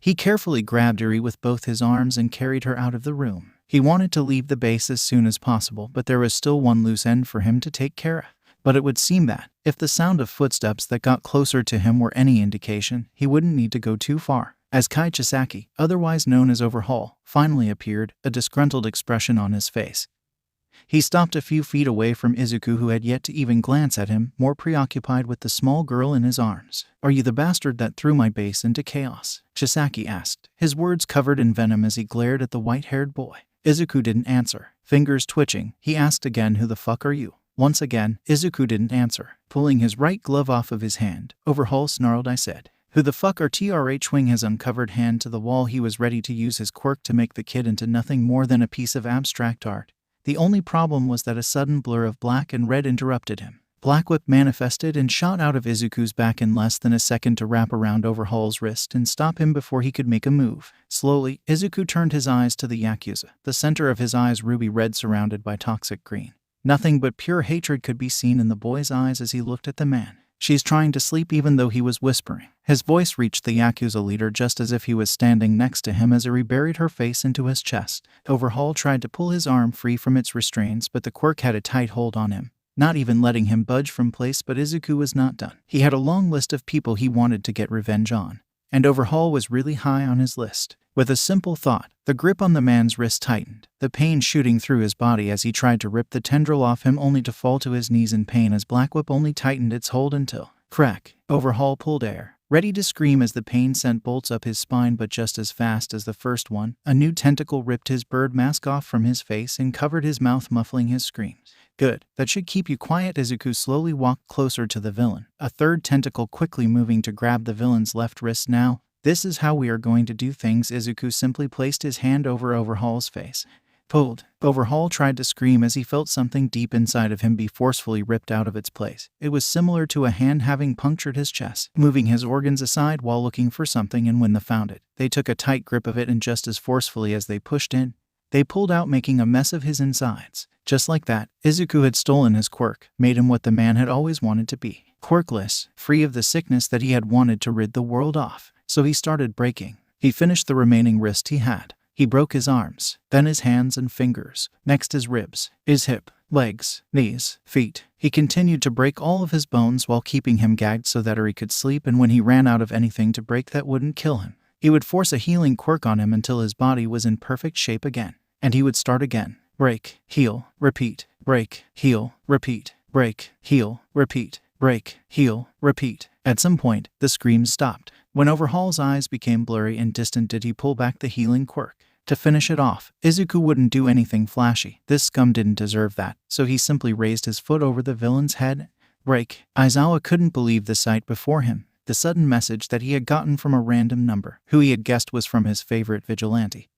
he carefully grabbed Eri with both his arms and carried her out of the room. He wanted to leave the base as soon as possible, but there was still one loose end for him to take care of. But it would seem that, if the sound of footsteps that got closer to him were any indication, he wouldn't need to go too far. As Kai Chisaki, otherwise known as Overhaul, finally appeared, a disgruntled expression on his face. He stopped a few feet away from Izuku, who had yet to even glance at him, more preoccupied with the small girl in his arms. "Are you the bastard that threw my base into chaos?" Chisaki asked, his words covered in venom as he glared at the white-haired boy. Izuku didn't answer. Fingers twitching, he asked again, "Who the fuck are you?" Once again, Izuku didn't answer. Pulling his right glove off of his hand, Overhaul snarled, "I said, who the fuck are TRH?" Wing his uncovered hand to the wall. He was ready to use his quirk to make the kid into nothing more than a piece of abstract art. The only problem was that a sudden blur of black and red interrupted him. Black Whip manifested and shot out of Izuku's back in less than a second to wrap around Overhaul's wrist and stop him before he could make a move. Slowly, Izuku turned his eyes to the Yakuza, the center of his eyes ruby red surrounded by toxic green. Nothing but pure hatred could be seen in the boy's eyes as he looked at the man. "She's trying to sleep," even though he was whispering. His voice reached the Yakuza leader just as if he was standing next to him as Eri buried her face into his chest. Overhaul tried to pull his arm free from its restraints, but the quirk had a tight hold on him, not even letting him budge from place. But Izuku was not done. He had a long list of people he wanted to get revenge on, and Overhaul was really high on his list. With a simple thought, the grip on the man's wrist tightened, the pain shooting through his body as he tried to rip the tendril off him, only to fall to his knees in pain as Black Whip only tightened its hold until, crack, Overhaul pulled air, ready to scream as the pain sent bolts up his spine. But just as fast as the first one, a new tentacle ripped his bird mask off from his face and covered his mouth, muffling his screams. "Good, that should keep you quiet." Izuku slowly walked closer to the villain, a third tentacle quickly moving to grab the villain's left wrist. "Now, this is how we are going to do things." Izuku simply placed his hand over Overhaul's face. Pulled. Overhaul tried to scream as he felt something deep inside of him be forcefully ripped out of its place. It was similar to a hand having punctured his chest, moving his organs aside while looking for something, and when they found it, they took a tight grip of it, and just as forcefully as they pushed in, they pulled out, making a mess of his insides. Just like that, Izuku had stolen his quirk, made him what the man had always wanted to be. Quirkless, free of the sickness that he had wanted to rid the world of. So he started breaking. He finished the remaining wrist he had. He broke his arms, then his hands and fingers, next his ribs, his hip, legs, knees, feet. He continued to break all of his bones while keeping him gagged so that Eri could sleep, and when he ran out of anything to break that wouldn't kill him, he would force a healing quirk on him until his body was in perfect shape again. And he would start again. Break, heal, repeat, break, heal, repeat, break, heal, repeat, break, heal, repeat. At some point, the screams stopped. When Overhaul's eyes became blurry and distant, did he pull back the healing quirk. To finish it off, Izuku wouldn't do anything flashy. This scum didn't deserve that, so he simply raised his foot over the villain's head. Break. Aizawa couldn't believe the sight before him. The sudden message that he had gotten from a random number, who he had guessed was from his favorite vigilante,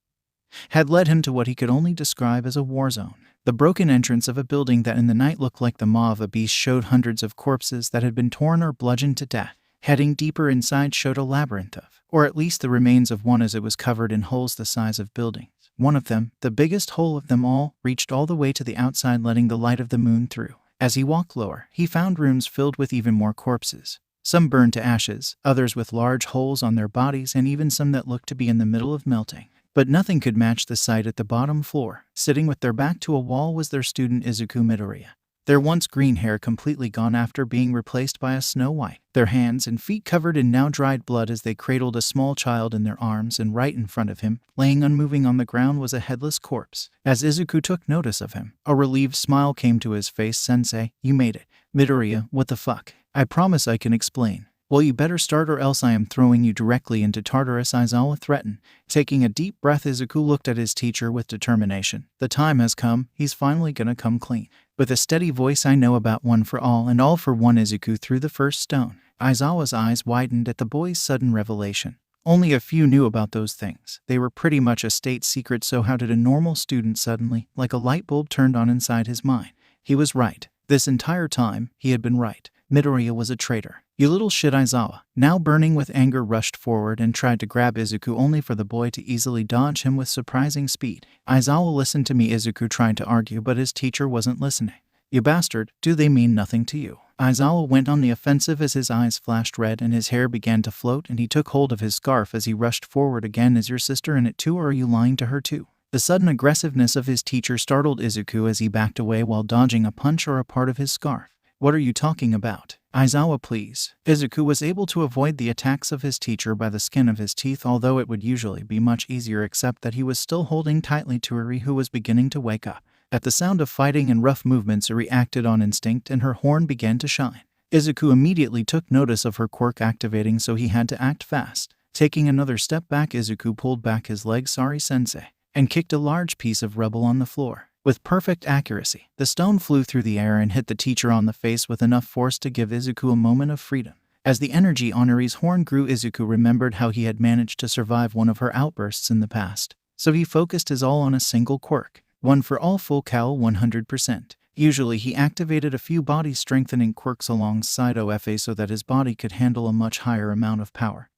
had led him to what he could only describe as a war zone. The broken entrance of a building that in the night looked like the maw of a beast showed hundreds of corpses that had been torn or bludgeoned to death. Heading deeper inside showed a labyrinth of, or at least the remains of one, as it was covered in holes the size of buildings. One of them, the biggest hole of them all, reached all the way to the outside, letting the light of the moon through. As he walked lower, he found rooms filled with even more corpses. Some burned to ashes, others with large holes on their bodies, and even some that looked to be in the middle of melting. But nothing could match the sight at the bottom floor. Sitting with their back to a wall was their student Izuku Midoriya. Their once green hair completely gone after being replaced by a snow white. Their hands and feet covered in now dried blood as they cradled a small child in their arms, and right in front of him, laying unmoving on the ground, was a headless corpse. As Izuku took notice of him, a relieved smile came to his face. "Sensei, you made it." "Midoriya, what the fuck?" "I promise I can explain." "Well, you better start or else I am throwing you directly into Tartarus," Aizawa threatened. Taking a deep breath, Izuku looked at his teacher with determination. "The time has come, he's finally gonna come clean." With a steady voice, "I know about one for all and all for one." Izuku threw the first stone. Aizawa's eyes widened at the boy's sudden revelation. Only a few knew about those things. They were pretty much a state secret, so how did a normal student suddenly, like a light bulb, turned on inside his mind? He was right. This entire time, he had been right. Midoriya was a traitor. "You little shit!" Aizawa, now burning with anger, rushed forward and tried to grab Izuku, only for the boy to easily dodge him with surprising speed. "Aizawa, listen to me," Izuku tried to argue, but his teacher wasn't listening. "You bastard, do they mean nothing to you?" Aizawa went on the offensive as his eyes flashed red and his hair began to float, and he took hold of his scarf as he rushed forward again. "Is your sister in it too, or are you lying to her too?" The sudden aggressiveness of his teacher startled Izuku as he backed away while dodging a punch or a part of his scarf. "What are you talking about? Aizawa, please." Izuku was able to avoid the attacks of his teacher by the skin of his teeth, although it would usually be much easier, except that he was still holding tightly to Eri, who was beginning to wake up. At the sound of fighting and rough movements, Eri acted on instinct and her horn began to shine. Izuku immediately took notice of her quirk activating, so he had to act fast. Taking another step back, Izuku pulled back his leg. "Sorry, sensei." and kicked a large piece of rubble on the floor. With perfect accuracy, the stone flew through the air and hit the teacher on the face with enough force to give Izuku a moment of freedom. As the energy on Uri's horn grew, Izuku remembered how he had managed to survive one of her outbursts in the past. So he focused his all on a single quirk. One for all, full cal 100%. Usually he activated a few body-strengthening quirks alongside OFA so that his body could handle a much higher amount of power.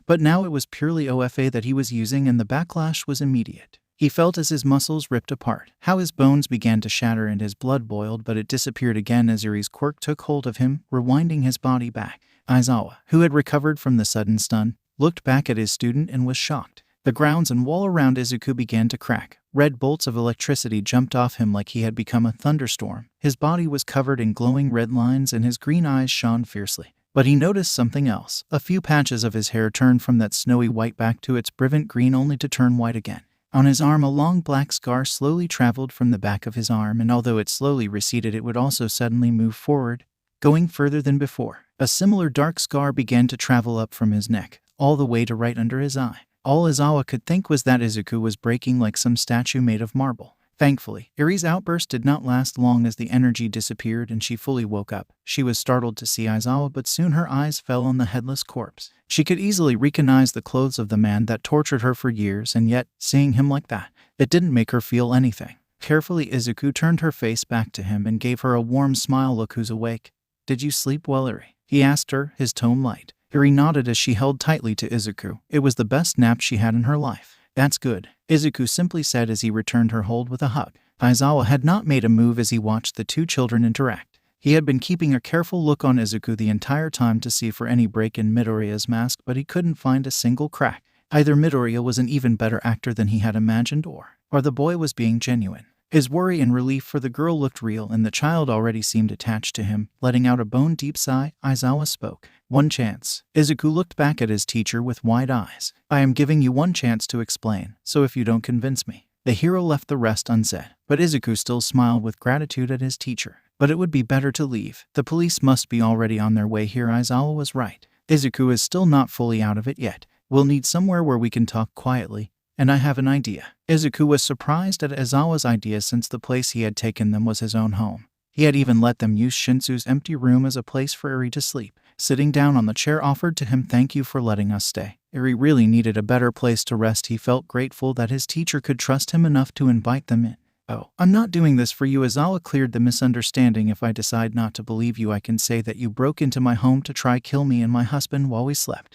But now it was purely OFA that he was using, and the backlash was immediate. He felt as his muscles ripped apart, how his bones began to shatter and his blood boiled, but it disappeared again as Uri's quirk took hold of him, rewinding his body back. Aizawa, who had recovered from the sudden stun, looked back at his student and was shocked. The grounds and wall around Izuku began to crack. Red bolts of electricity jumped off him like he had become a thunderstorm. His body was covered in glowing red lines and his green eyes shone fiercely. But he noticed something else. A few patches of his hair turned from that snowy white back to its brilliant green, only to turn white again. On his arm, a long black scar slowly traveled from the back of his arm, and although it slowly receded, it would also suddenly move forward, going further than before. A similar dark scar began to travel up from his neck, all the way to right under his eye. All Aizawa could think was that Izuku was breaking like some statue made of marble. Thankfully, Uri's outburst did not last long as the energy disappeared and she fully woke up. She was startled to see Aizawa, but soon her eyes fell on the headless corpse. She could easily recognize the clothes of the man that tortured her for years, and yet, seeing him like that, it didn't make her feel anything. Carefully, Izuku turned her face back to him and gave her a warm smile. "Look who's awake. Did you sleep well, Uri?" he asked her, his tone light. Uri nodded as she held tightly to Izuku. It was the best nap she had in her life. "That's good," Izuku simply said as he returned her hold with a hug. Aizawa had not made a move as he watched the two children interact. He had been keeping a careful look on Izuku the entire time to see for any break in Midoriya's mask, but he couldn't find a single crack. Either Midoriya was an even better actor than he had imagined, or the boy was being genuine. His worry and relief for the girl looked real, and the child already seemed attached to him. Letting out a bone-deep sigh, Aizawa spoke. "One chance." Izuku looked back at his teacher with wide eyes. "I am giving you one chance to explain, so if you don't convince me." The hero left the rest unsaid, but Izuku still smiled with gratitude at his teacher. "But it would be better to leave. The police must be already on their way here." Aizawa was right. Izuku is still not fully out of it yet. "We'll need somewhere where we can talk quietly. And I have an idea." Izuku was surprised at Aizawa's idea, since the place he had taken them was his own home. He had even let them use Shinsou's empty room as a place for Uri to sleep. Sitting down on the chair offered to him, "Thank you for letting us stay." Uri really needed a better place to rest. He felt grateful that his teacher could trust him enough to invite them in. "Oh, I'm not doing this for you." Aizawa cleared the misunderstanding. "If I decide not to believe you, I can say that you broke into my home to try kill me and my husband while we slept."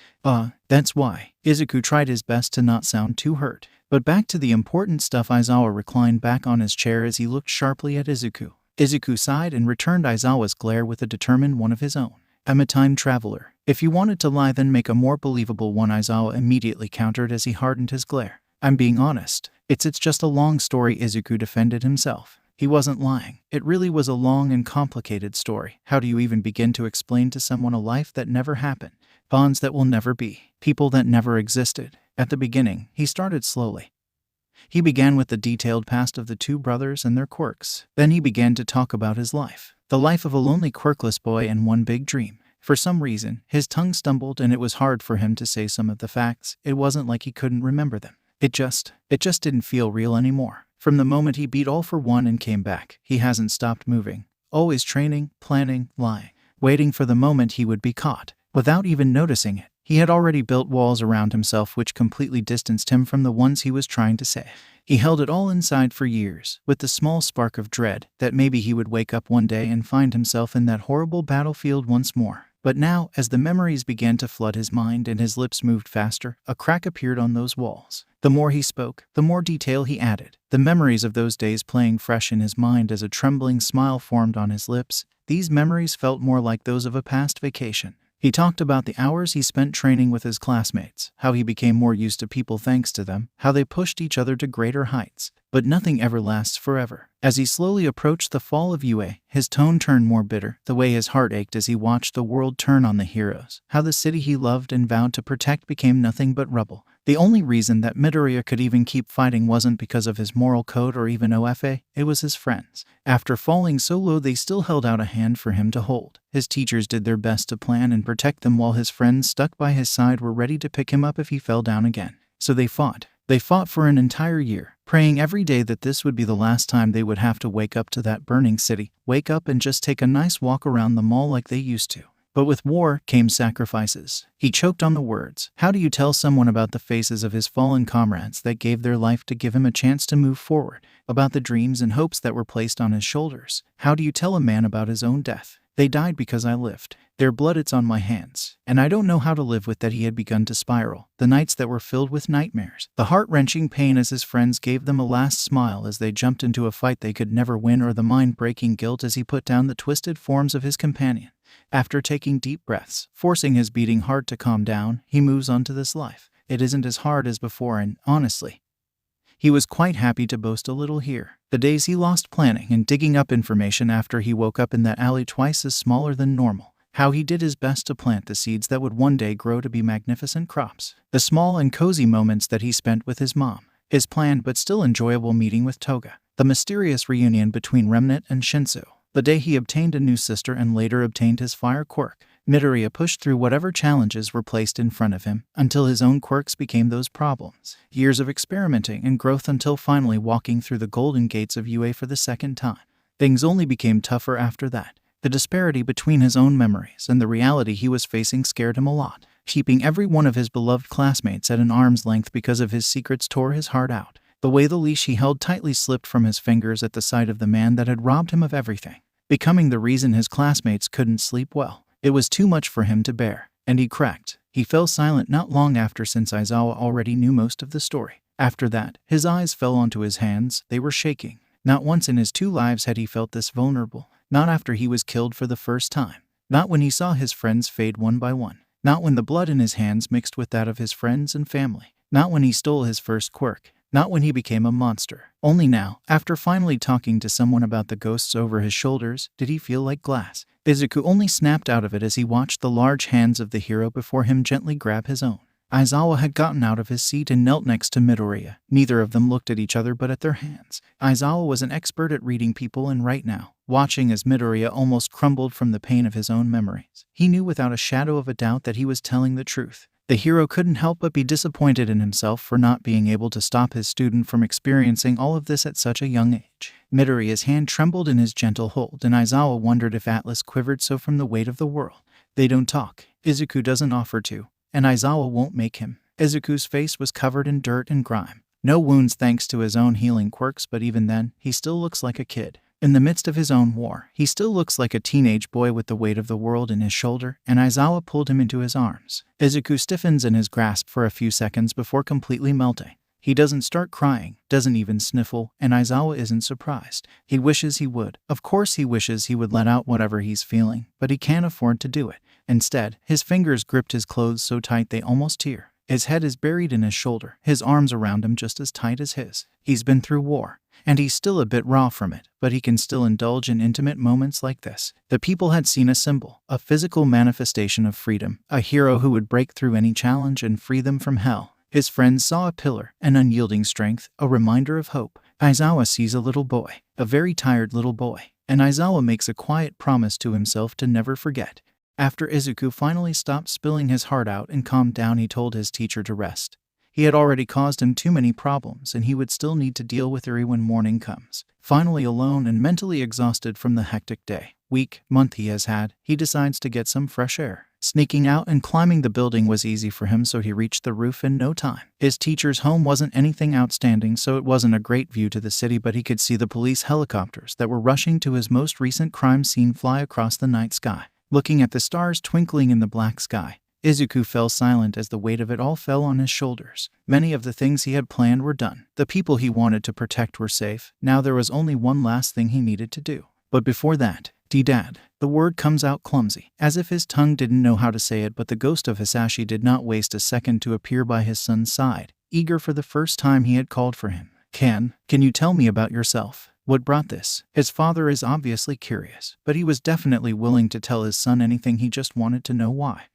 That's why." Izuku tried his best to not sound too hurt. But back to the important stuff. Aizawa reclined back on his chair as he looked sharply at Izuku. Izuku sighed and returned Aizawa's glare with a determined one of his own. "I'm a time traveler. If you wanted to lie, then make a more believable one," Aizawa immediately countered as he hardened his glare. "I'm being honest. It's just a long story." Izuku defended himself. He wasn't lying. It really was a long and complicated story. How do you even begin to explain to someone a life that never happened? Bonds that will never be. People that never existed. At the beginning, he started slowly. He began with the detailed past of the two brothers and their quirks. Then he began to talk about his life. The life of a lonely quirkless boy and one big dream. For some reason, his tongue stumbled and it was hard for him to say some of the facts. It wasn't like he couldn't remember them. It just didn't feel real anymore. From the moment he beat All for One and came back, he hasn't stopped moving. Always training, planning, lying. Waiting for the moment he would be caught. Without even noticing it, he had already built walls around himself which completely distanced him from the ones he was trying to save. He held it all inside for years, with the small spark of dread that maybe he would wake up one day and find himself in that horrible battlefield once more. But now, as the memories began to flood his mind and his lips moved faster, a crack appeared on those walls. The more he spoke, the more detail he added. The memories of those days playing fresh in his mind as a trembling smile formed on his lips. These memories felt more like those of a past vacation. He talked about the hours he spent training with his classmates, how he became more used to people thanks to them, how they pushed each other to greater heights. But nothing ever lasts forever. As he slowly approached the fall of UA, his tone turned more bitter, the way his heart ached as he watched the world turn on the heroes, how the city he loved and vowed to protect became nothing but rubble. The only reason that Midoriya could even keep fighting wasn't because of his moral code or even OFA, it was his friends. After falling so low, they still held out a hand for him to hold. His teachers did their best to plan and protect them, while his friends stuck by his side were ready to pick him up if he fell down again. So they fought. They fought for an entire year, praying every day that this would be the last time they would have to wake up to that burning city, wake up and just take a nice walk around the mall like they used to. But with war came sacrifices. He choked on the words. How do you tell someone about the faces of his fallen comrades that gave their life to give him a chance to move forward? About the dreams and hopes that were placed on his shoulders? How do you tell a man about his own death? They died because I lived. Their blood it's on my hands. And I don't know how to live with that. He had begun to spiral. The nights that were filled with nightmares. The heart-wrenching pain as his friends gave them a last smile as they jumped into a fight they could never win, or the mind-breaking guilt as he put down the twisted forms of his companion. After taking deep breaths, forcing his beating heart to calm down, he moves on to this life. It isn't as hard as before, and, honestly, he was quite happy to boast a little here. The days he lost planning and digging up information after he woke up in that alley twice as smaller than normal. How he did his best to plant the seeds that would one day grow to be magnificent crops. The small and cozy moments that he spent with his mom. His planned but still enjoyable meeting with Toga. The mysterious reunion between Remnant and Shinsou. The day he obtained a new sister and later obtained his fire quirk. Midoriya pushed through whatever challenges were placed in front of him until his own quirks became those problems. Years of experimenting and growth until finally walking through the golden gates of UA for the second time. Things only became tougher after that. The disparity between his own memories and the reality he was facing scared him a lot. Keeping every one of his beloved classmates at an arm's length because of his secrets tore his heart out. The way the leash he held tightly slipped from his fingers at the sight of the man that had robbed him of everything, becoming the reason his classmates couldn't sleep well. It was too much for him to bear, and he cracked. He fell silent not long after, since Aizawa already knew most of the story. After that, his eyes fell onto his hands. They were shaking. Not once in his 2 lives had he felt this vulnerable. Not after he was killed for the first time. Not when he saw his friends fade one by one. Not when the blood in his hands mixed with that of his friends and family. Not when he stole his first quirk. Not when he became a monster. Only now, after finally talking to someone about the ghosts over his shoulders, did he feel like glass. Izuku only snapped out of it as he watched the large hands of the hero before him gently grab his own. Aizawa had gotten out of his seat and knelt next to Midoriya. Neither of them looked at each other but at their hands. Aizawa was an expert at reading people, and right now, watching as Midoriya almost crumbled from the pain of his own memories, he knew without a shadow of a doubt that he was telling the truth. The hero couldn't help but be disappointed in himself for not being able to stop his student from experiencing all of this at such a young age. Midoriya's hand trembled in his gentle hold, and Aizawa wondered if Atlas quivered so from the weight of the world. They don't talk. Izuku doesn't offer to, and Aizawa won't make him. Izuku's face was covered in dirt and grime. No wounds thanks to his own healing quirks, but even then, he still looks like a kid. In the midst of his own war, he still looks like a teenage boy with the weight of the world in his shoulder, and Aizawa pulled him into his arms. Izuku stiffens in his grasp for a few seconds before completely melting. He doesn't start crying, doesn't even sniffle, and Aizawa isn't surprised. He wishes he would. Of course he wishes he would let out whatever he's feeling, but he can't afford to do it. Instead, his fingers gripped his clothes so tight they almost tear. His head is buried in his shoulder, his arms around him just as tight as his. He's been through war, and he's still a bit raw from it, but he can still indulge in intimate moments like this. The people had seen a symbol, a physical manifestation of freedom, a hero who would break through any challenge and free them from hell. His friends saw a pillar, an unyielding strength, a reminder of hope. Aizawa sees a little boy, a very tired little boy, and Aizawa makes a quiet promise to himself to never forget. After Izuku finally stopped spilling his heart out and calmed down, he told his teacher to rest. He had already caused him too many problems, and he would still need to deal with Eri when morning comes. Finally alone and mentally exhausted from the hectic day, week, month he has had, he decides to get some fresh air. Sneaking out and climbing the building was easy for him, so he reached the roof in no time. His teacher's home wasn't anything outstanding, so it wasn't a great view to the city, but he could see the police helicopters that were rushing to his most recent crime scene fly across the night sky. Looking at the stars twinkling in the black sky, Izuku fell silent as the weight of it all fell on his shoulders. Many of the things he had planned were done. The people he wanted to protect were safe. Now there was only one last thing he needed to do. But before that, D-Dad. The word comes out clumsy, as if his tongue didn't know how to say it, but the ghost of Hisashi did not waste a second to appear by his son's side. Eager for the first time, he had called for him. Can you tell me about yourself? What brought this? His father is obviously curious, but he was definitely willing to tell his son anything. He just wanted to know why.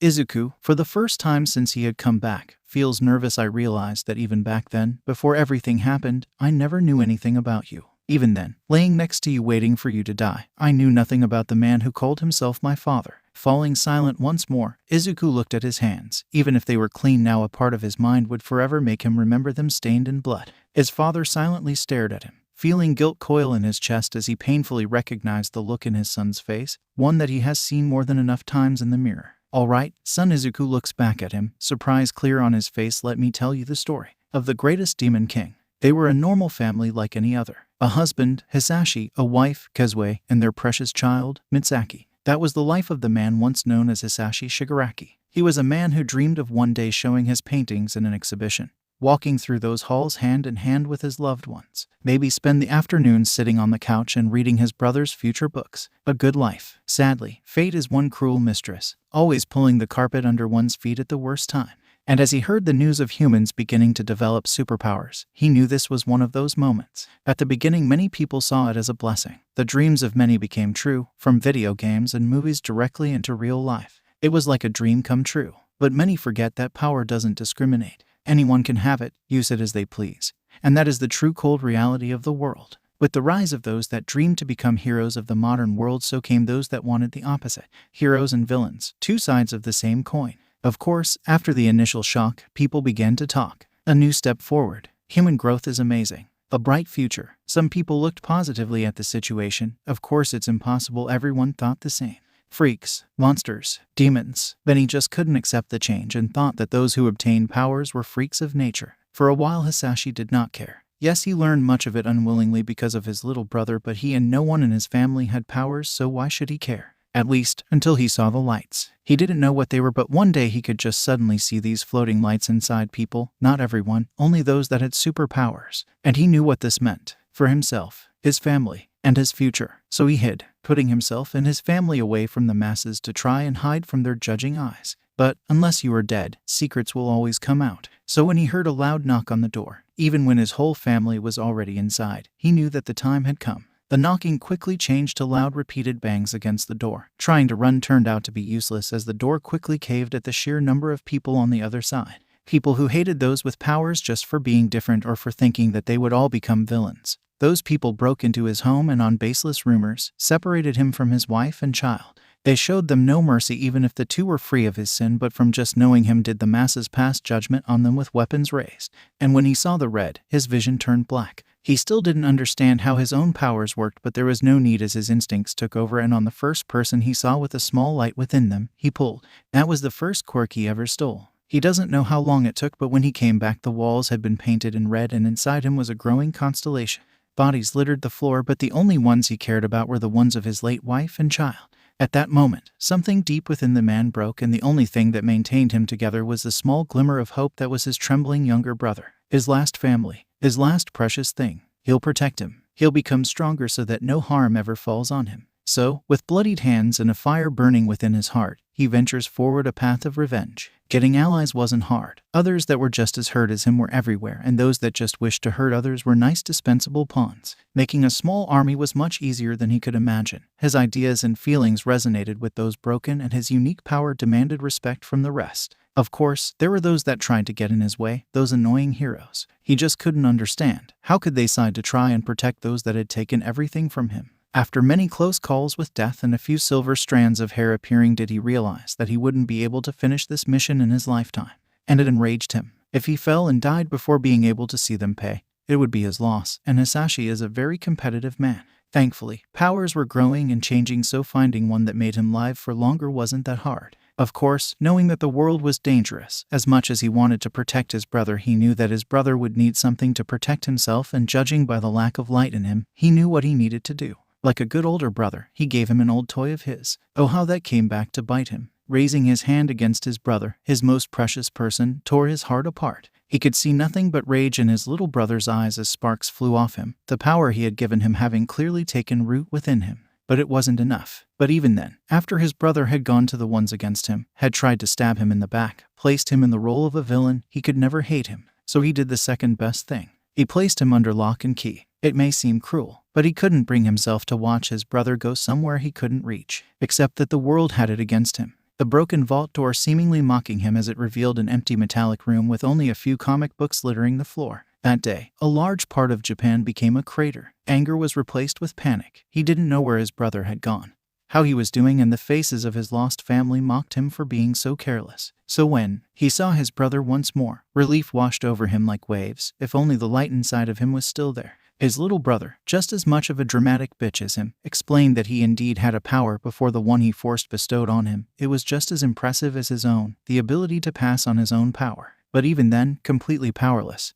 Izuku, for the first time since he had come back, feels nervous. I realized that even back then, before everything happened, I never knew anything about you. Even then, laying next to you waiting for you to die, I knew nothing about the man who called himself my father. Falling silent once more, Izuku looked at his hands. Even if they were clean now, a part of his mind would forever make him remember them stained in blood. His father silently stared at him, feeling guilt coil in his chest as he painfully recognized the look in his son's face, one that he has seen more than enough times in the mirror. "All right, son." Izuku looks back at him, surprise clear on his face. "Let me tell you the story of the greatest demon king. They were a normal family like any other. A husband, Hisashi, a wife, Kezue, and their precious child, Mitsaki. That was the life of the man once known as Hisashi Shigaraki. He was a man who dreamed of one day showing his paintings in an exhibition, walking through those halls hand in hand with his loved ones. Maybe spend the afternoons sitting on the couch and reading his brother's future books. A good life. Sadly, fate is one cruel mistress, always pulling the carpet under one's feet at the worst time. And as he heard the news of humans beginning to develop superpowers, he knew this was one of those moments. At the beginning, many people saw it as a blessing. The dreams of many became true, from video games and movies directly into real life. It was like a dream come true. But many forget that power doesn't discriminate. Anyone can have it, use it as they please. And that is the true cold reality of the world. With the rise of those that dreamed to become heroes of the modern world, so came those that wanted the opposite. Heroes and villains, two sides of the same coin. Of course, after the initial shock, people began to talk. A new step forward. Human growth is amazing. A bright future. Some people looked positively at the situation. Of course, it's impossible. Everyone thought the same. Freaks, monsters, demons. Then he just couldn't accept the change and thought that those who obtained powers were freaks of nature. For a while, Hisashi did not care. Yes, he learned much of it unwillingly because of his little brother, but he and no one in his family had powers, so why should he care? At least, until he saw the lights. He didn't know what they were, but one day he could just suddenly see these floating lights inside people. Not everyone, only those that had superpowers. And he knew what this meant. For himself, his family, and his future. So he hid, putting himself and his family away from the masses to try and hide from their judging eyes. But, unless you are dead, secrets will always come out. So when he heard a loud knock on the door, even when his whole family was already inside, he knew that the time had come. The knocking quickly changed to loud repeated bangs against the door. Trying to run turned out to be useless as the door quickly caved at the sheer number of people on the other side. People who hated those with powers just for being different or for thinking that they would all become villains. Those people broke into his home and on baseless rumors, separated him from his wife and child. They showed them no mercy even if the two were free of his sin, but from just knowing him did the masses pass judgment on them with weapons raised. And when he saw the red, his vision turned black. He still didn't understand how his own powers worked, but there was no need as his instincts took over, and on the first person he saw with a small light within them, he pulled. That was the first quirk he ever stole. He doesn't know how long it took, but when he came back the walls had been painted in red and inside him was a growing constellation. Bodies littered the floor, but the only ones he cared about were the ones of his late wife and child. At that moment, something deep within the man broke, and the only thing that maintained him together was the small glimmer of hope that was his trembling younger brother. His last family. His last precious thing. He'll protect him. He'll become stronger so that no harm ever falls on him. So, with bloodied hands and a fire burning within his heart, he ventures forward a path of revenge. Getting allies wasn't hard. Others that were just as hurt as him were everywhere, and those that just wished to hurt others were nice dispensable pawns. Making a small army was much easier than he could imagine. His ideas and feelings resonated with those broken, and his unique power demanded respect from the rest. Of course, there were those that tried to get in his way, those annoying heroes. He just couldn't understand. How could they decide to try and protect those that had taken everything from him? After many close calls with death and a few silver strands of hair appearing, did he realize that he wouldn't be able to finish this mission in his lifetime. And it enraged him. If he fell and died before being able to see them pay, it would be his loss, and Hisashi is a very competitive man. Thankfully, powers were growing and changing, so finding one that made him live for longer wasn't that hard. Of course, knowing that the world was dangerous, as much as he wanted to protect his brother, he knew that his brother would need something to protect himself, and judging by the lack of light in him, he knew what he needed to do. Like a good older brother, he gave him an old toy of his. Oh, how that came back to bite him. Raising his hand against his brother, his most precious person, tore his heart apart. He could see nothing but rage in his little brother's eyes as sparks flew off him, the power he had given him having clearly taken root within him. But it wasn't enough. But even then, after his brother had gone to the ones against him, had tried to stab him in the back, placed him in the role of a villain, he could never hate him. So he did the second best thing. He placed him under lock and key. It may seem cruel, but he couldn't bring himself to watch his brother go somewhere he couldn't reach, except that the world had it against him. The broken vault door seemingly mocking him as it revealed an empty metallic room with only a few comic books littering the floor. That day, a large part of Japan became a crater. Anger was replaced with panic. He didn't know where his brother had gone. how he was doing, and the faces of his lost family mocked him for being so careless. So when he saw his brother once more, relief washed over him like waves. If only the light inside of him was still there. His little brother, just as much of a dramatic bitch as him, explained that he indeed had a power before the one he forced bestowed on him. It was just as impressive as his own, the ability to pass on his own power. But even then, completely powerless,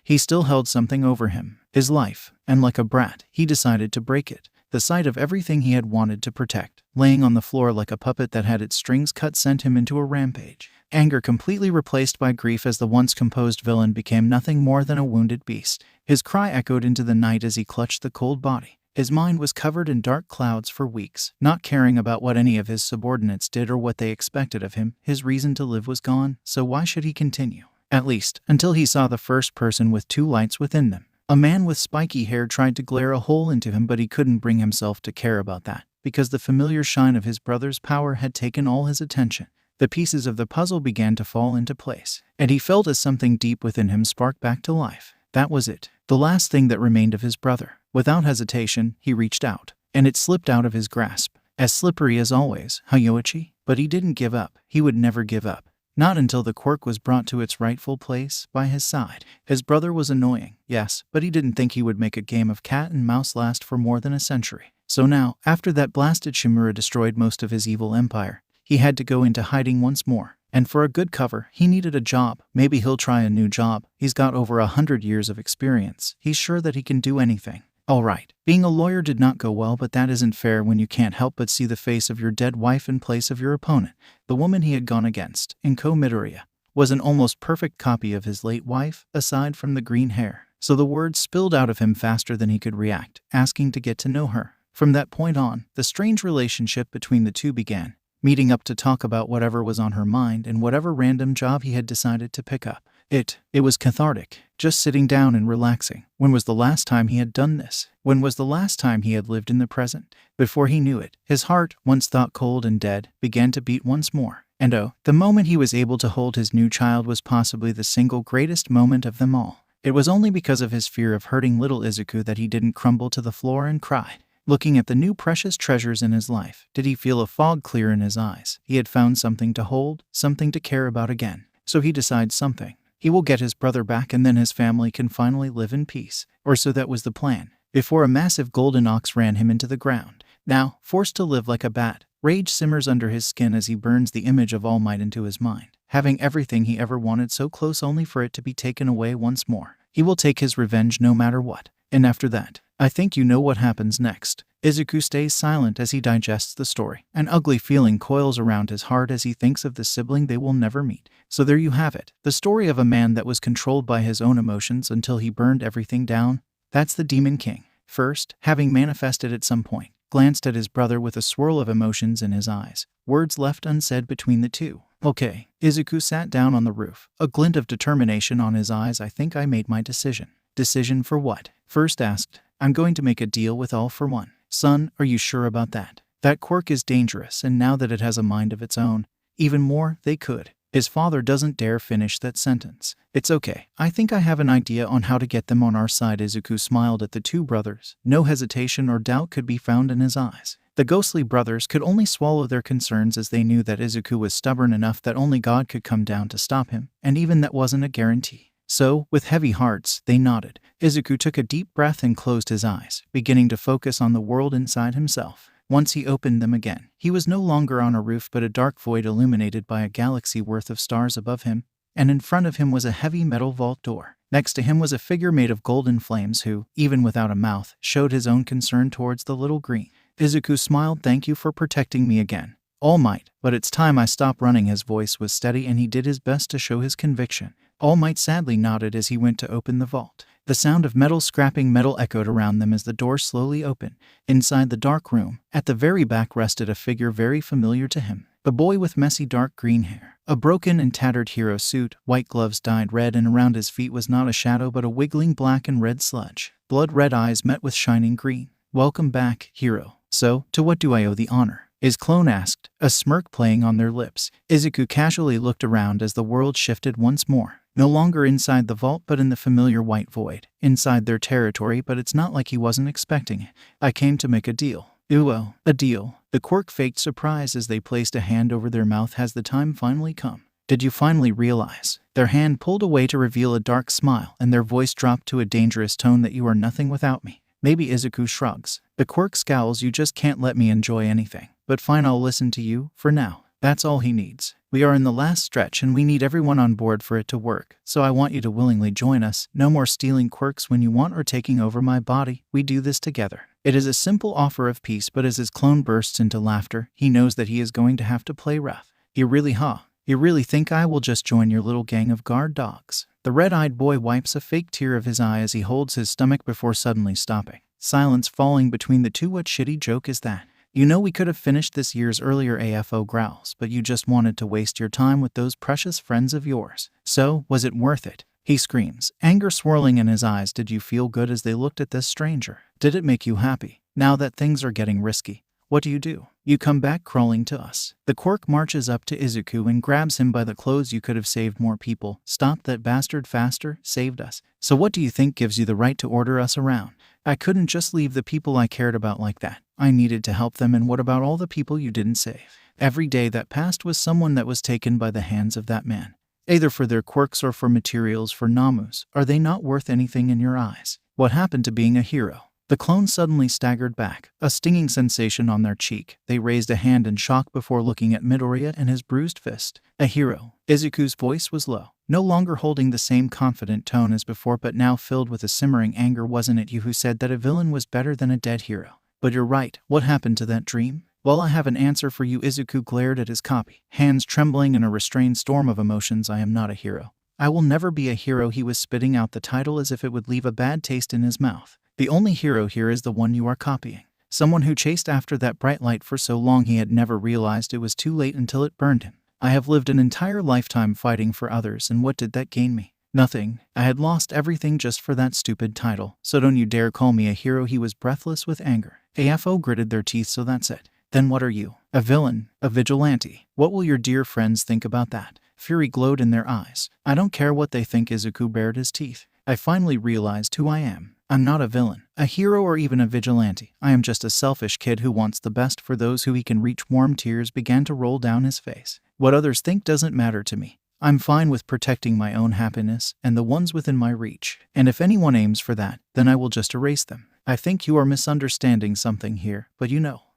he still held something over him, his life, and like a brat, he decided to break it. The sight of everything he had wanted to protect, laying on the floor like a puppet that had its strings cut, sent him into a rampage. Anger completely replaced by grief as the once composed villain became nothing more than a wounded beast. His cry echoed into the night as he clutched the cold body. His mind was covered in dark clouds for weeks, not caring about what any of his subordinates did or what they expected of him. His reason to live was gone, so why should he continue? At least, until he saw the first person with two lights within them. A man with spiky hair tried to glare a hole into him, but he couldn't bring himself to care about that, because the familiar shine of his brother's power had taken all his attention. The pieces of the puzzle began to fall into place, and he felt as something deep within him spark back to life. That was it, the last thing that remained of his brother. Without hesitation, he reached out, and it slipped out of his grasp. As slippery as always, Hayoichi? But he didn't give up. He would never give up. Not until the quirk was brought to its rightful place by his side. His brother was annoying, yes, but he didn't think he would make a game of cat and mouse last for more than a century. So now, after that blasted Shimura destroyed most of his evil empire, he had to go into hiding once more. And for a good cover, he needed a job. Maybe he'll try a new job. He's got over 100 years of experience. He's sure that he can do anything. Alright, being a lawyer did not go well, but that isn't fair when you can't help but see the face of your dead wife in place of your opponent. The woman he had gone against, Hisashi Midoriya, was an almost perfect copy of his late wife, aside from the green hair. So the words spilled out of him faster than he could react, asking to get to know her. From that point on, the strange relationship between the two began, meeting up to talk about whatever was on her mind and whatever random job he had decided to pick up. It was cathartic, just sitting down and relaxing. When was the last time he had done this? When was the last time he had lived in the present? Before he knew it, his heart, once thought cold and dead, began to beat once more. And the moment he was able to hold his new child was possibly the single greatest moment of them all. It was only because of his fear of hurting little Izuku that he didn't crumble to the floor and cry. Looking at the new precious treasures in his life, did he feel a fog clear in his eyes? He had found something to hold, something to care about again. So he decides something. He will get his brother back, and then his family can finally live in peace. Or so that was the plan, before a massive golden ox ran him into the ground. Now, forced to live like a bat, rage simmers under his skin as he burns the image of All Might into his mind. Having everything he ever wanted so close only for it to be taken away once more. He will take his revenge no matter what. And after that, I think you know what happens next. Izuku stays silent as he digests the story. An ugly feeling coils around his heart as he thinks of the sibling they will never meet. So there you have it. The story of a man that was controlled by his own emotions until he burned everything down. That's the Demon King. First, having manifested at some point, glanced at his brother with a swirl of emotions in his eyes. Words left unsaid between the two. Okay. Izuku sat down on the roof, a glint of determination on his eyes. I think I made my decision. Decision for what? First asked. I'm going to make a deal with All for One. Son, are you sure about that? That quirk is dangerous, and now that it has a mind of its own, even more, they could. His father doesn't dare finish that sentence. It's okay. I think I have an idea on how to get them on our side. Izuku smiled at the two brothers. No hesitation or doubt could be found in his eyes. The ghostly brothers could only swallow their concerns as they knew that Izuku was stubborn enough that only God could come down to stop him, and even that wasn't a guarantee. So, with heavy hearts, they nodded. Izuku took a deep breath and closed his eyes, beginning to focus on the world inside himself. Once he opened them again, he was no longer on a roof but a dark void illuminated by a galaxy worth of stars above him, and in front of him was a heavy metal vault door. Next to him was a figure made of golden flames who, even without a mouth, showed his own concern towards the little green. Izuku smiled. Thank you for protecting me again, All Might, but it's time I stop running. His voice was steady and he did his best to show his conviction. All Might sadly nodded as he went to open the vault. The sound of metal scrapping metal echoed around them as the door slowly opened. Inside the dark room, at the very back rested a figure very familiar to him. A boy with messy dark green hair, a broken and tattered hero suit, white gloves dyed red, and around his feet was not a shadow but a wiggling black and red sludge. Blood-red eyes met with shining green. Welcome back, hero. So, to what do I owe the honor? His clone asked, a smirk playing on their lips. Izuku casually looked around as the world shifted once more. No longer inside the vault but in the familiar white void. Inside their territory, but it's not like he wasn't expecting it. I came to make a deal. Well, a deal. The quirk faked surprise as they placed a hand over their mouth. Has the time finally come? Did you finally realize? Their hand pulled away to reveal a dark smile, and their voice dropped to a dangerous tone that you are nothing without me. Maybe. Izuku shrugs. The quirk scowls. You just can't let me enjoy anything. But fine, I'll listen to you, for now. That's all he needs. We are in the last stretch and we need everyone on board for it to work, so I want you to willingly join us. No more stealing quirks when you want or taking over my body. We do this together. It is a simple offer of peace, but as his clone bursts into laughter, he knows that he is going to have to play rough. You really think I will just join your little gang of guard dogs? The red-eyed boy wipes a fake tear of his eye as he holds his stomach before suddenly stopping. Silence falling between the two. What shitty joke is that? You know we could have finished this years earlier. AFO growls, but you just wanted to waste your time with those precious friends of yours. So, was it worth it? He screams, anger swirling in his eyes. Did you feel good as they looked at this stranger? Did it make you happy? Now that things are getting risky, what do? You come back crawling to us. The quirk marches up to Izuku and grabs him by the clothes. You could have saved more people. Stop that bastard faster. Saved us. So what do you think gives you the right to order us around? I couldn't just leave the people I cared about like that. I needed to help them. And what about all the people you didn't save? Every day that passed was someone that was taken by the hands of that man. Either for their quirks or for materials for Nomus. Are they not worth anything in your eyes? What happened to being a hero? The clone suddenly staggered back, a stinging sensation on their cheek. They raised a hand in shock before looking at Midoriya and his bruised fist. A hero. Izuku's voice was low, no longer holding the same confident tone as before, but now filled with a simmering anger. Wasn't it you who said that a villain was better than a dead hero? But you're right. What happened to that dream? Well, I have an answer for you. Izuku glared at his copy, hands trembling in a restrained storm of emotions. I am not a hero. I will never be a hero. He was spitting out the title as if it would leave a bad taste in his mouth. The only hero here is the one you are copying. Someone who chased after that bright light for so long he had never realized it was too late until it burned him. I have lived an entire lifetime fighting for others, and what did that gain me? Nothing. I had lost everything just for that stupid title. So don't you dare call me a hero. He was breathless with anger. AFO gritted their teeth. So that's it. Then what are you? A villain? A vigilante? What will your dear friends think about that? Fury glowed in their eyes. I don't care what they think. Izuku bared his teeth. I finally realized who I am. I'm not a villain, a hero, or even a vigilante. I am just a selfish kid who wants the best for those who he can reach. Warm tears began to roll down his face. What others think doesn't matter to me. I'm fine with protecting my own happiness and the ones within my reach. And if anyone aims for that, then I will just erase them. I think you are misunderstanding something here, but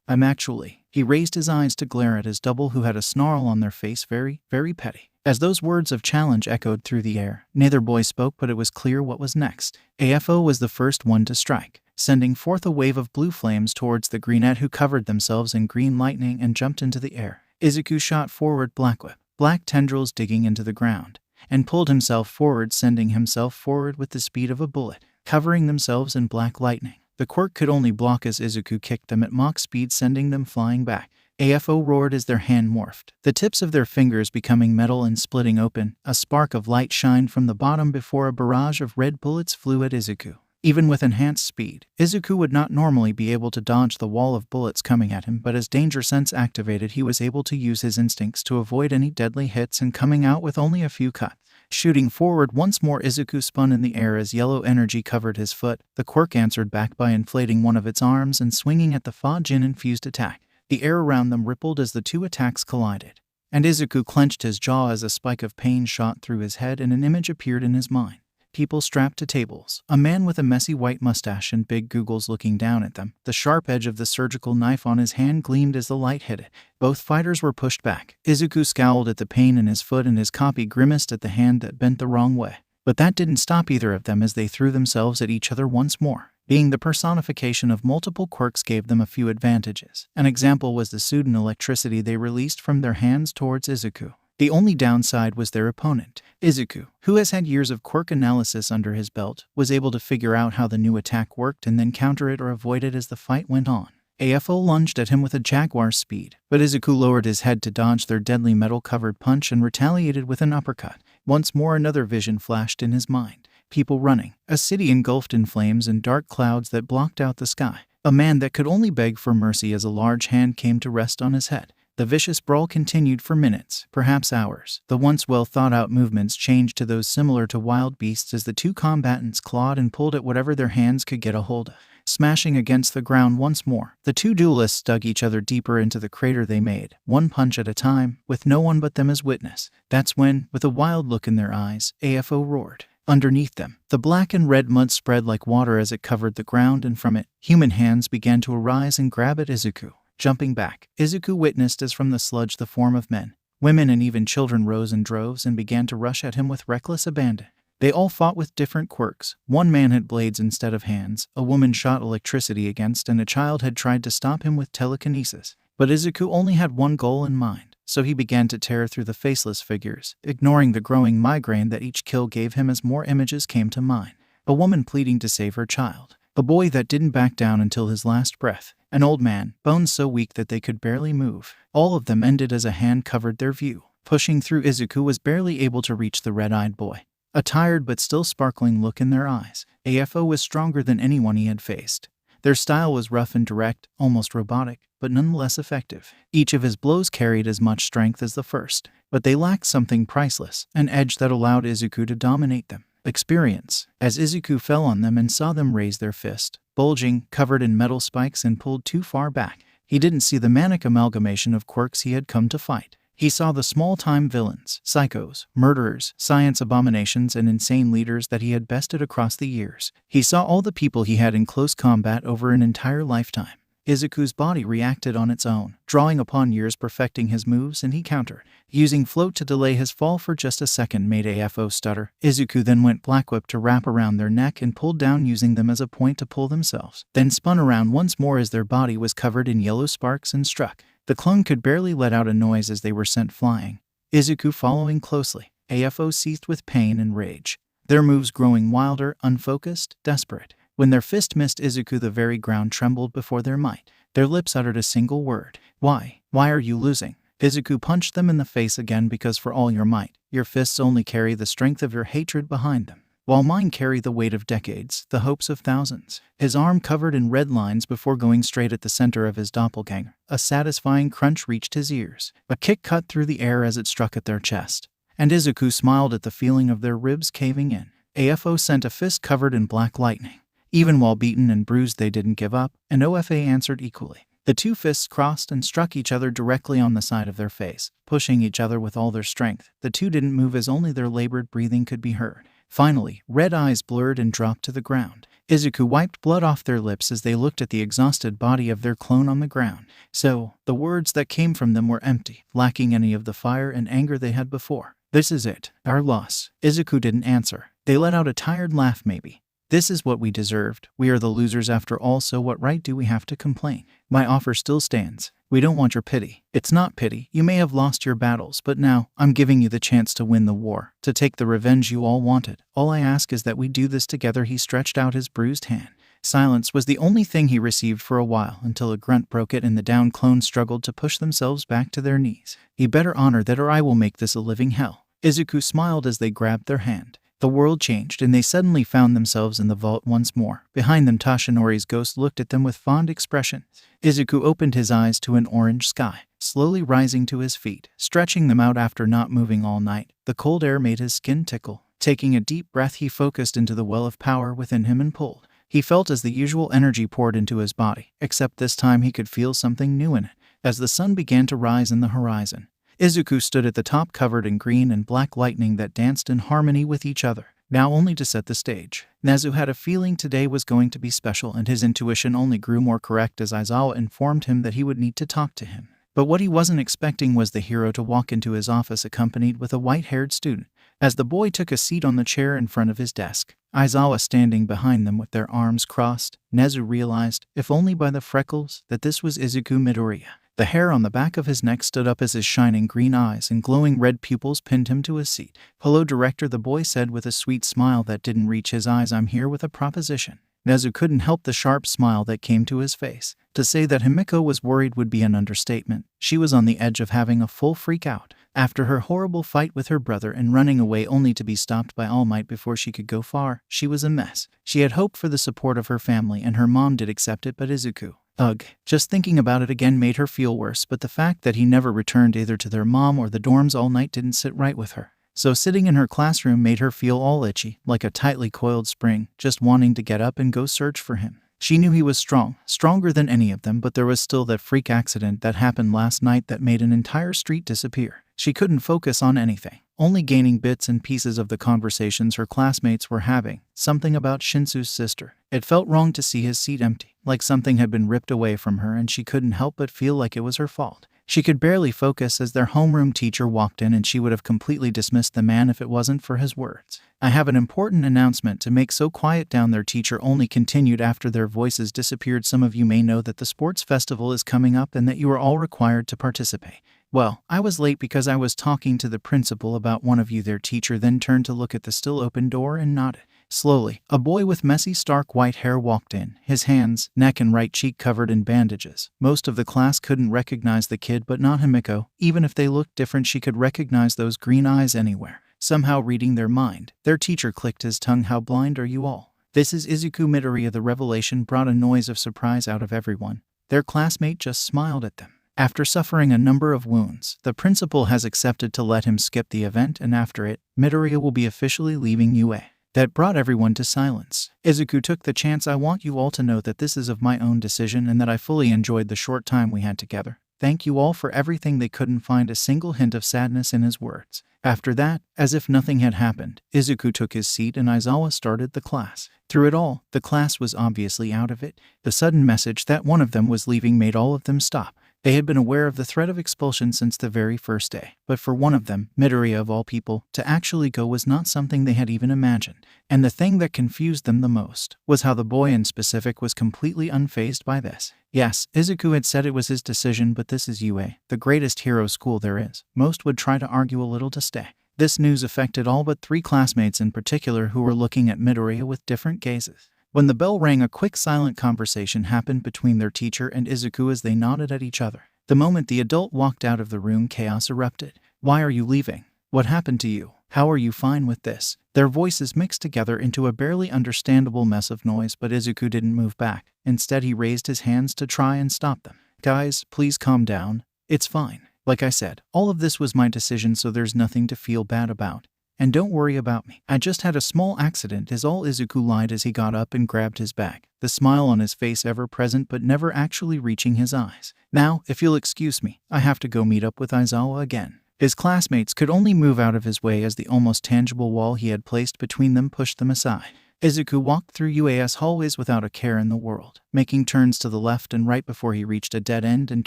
I'm actually. He raised his eyes to glare at his double, who had a snarl on their face. Very, very petty. As those words of challenge echoed through the air, neither boy spoke, but it was clear what was next. AFO was the first one to strike, sending forth a wave of blue flames towards the greenette, who covered themselves in green lightning and jumped into the air. Izuku shot forward, black whip, black tendrils digging into the ground, and pulled himself forward, sending himself forward with the speed of a bullet, covering themselves in black lightning. The quirk could only block as Izuku kicked them at Mach speed, sending them flying back. AFO roared as their hand morphed, the tips of their fingers becoming metal and splitting open. A spark of light shined from the bottom before a barrage of red bullets flew at Izuku. Even with enhanced speed, Izuku would not normally be able to dodge the wall of bullets coming at him, but as danger sense activated, he was able to use his instincts to avoid any deadly hits and coming out with only a few cuts. Shooting forward once more, Izuku spun in the air as yellow energy covered his foot. The quirk answered back by inflating one of its arms and swinging at the Fa-Jin-infused attack. The air around them rippled as the two attacks collided, and Izuku clenched his jaw as a spike of pain shot through his head and an image appeared in his mind. People strapped to tables, a man with a messy white mustache and big googles looking down at them. The sharp edge of the surgical knife on his hand gleamed as the light hit it. Both fighters were pushed back. Izuku scowled at the pain in his foot and his copy grimaced at the hand that bent the wrong way. But that didn't stop either of them as they threw themselves at each other once more. Being the personification of multiple quirks gave them a few advantages. An example was the sudden electricity they released from their hands towards Izuku. The only downside was their opponent. Izuku, who has had years of quirk analysis under his belt, was able to figure out how the new attack worked and then counter it or avoid it as the fight went on. AFO lunged at him with a jaguar speed, but Izuku lowered his head to dodge their deadly metal-covered punch and retaliated with an uppercut. Once more another vision flashed in his mind. People running, a city engulfed in flames and dark clouds that blocked out the sky. A man that could only beg for mercy as a large hand came to rest on his head. The vicious brawl continued for minutes, perhaps hours. The once well-thought-out movements changed to those similar to wild beasts as the two combatants clawed and pulled at whatever their hands could get a hold of. smashing against the ground once more. The two duelists dug each other deeper into the crater they made, one punch at a time, with no one but them as witness. That's when, with a wild look in their eyes, AFO roared. Underneath them, the black and red mud spread like water as it covered the ground, and from it, human hands began to arise and grab at Izuku. Jumping back, Izuku witnessed as from the sludge the form of men, women and even children rose in droves and began to rush at him with reckless abandon. They all fought with different quirks. One man had blades instead of hands, a woman shot electricity against, and a child had tried to stop him with telekinesis. But Izuku only had one goal in mind, so he began to tear through the faceless figures, ignoring the growing migraine that each kill gave him as more images came to mind. A woman pleading to save her child. A boy that didn't back down until his last breath. An old man, bones so weak that they could barely move. All of them ended as a hand covered their view. Pushing through, Izuku was barely able to reach the red-eyed boy. A tired but still sparkling look in their eyes. AFO was stronger than anyone he had faced. Their style was rough and direct, almost robotic, but nonetheless effective. Each of his blows carried as much strength as the first, but they lacked something priceless, an edge that allowed Izuku to dominate them. Experience. As Izuku fell on them and saw them raise their fist, bulging, covered in metal spikes and pulled too far back, he didn't see the manic amalgamation of quirks he had come to fight. He saw the small-time villains, psychos, murderers, science abominations, and insane leaders that he had bested across the years. He saw all the people he had in close combat over an entire lifetime. Izuku's body reacted on its own, drawing upon years perfecting his moves, and he countered. Using float to delay his fall for just a second made AFO stutter. Izuku then went black whip to wrap around their neck and pulled down, using them as a point to pull themselves, then spun around once more as their body was covered in yellow sparks and struck. The clone could barely let out a noise as they were sent flying, Izuku following closely. AFO seethed with pain and rage, their moves growing wilder, unfocused, desperate. When their fist missed Izuku, the very ground trembled before their might. Their lips uttered a single word. Why? Why are you losing? Izuku punched them in the face again, because for all your might, your fists only carry the strength of your hatred behind them, while mine carry the weight of decades, the hopes of thousands. His arm covered in red lines before going straight at the center of his doppelganger. A satisfying crunch reached his ears. A kick cut through the air as it struck at their chest, and Izuku smiled at the feeling of their ribs caving in. AFO sent a fist covered in black lightning. Even while beaten and bruised, they didn't give up, and OFA answered equally. The two fists crossed and struck each other directly on the side of their face, pushing each other with all their strength. The two didn't move as only their labored breathing could be heard. Finally, red eyes blurred and dropped to the ground. Izuku wiped blood off their lips as they looked at the exhausted body of their clone on the ground. So, the words that came from them were empty, lacking any of the fire and anger they had before. This is it, our loss. Izuku didn't answer. They let out a tired laugh. Maybe. This is what we deserved. We are the losers after all, so what right do we have to complain? My offer still stands. We don't want your pity. It's not pity. You may have lost your battles, but now, I'm giving you the chance to win the war, to take the revenge you all wanted. All I ask is that we do this together. He stretched out his bruised hand. Silence was the only thing he received for a while, until a grunt broke it and the downed clones struggled to push themselves back to their knees. He better honor that, or I will make this a living hell. Izuku smiled as they grabbed their hand. The world changed, and they suddenly found themselves in the vault once more. Behind them, Toshinori's ghost looked at them with fond expression. Izuku opened his eyes to an orange sky, slowly rising to his feet, stretching them out after not moving all night. The cold air made his skin tickle. Taking a deep breath, he focused into the well of power within him and pulled. He felt as the usual energy poured into his body, except this time he could feel something new in it. As the sun began to rise in the horizon, Izuku stood at the top, covered in green and black lightning that danced in harmony with each other, now only to set the stage. Nezu had a feeling today was going to be special, and his intuition only grew more correct as Aizawa informed him that he would need to talk to him. But what he wasn't expecting was the hero to walk into his office accompanied with a white-haired student. As the boy took a seat on the chair in front of his desk, Aizawa standing behind them with their arms crossed, Nezu realized, if only by the freckles, that this was Izuku Midoriya. The hair on the back of his neck stood up as his shining green eyes and glowing red pupils pinned him to his seat. "Hello, director," the boy said with a sweet smile that didn't reach his eyes. "I'm here with a proposition." Nezu couldn't help the sharp smile that came to his face. To say that Himiko was worried would be an understatement. She was on the edge of having a full freak out. After her horrible fight with her brother and running away only to be stopped by All Might before she could go far, she was a mess. She had hoped for the support of her family, and her mom did accept it, but Izuku... Ugh, just thinking about it again made her feel worse, but the fact that he never returned either to their mom or the dorms all night didn't sit right with her. So sitting in her classroom made her feel all itchy, like a tightly coiled spring, just wanting to get up and go search for him. She knew he was strong, stronger than any of them, but there was still that freak accident that happened last night that made an entire street disappear. She couldn't focus on anything, only gaining bits and pieces of the conversations her classmates were having. Something about Shinsou's sister. It felt wrong to see his seat empty, like something had been ripped away from her, and she couldn't help but feel like it was her fault. She could barely focus as their homeroom teacher walked in, and she would have completely dismissed the man if it wasn't for his words. "I have an important announcement to make, so quiet down." Their teacher only continued after their voices disappeared. "Some of you may know that the sports festival is coming up and that you are all required to participate." "Well, I was late because I was talking to the principal about one of you." Their teacher then turned to look at the still open door and nodded. Slowly, a boy with messy, stark white hair walked in, his hands, neck and right cheek covered in bandages. Most of the class couldn't recognize the kid, but not Himiko. Even if they looked different, she could recognize those green eyes anywhere. Somehow reading their mind, their teacher clicked his tongue. "How blind are you all? This is Izuku Midoriya." The revelation brought a noise of surprise out of everyone. Their classmate just smiled at them. After suffering a number of wounds, the principal has accepted to let him skip the event, and after it, Midoriya will be officially leaving UA. That brought everyone to silence. Izuku took the chance. "I want you all to know that this is of my own decision and that I fully enjoyed the short time we had together. Thank you all for everything." They couldn't find a single hint of sadness in his words. After that, as if nothing had happened, Izuku took his seat and Aizawa started the class. Through it all, the class was obviously out of it. The sudden message that one of them was leaving made all of them stop. They had been aware of the threat of expulsion since the very first day, but for one of them, Midoriya of all people, to actually go was not something they had even imagined. And the thing that confused them the most was how the boy in specific was completely unfazed by this. Yes, Izuku had said it was his decision, but this is UA, the greatest hero school there is. Most would try to argue a little to stay. This news affected all but 3 classmates in particular, who were looking at Midoriya with different gazes. When the bell rang, a quick silent conversation happened between their teacher and Izuku as they nodded at each other. The moment the adult walked out of the room, chaos erupted. "Why are you leaving? What happened to you? How are you fine with this?" Their voices mixed together into a barely understandable mess of noise, but Izuku didn't move back. Instead, he raised his hands to try and stop them. "Guys, please calm down. It's fine. Like I said, all of this was my decision, so there's nothing to feel bad about. And don't worry about me. I just had a small accident is all." Izuku lied as he got up and grabbed his bag, the smile on his face ever present but never actually reaching his eyes. "Now, if you'll excuse me, I have to go meet up with Aizawa again." His classmates could only move out of his way as the almost tangible wall he had placed between them pushed them aside. Izuku walked through UAS hallways without a care in the world, making turns to the left and right before he reached a dead end and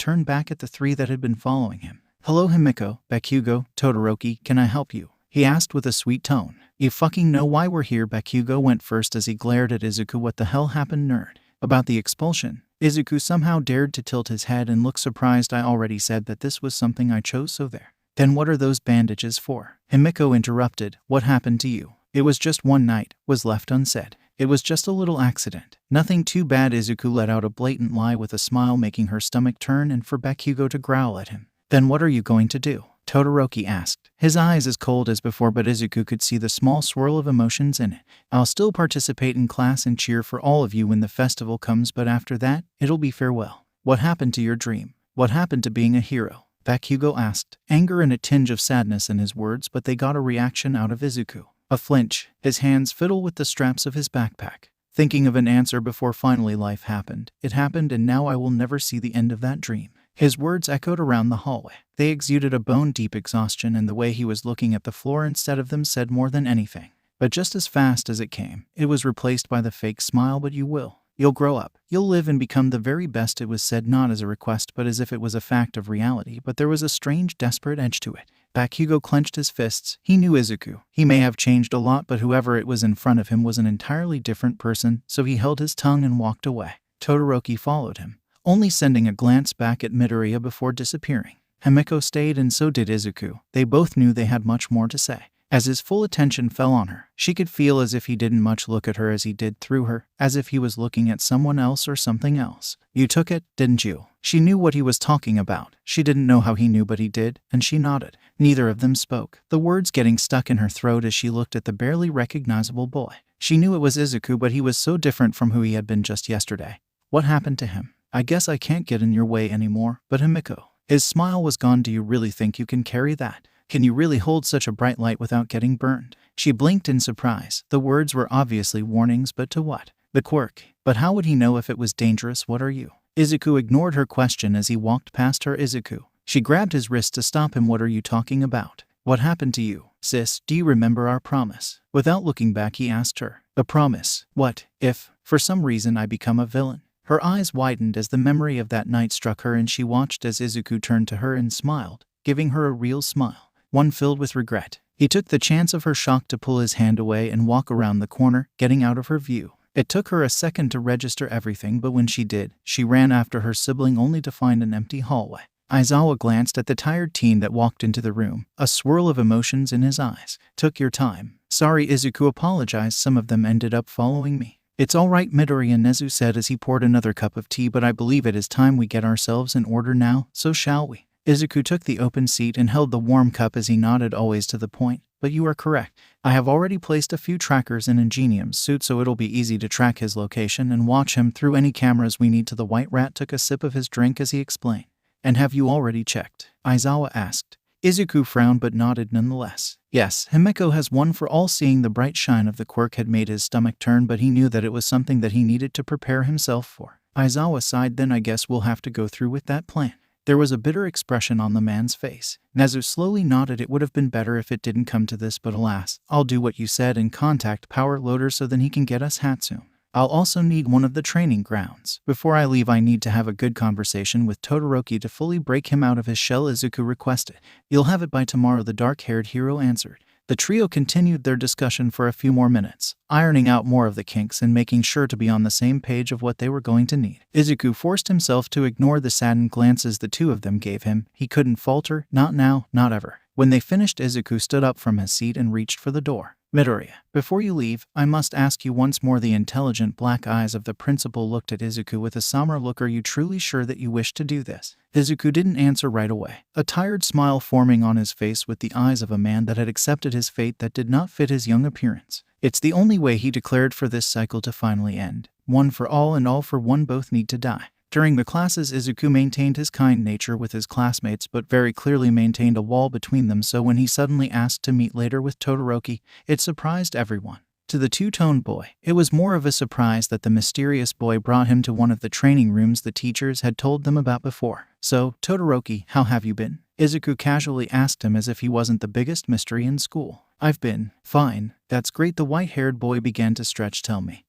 turned back at the 3 that had been following him. "Hello Himiko, Bakugo, Todoroki, can I help you?" he asked with a sweet tone. "You fucking know why we're here." Bakugo went first as he glared at Izuku. "What the hell happened, nerd?" "About the expulsion." Izuku somehow dared to tilt his head and look surprised. "I already said that this was something I chose, so there." "Then what are those bandages for?" Himiko interrupted. "What happened to you?" "It was just one night," was left unsaid. "It was just a little accident. Nothing too bad." Izuku let out a blatant lie with a smile, making her stomach turn and for Bakugo to growl at him. "Then what are you going to do?" Todoroki asked, his eyes as cold as before, but Izuku could see the small swirl of emotions in it. "I'll still participate in class and cheer for all of you when the festival comes, but after that, it'll be farewell." "What happened to your dream? What happened to being a hero?" Bakugo asked, anger and a tinge of sadness in his words, but they got a reaction out of Izuku. A flinch, his hands fiddle with the straps of his backpack. Thinking of an answer before finally life happened. "It happened, and now I will never see the end of that dream." His words echoed around the hallway. They exuded a bone-deep exhaustion, and the way he was looking at the floor instead of them said more than anything. But just as fast as it came, it was replaced by the fake smile. "But you'll grow up. You'll live and become the very best." It was said not as a request but as if it was a fact of reality, but there was a strange, desperate edge to it. Bakugo clenched his fists. He knew Izuku. He may have changed a lot, but whoever it was in front of him was an entirely different person, so he held his tongue and walked away. Todoroki followed him, only sending a glance back at Midoriya before disappearing. Himiko stayed, and so did Izuku. They both knew they had much more to say. As his full attention fell on her, she could feel as if he didn't much look at her as he did through her, as if he was looking at someone else or something else. "You took it, didn't you?" She knew what he was talking about. She didn't know how he knew, but he did, and she nodded. Neither of them spoke, the words getting stuck in her throat as she looked at the barely recognizable boy. She knew it was Izuku, but he was so different from who he had been just yesterday. What happened to him? "I guess I can't get in your way anymore, but Himiko." His smile was gone. "Do you really think you can carry that? Can you really hold such a bright light without getting burned?" She blinked in surprise. The words were obviously warnings, but to what? The quirk. But how would he know if it was dangerous? What are you? Izuku ignored her question as he walked past her. Izuku. She grabbed his wrist to stop him. What are you talking about? What happened to you? Sis, do you remember our promise? Without looking back, he asked her. A promise? What, if, for some reason, I become a villain? Her eyes widened as the memory of that night struck her, and she watched as Izuku turned to her and smiled, giving her a real smile, one filled with regret. He took the chance of her shock to pull his hand away and walk around the corner, getting out of her view. It took her a second to register everything, but when she did, she ran after her sibling only to find an empty hallway. Aizawa glanced at the tired teen that walked into the room, a swirl of emotions in his eyes. Took your time. Sorry, Izuku apologized. Some of them ended up following me. It's all right, Midoriya, Nezu said as he poured another cup of tea, but I believe it is time we get ourselves in order now, so shall we? Izuku took the open seat and held the warm cup as he nodded, always to the point. But you are correct. I have already placed a few trackers in Ingenium's suit, so it'll be easy to track his location and watch him through any cameras we need to. The White Rat took a sip of his drink as he explained. And have you already checked? Aizawa asked. Izuku frowned but nodded nonetheless. Yes, Himeko has one for all. Seeing the bright shine of the quirk had made his stomach turn, but he knew that it was something that he needed to prepare himself for. Aizawa sighed. Then I guess we'll have to go through with that plan. There was a bitter expression on the man's face. Nezu slowly nodded. It would have been better if it didn't come to this, but alas, I'll do what you said and contact Power Loader so then he can get us Hatsune. I'll also need one of the training grounds. Before I leave, I need to have a good conversation with Todoroki to fully break him out of his shell, Izuku requested. You'll have it by tomorrow, the dark-haired hero answered. The trio continued their discussion for a few more minutes, ironing out more of the kinks and making sure to be on the same page of what they were going to need. Izuku forced himself to ignore the saddened glances the two of them gave him. He couldn't falter, not now, not ever. When they finished, Izuku stood up from his seat and reached for the door. Midoriya, before you leave, I must ask you once more. The intelligent black eyes of the principal looked at Izuku with a somber look. Are you truly sure that you wish to do this? Izuku didn't answer right away, a tired smile forming on his face with the eyes of a man that had accepted his fate that did not fit his young appearance. It's the only way, he declared, for this cycle to finally end. One for all and all for one. Both need to die. During the classes, Izuku maintained his kind nature with his classmates, but very clearly maintained a wall between them, so when he suddenly asked to meet later with Todoroki, it surprised everyone. To the two-toned boy, it was more of a surprise that the mysterious boy brought him to one of the training rooms the teachers had told them about before. So, Todoroki, how have you been? Izuku casually asked him as if he wasn't the biggest mystery in school. I've been fine. That's great, the white-haired boy began to stretch. Tell me.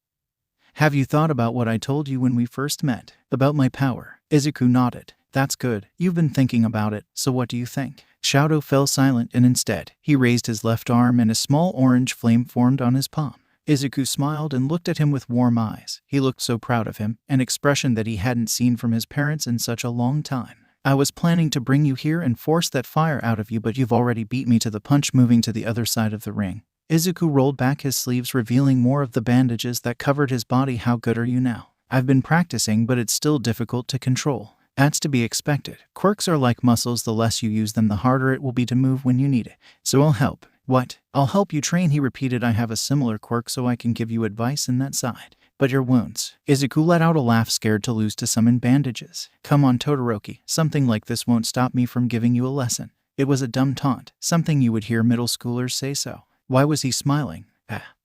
Have you thought about what I told you when we first met? About my power? Izuku nodded. That's good. You've been thinking about it, so what do you think? Shadow fell silent, and instead, he raised his left arm and a small orange flame formed on his palm. Izuku smiled and looked at him with warm eyes. He looked so proud of him, an expression that he hadn't seen from his parents in such a long time. I was planning to bring you here and force that fire out of you, but you've already beat me to the punch. Moving to the other side of the ring, Izuku rolled back his sleeves, revealing more of the bandages that covered his body. How good are you now? I've been practicing, but it's still difficult to control. That's to be expected. Quirks are like muscles. The less you use them, the harder it will be to move when you need it. So I'll help. What? I'll help you train, he repeated. I have a similar quirk, so I can give you advice in that side. But your wounds. Izuku let out a laugh, scared to lose to summon bandages. Come on, Todoroki. Something like this won't stop me from giving you a lesson. It was a dumb taunt. Something you would hear middle schoolers say so. Why was he smiling?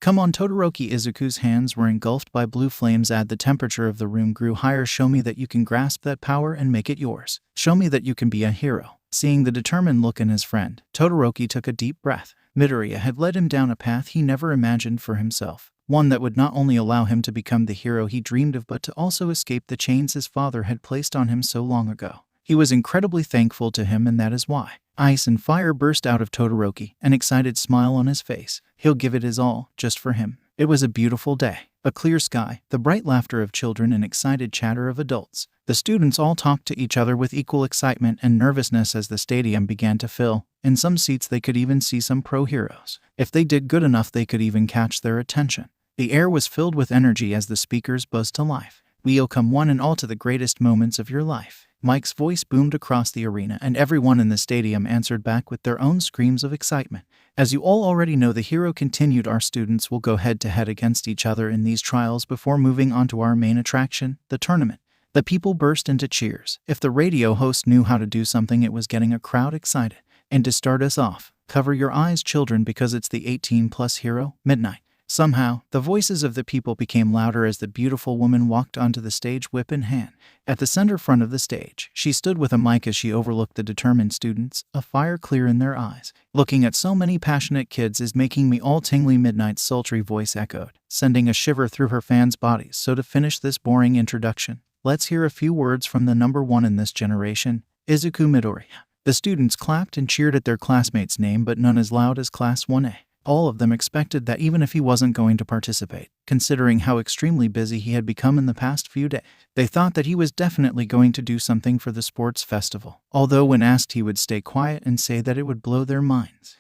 Come on, Todoroki. Izuku's hands were engulfed by blue flames. The temperature of the room grew higher. Show me that you can grasp that power and make it yours. Show me that you can be a hero. Seeing the determined look in his friend, Todoroki took a deep breath. Midoriya had led him down a path he never imagined for himself. One that would not only allow him to become the hero he dreamed of, but to also escape the chains his father had placed on him so long ago. He was incredibly thankful to him, and that is why. Ice and fire burst out of Todoroki, an excited smile on his face. He'll give it his all, just for him. It was a beautiful day. A clear sky, the bright laughter of children and excited chatter of adults. The students all talked to each other with equal excitement and nervousness as the stadium began to fill. In some seats they could even see some pro heroes. If they did good enough, they could even catch their attention. The air was filled with energy as the speakers buzzed to life. We welcome one and all to the greatest moments of your life. Mike's voice boomed across the arena, and everyone in the stadium answered back with their own screams of excitement. As you all already know, the hero continued. Our students will go head-to-head against each other in these trials before moving on to our main attraction, the tournament. The people burst into cheers. If the radio host knew how to do something, it was getting a crowd excited. And to start us off, cover your eyes, children, because it's the 18-plus hero, Midnight. Somehow, the voices of the people became louder as the beautiful woman walked onto the stage, whip in hand. At the center front of the stage, she stood with a mic as she overlooked the determined students, a fire clear in their eyes. "Looking at so many passionate kids is making me all tingly," Midnight's sultry voice echoed, sending a shiver through her fans' bodies. "So to finish this boring introduction, let's hear a few words from the number one in this generation, Izuku Midoriya." The students clapped and cheered at their classmate's name, but none as loud as Class 1A. All of them expected that even if he wasn't going to participate, considering how extremely busy he had become in the past few days, they thought that he was definitely going to do something for the sports festival. Although when asked, he would stay quiet and say that it would blow their minds.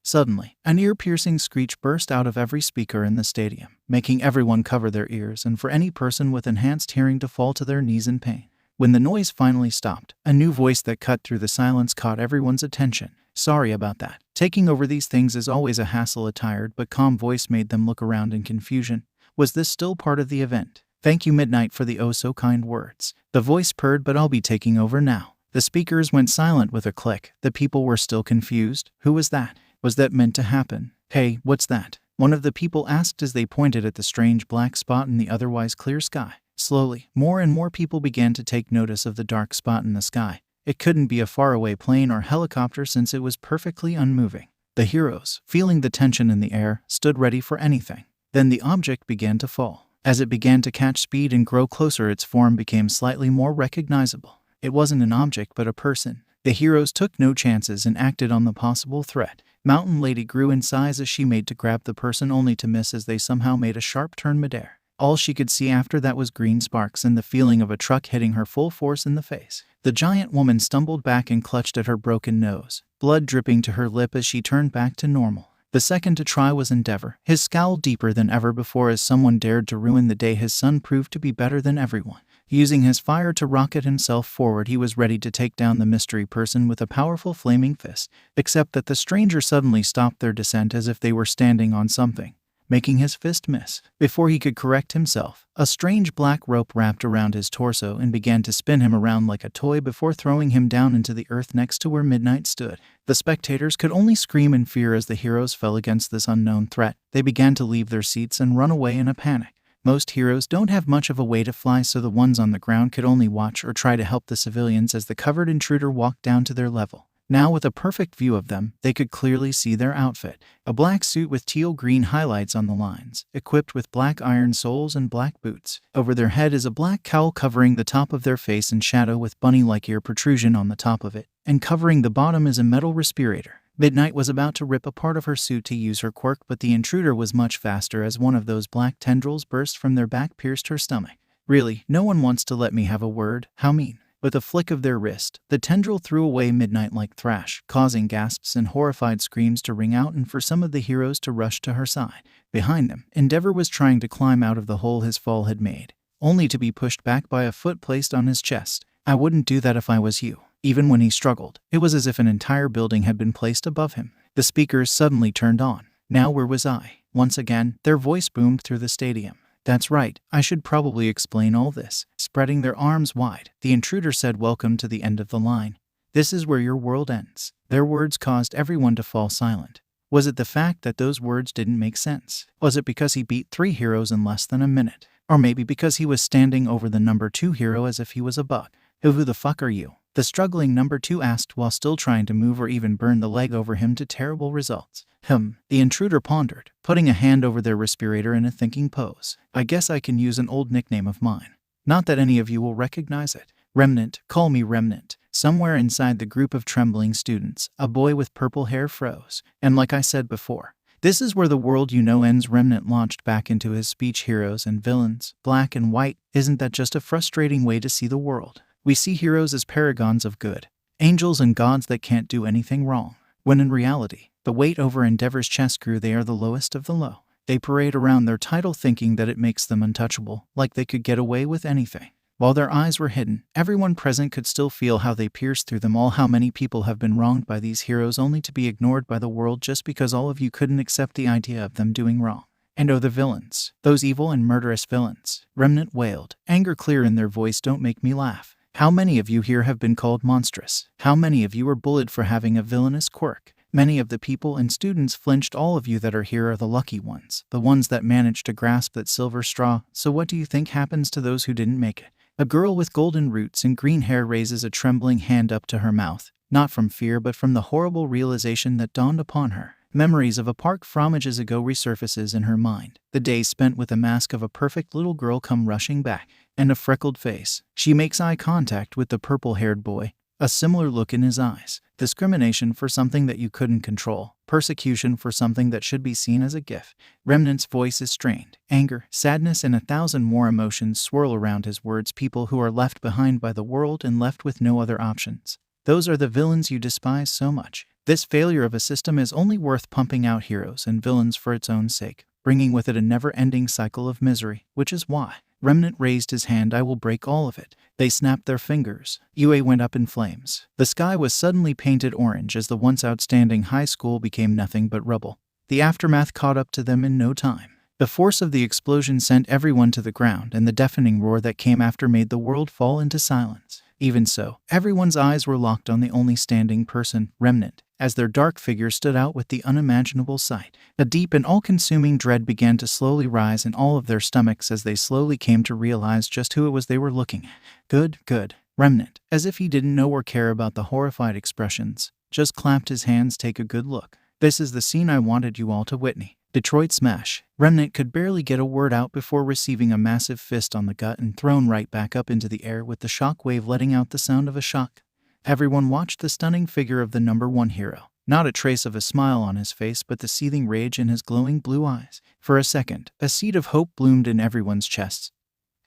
Suddenly, an ear-piercing screech burst out of every speaker in the stadium, making everyone cover their ears and for any person with enhanced hearing to fall to their knees in pain. When the noise finally stopped, a new voice that cut through the silence caught everyone's attention. "Sorry about that. Taking over these things is always a hassle," a tired but calm voice made them look around in confusion. Was this still part of the event? "Thank you, Midnight, for the oh-so-kind words," the voice purred, "but I'll be taking over now." The speakers went silent with a click. The people were still confused. Who was that? Was that meant to happen? "Hey, what's that?" one of the people asked as they pointed at the strange black spot in the otherwise clear sky. Slowly, more and more people began to take notice of the dark spot in the sky. It couldn't be a faraway plane or helicopter since it was perfectly unmoving. The heroes, feeling the tension in the air, stood ready for anything. Then the object began to fall. As it began to catch speed and grow closer, its form became slightly more recognizable. It wasn't an object but a person. The heroes took no chances and acted on the possible threat. Mountain Lady grew in size as she made to grab the person, only to miss as they somehow made a sharp turn midair. All she could see after that was green sparks and the feeling of a truck hitting her full force in the face. The giant woman stumbled back and clutched at her broken nose, blood dripping to her lip as she turned back to normal. The second to try was Endeavor, his scowl deeper than ever before as someone dared to ruin the day his son proved to be better than everyone. Using his fire to rocket himself forward, he was ready to take down the mystery person with a powerful flaming fist, except that the stranger suddenly stopped their descent as if they were standing on something, making his fist miss. Before he could correct himself, a strange black rope wrapped around his torso and began to spin him around like a toy before throwing him down into the earth next to where Midnight stood. The spectators could only scream in fear as the heroes fell against this unknown threat. They began to leave their seats and run away in a panic. Most heroes don't have much of a way to fly, so the ones on the ground could only watch or try to help the civilians as the covered intruder walked down to their level. Now, with a perfect view of them, they could clearly see their outfit. A black suit with teal-green highlights on the lines, equipped with black iron soles and black boots. Over their head is a black cowl covering the top of their face in shadow with bunny-like ear protrusion on the top of it, and covering the bottom is a metal respirator. Midnight was about to rip a part of her suit to use her quirk, but the intruder was much faster as one of those black tendrils burst from their back, pierced her stomach. "Really, no one wants to let me have a word? How mean." With a flick of their wrist, the tendril threw away Midnight like thrash, causing gasps and horrified screams to ring out and for some of the heroes to rush to her side. Behind them, Endeavor was trying to climb out of the hole his fall had made, only to be pushed back by a foot placed on his chest. "I wouldn't do that if I was you." Even when he struggled, it was as if an entire building had been placed above him. The speakers suddenly turned on. "Now where was I?" Once again, their voice boomed through the stadium. "That's right, I should probably explain all this." Spreading their arms wide, the intruder said, "Welcome to the end of the line. This is where your world ends." Their words caused everyone to fall silent. Was it the fact that those words didn't make sense? Was it because he beat 3 heroes in less than a minute? Or maybe because he was standing over the number 2 hero as if he was a bug? "Who the fuck are you?" the struggling number 2 asked while still trying to move or even burn the leg over him to terrible results. The intruder pondered, putting a hand over their respirator in a thinking pose. "I guess I can use an old nickname of mine. Not that any of you will recognize it. Remnant, call me Remnant." Somewhere inside the group of trembling students, a boy with purple hair froze. "And like I said before, this is where the world you know ends." Remnant launched back into his speech. "Heroes and villains, black and white, isn't that just a frustrating way to see the world? We see heroes as paragons of good, angels and gods that can't do anything wrong, when in reality, the weight over Endeavor's chest grew. They are the lowest of the low. They parade around their title thinking that it makes them untouchable, like they could get away with anything. While their eyes were hidden, everyone present could still feel how they pierced through them all. How many people have been wronged by these heroes only to be ignored by the world just because all of you couldn't accept the idea of them doing wrong? And oh, the villains, those evil and murderous villains." Remnant wailed, anger clear in their voice. "Don't make me laugh. How many of you here have been called monstrous? How many of you are bullied for having a villainous quirk? Many of the people and students flinched. All of you that are here are the lucky ones, the ones that managed to grasp that silver straw. So what do you think happens to those who didn't make it? A girl with golden roots and green hair raises a trembling hand up to her mouth, not from fear but from the horrible realization that dawned upon her. Memories of a park from ages ago resurfaces in her mind. The days spent with the mask of a perfect little girl come rushing back, and a freckled face. She makes eye contact with the purple-haired boy, a similar look in his eyes. Discrimination for something that you couldn't control. Persecution for something that should be seen as a gift. Remnant's voice is strained. Anger, sadness, and 1,000 more emotions swirl around his words. People who are left behind by the world and left with no other options. Those are the villains you despise so much. This failure of a system is only worth pumping out heroes and villains for its own sake, bringing with it a never-ending cycle of misery, which is why. Remnant raised his hand. I will break all of it. They snapped their fingers. UA went up in flames. The sky was suddenly painted orange as the once outstanding high school became nothing but rubble. The aftermath caught up to them in no time. The force of the explosion sent everyone to the ground, and the deafening roar that came after made the world fall into silence. Even so, everyone's eyes were locked on the only standing person, Remnant, as their dark figure stood out with the unimaginable sight. A deep and all-consuming dread began to slowly rise in all of their stomachs as they slowly came to realize just who it was they were looking at. Good. Remnant, as if he didn't know or care about the horrified expressions, just clapped his hands. Take a good look. This is the scene I wanted you all to witness. Detroit smash. Remnant could barely get a word out before receiving a massive fist on the gut and thrown right back up into the air with the shock wave letting out the sound of a shock. Everyone watched the stunning figure of the number one hero. Not a trace of a smile on his face, but the seething rage in his glowing blue eyes. For a second, a seed of hope bloomed in everyone's chests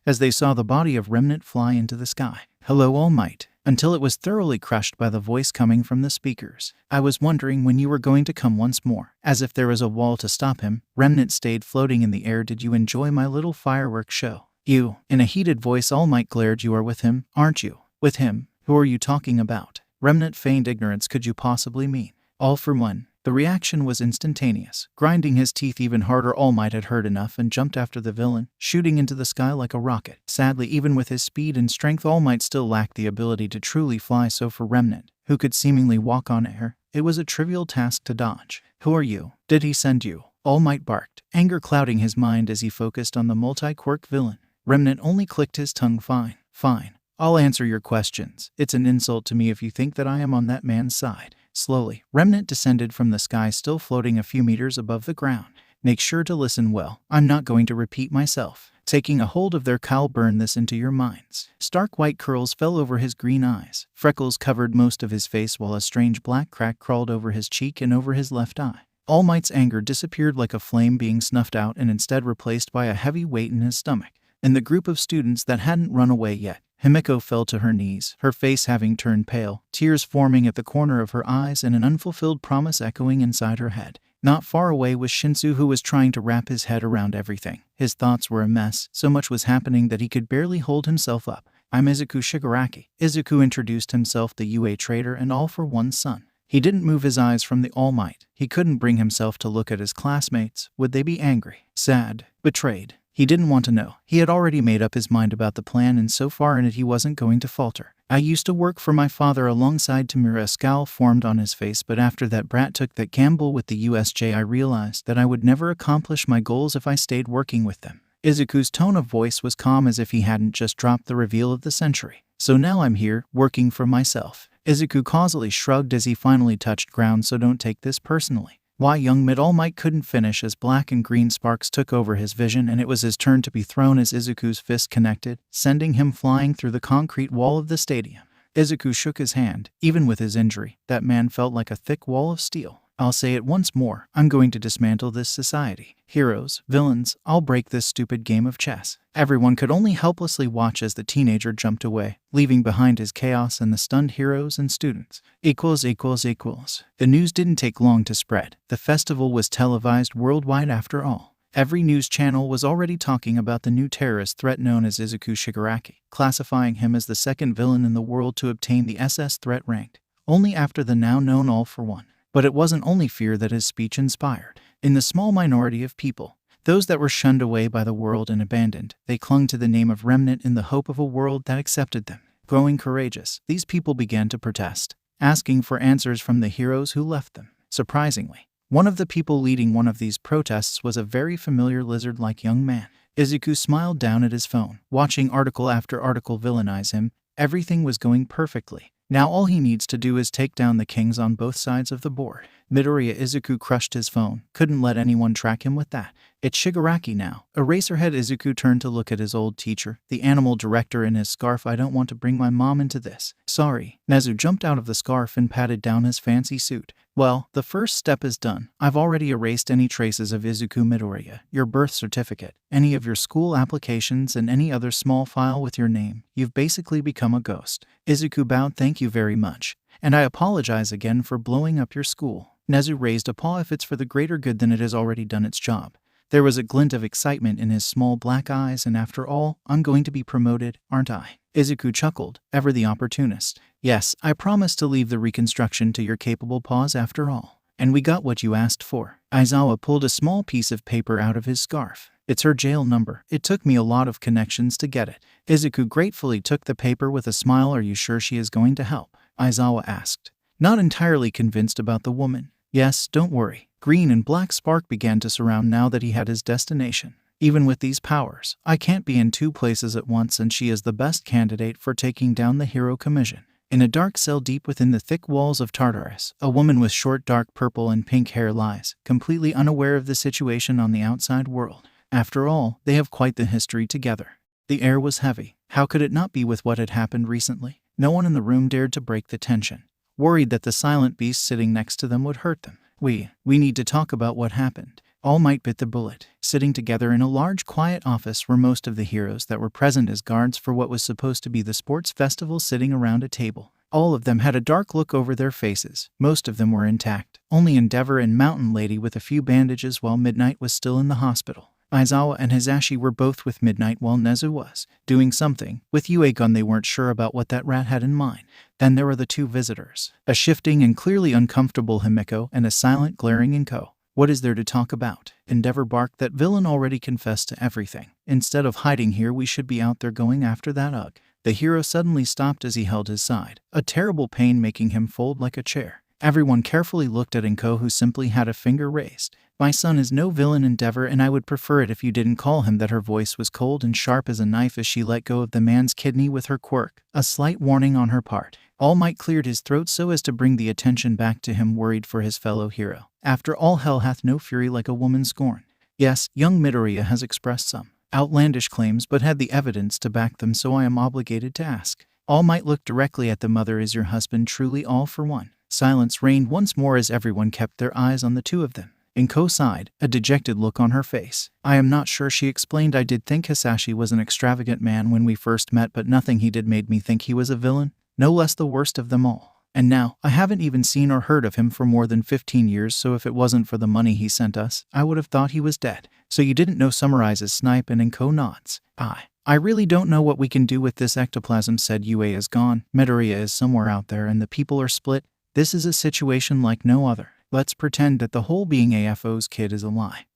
as they saw the body of Remnant fly into the sky. Hello, All Might. Until it was thoroughly crushed by the voice coming from the speakers. I was wondering when you were going to come once more. As if there was a wall to stop him, Remnant stayed floating in the air. Did you enjoy my little fireworks show? You. In a heated voice, All Might glared. You are with him, aren't you? With him? Who are you talking about? Remnant feigned ignorance. Could you possibly mean? All for one. The reaction was instantaneous. Grinding his teeth even harder, All Might had heard enough and jumped after the villain, shooting into the sky like a rocket. Sadly, even with his speed and strength, All Might still lacked the ability to truly fly, so for Remnant, who could seemingly walk on air, it was a trivial task to dodge. Who are you? Did he send you? All Might barked, anger clouding his mind as he focused on the multi-quirk villain. Remnant only clicked his tongue. Fine. I'll answer your questions. It's an insult to me if you think that I am on that man's side. Slowly, Remnant descended from the sky, still floating a few meters above the ground. Make sure to listen well. I'm not going to repeat myself. Taking a hold of their cowl, burn this into your minds. Stark white curls fell over his green eyes. Freckles covered most of his face while a strange black crack crawled over his cheek and over his left eye. All Might's anger disappeared like a flame being snuffed out and instead replaced by a heavy weight in his stomach. In the group of students that hadn't run away yet, Himiko fell to her knees, her face having turned pale, tears forming at the corner of her eyes and an unfulfilled promise echoing inside her head. Not far away was Shinsou, who was trying to wrap his head around everything. His thoughts were a mess, so much was happening that he could barely hold himself up. I'm Izuku Shigaraki. Izuku introduced himself, the UA traitor and All for One's son. He didn't move his eyes from the All Might. He couldn't bring himself to look at his classmates. Would they be angry, sad, betrayed? He didn't want to know. He had already made up his mind about the plan, and so far in it he wasn't going to falter. I used to work for my father alongside Tamura. A scowl formed on his face, but after that brat took that gamble with the USJ, I realized that I would never accomplish my goals if I stayed working with them. Izuku's tone of voice was calm, as if he hadn't just dropped the reveal of the century. So now I'm here, working for myself. Izuku causally shrugged as he finally touched ground. So don't take this personally. Why, young mid All Might couldn't finish as black and green sparks took over his vision, and it was his turn to be thrown as Izuku's fist connected, sending him flying through the concrete wall of the stadium. Izuku shook his hand. Even with his injury, that man felt like a thick wall of steel. I'll say it once more. I'm going to dismantle this society. Heroes, villains, I'll break this stupid game of chess. Everyone could only helplessly watch as the teenager jumped away, leaving behind his chaos and the stunned heroes and students. Equals. The news didn't take long to spread. The festival was televised worldwide after all. Every news channel was already talking about the new terrorist threat known as Izuku Shigaraki, classifying him as the second villain in the world to obtain the SS threat ranked, only after the now known All for One. But it wasn't only fear that his speech inspired. In the small minority of people, those that were shunned away by the world and abandoned, they clung to the name of Remnant in the hope of a world that accepted them. Growing courageous, these people began to protest, asking for answers from the heroes who left them. Surprisingly, one of the people leading one of these protests was a very familiar lizard-like young man. Izuku smiled down at his phone, watching article after article villainize him. Everything was going perfectly. Now all he needs to do is take down the kings on both sides of the board. Midoriya. Izuku crushed his phone. Couldn't let anyone track him with that. It's Shigaraki now. Eraserhead. Izuku turned to look at his old teacher, the animal director in his scarf. I don't want to bring my mom into this. Sorry. Nezu jumped out of the scarf and patted down his fancy suit. Well, the first step is done. I've already erased any traces of Izuku Midoriya, your birth certificate, any of your school applications, and any other small file with your name. You've basically become a ghost. Izuku bowed. Thank you very much. And I apologize again for blowing up your school. Nezu raised a paw. If it's for the greater good, then it has already done its job. There was a glint of excitement in his small black eyes, and after all, I'm going to be promoted, aren't I? Izuku chuckled, ever the opportunist. Yes, I promised to leave the reconstruction to your capable paws after all. And we got what you asked for. Aizawa pulled a small piece of paper out of his scarf. It's her jail number. It took me a lot of connections to get it. Izuku gratefully took the paper with a smile. Are you sure she is going to help? Aizawa asked. Not entirely convinced about the woman. Yes, don't worry. Green and black spark began to surround now that he had his destination. Even with these powers, I can't be in two places at once, and she is the best candidate for taking down the hero commission. In a dark cell deep within the thick walls of Tartarus, a woman with short dark purple and pink hair lies, completely unaware of the situation on the outside world. After all, they have quite the history together. The air was heavy. How could it not be with what had happened recently? No one in the room dared to break the tension, worried that the silent beast sitting next to them would hurt them. We need to talk about what happened. All Might bit the bullet. Sitting together in a large quiet office were most of the heroes that were present as guards for what was supposed to be the sports festival, sitting around a table. All of them had a dark look over their faces. Most of them were intact. Only Endeavor and Mountain Lady with a few bandages, while Midnight was still in the hospital. Aizawa and Hisashi were both with Midnight while Nezu was doing something with Yuegon. They weren't sure about what that rat had in mind. Then there were the two visitors, a shifting and clearly uncomfortable Himiko and a silent, glaring Inko. What is there to talk about? Endeavor barked. That villain already confessed to everything. Instead of hiding here, we should be out there going after that ugh. The hero suddenly stopped as he held his side, a terrible pain making him fold like a chair. Everyone carefully looked at Inko, who simply had a finger raised. My son is no villain, Endeavor, and I would prefer it if you didn't call him that. Her voice was cold and sharp as a knife as she let go of the man's kidney with her quirk, a slight warning on her part. All Might cleared his throat so as to bring the attention back to him, worried for his fellow hero. After all, hell hath no fury like a woman's scorn. Yes, young Midoriya has expressed some outlandish claims, but had the evidence to back them, so I am obligated to ask. All Might looked directly at the mother. Is your husband truly all for one? Silence reigned once more as everyone kept their eyes on the two of them. Inko sighed, a dejected look on her face. I am not sure, she explained. I did think Hisashi was an extravagant man when we first met, but nothing he did made me think he was a villain, no less the worst of them all. And now, I haven't even seen or heard of him for more than 15 years, so if it wasn't for the money he sent us, I would have thought he was dead. So you didn't know, summarizes Snipe, and Inko nods. I really don't know what we can do with this ectoplasm, said. Yue is gone, Midoriya is somewhere out there, and the people are split. This is a situation like no other. Let's pretend that the whole being AFO's kid is a lie.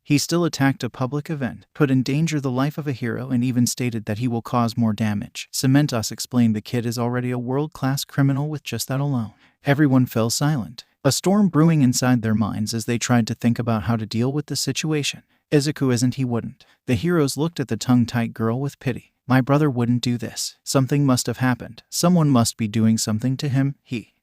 He still attacked a public event, put in danger the life of a hero, and even stated that he will cause more damage. Cementos explained the kid is already a world-class criminal with just that alone. Everyone fell silent, a storm brewing inside their minds as they tried to think about how to deal with the situation. Izuku isn't, he wouldn't. The heroes looked at the tongue-tight girl with pity. My brother wouldn't do this. Something must have happened. Someone must be doing something to him.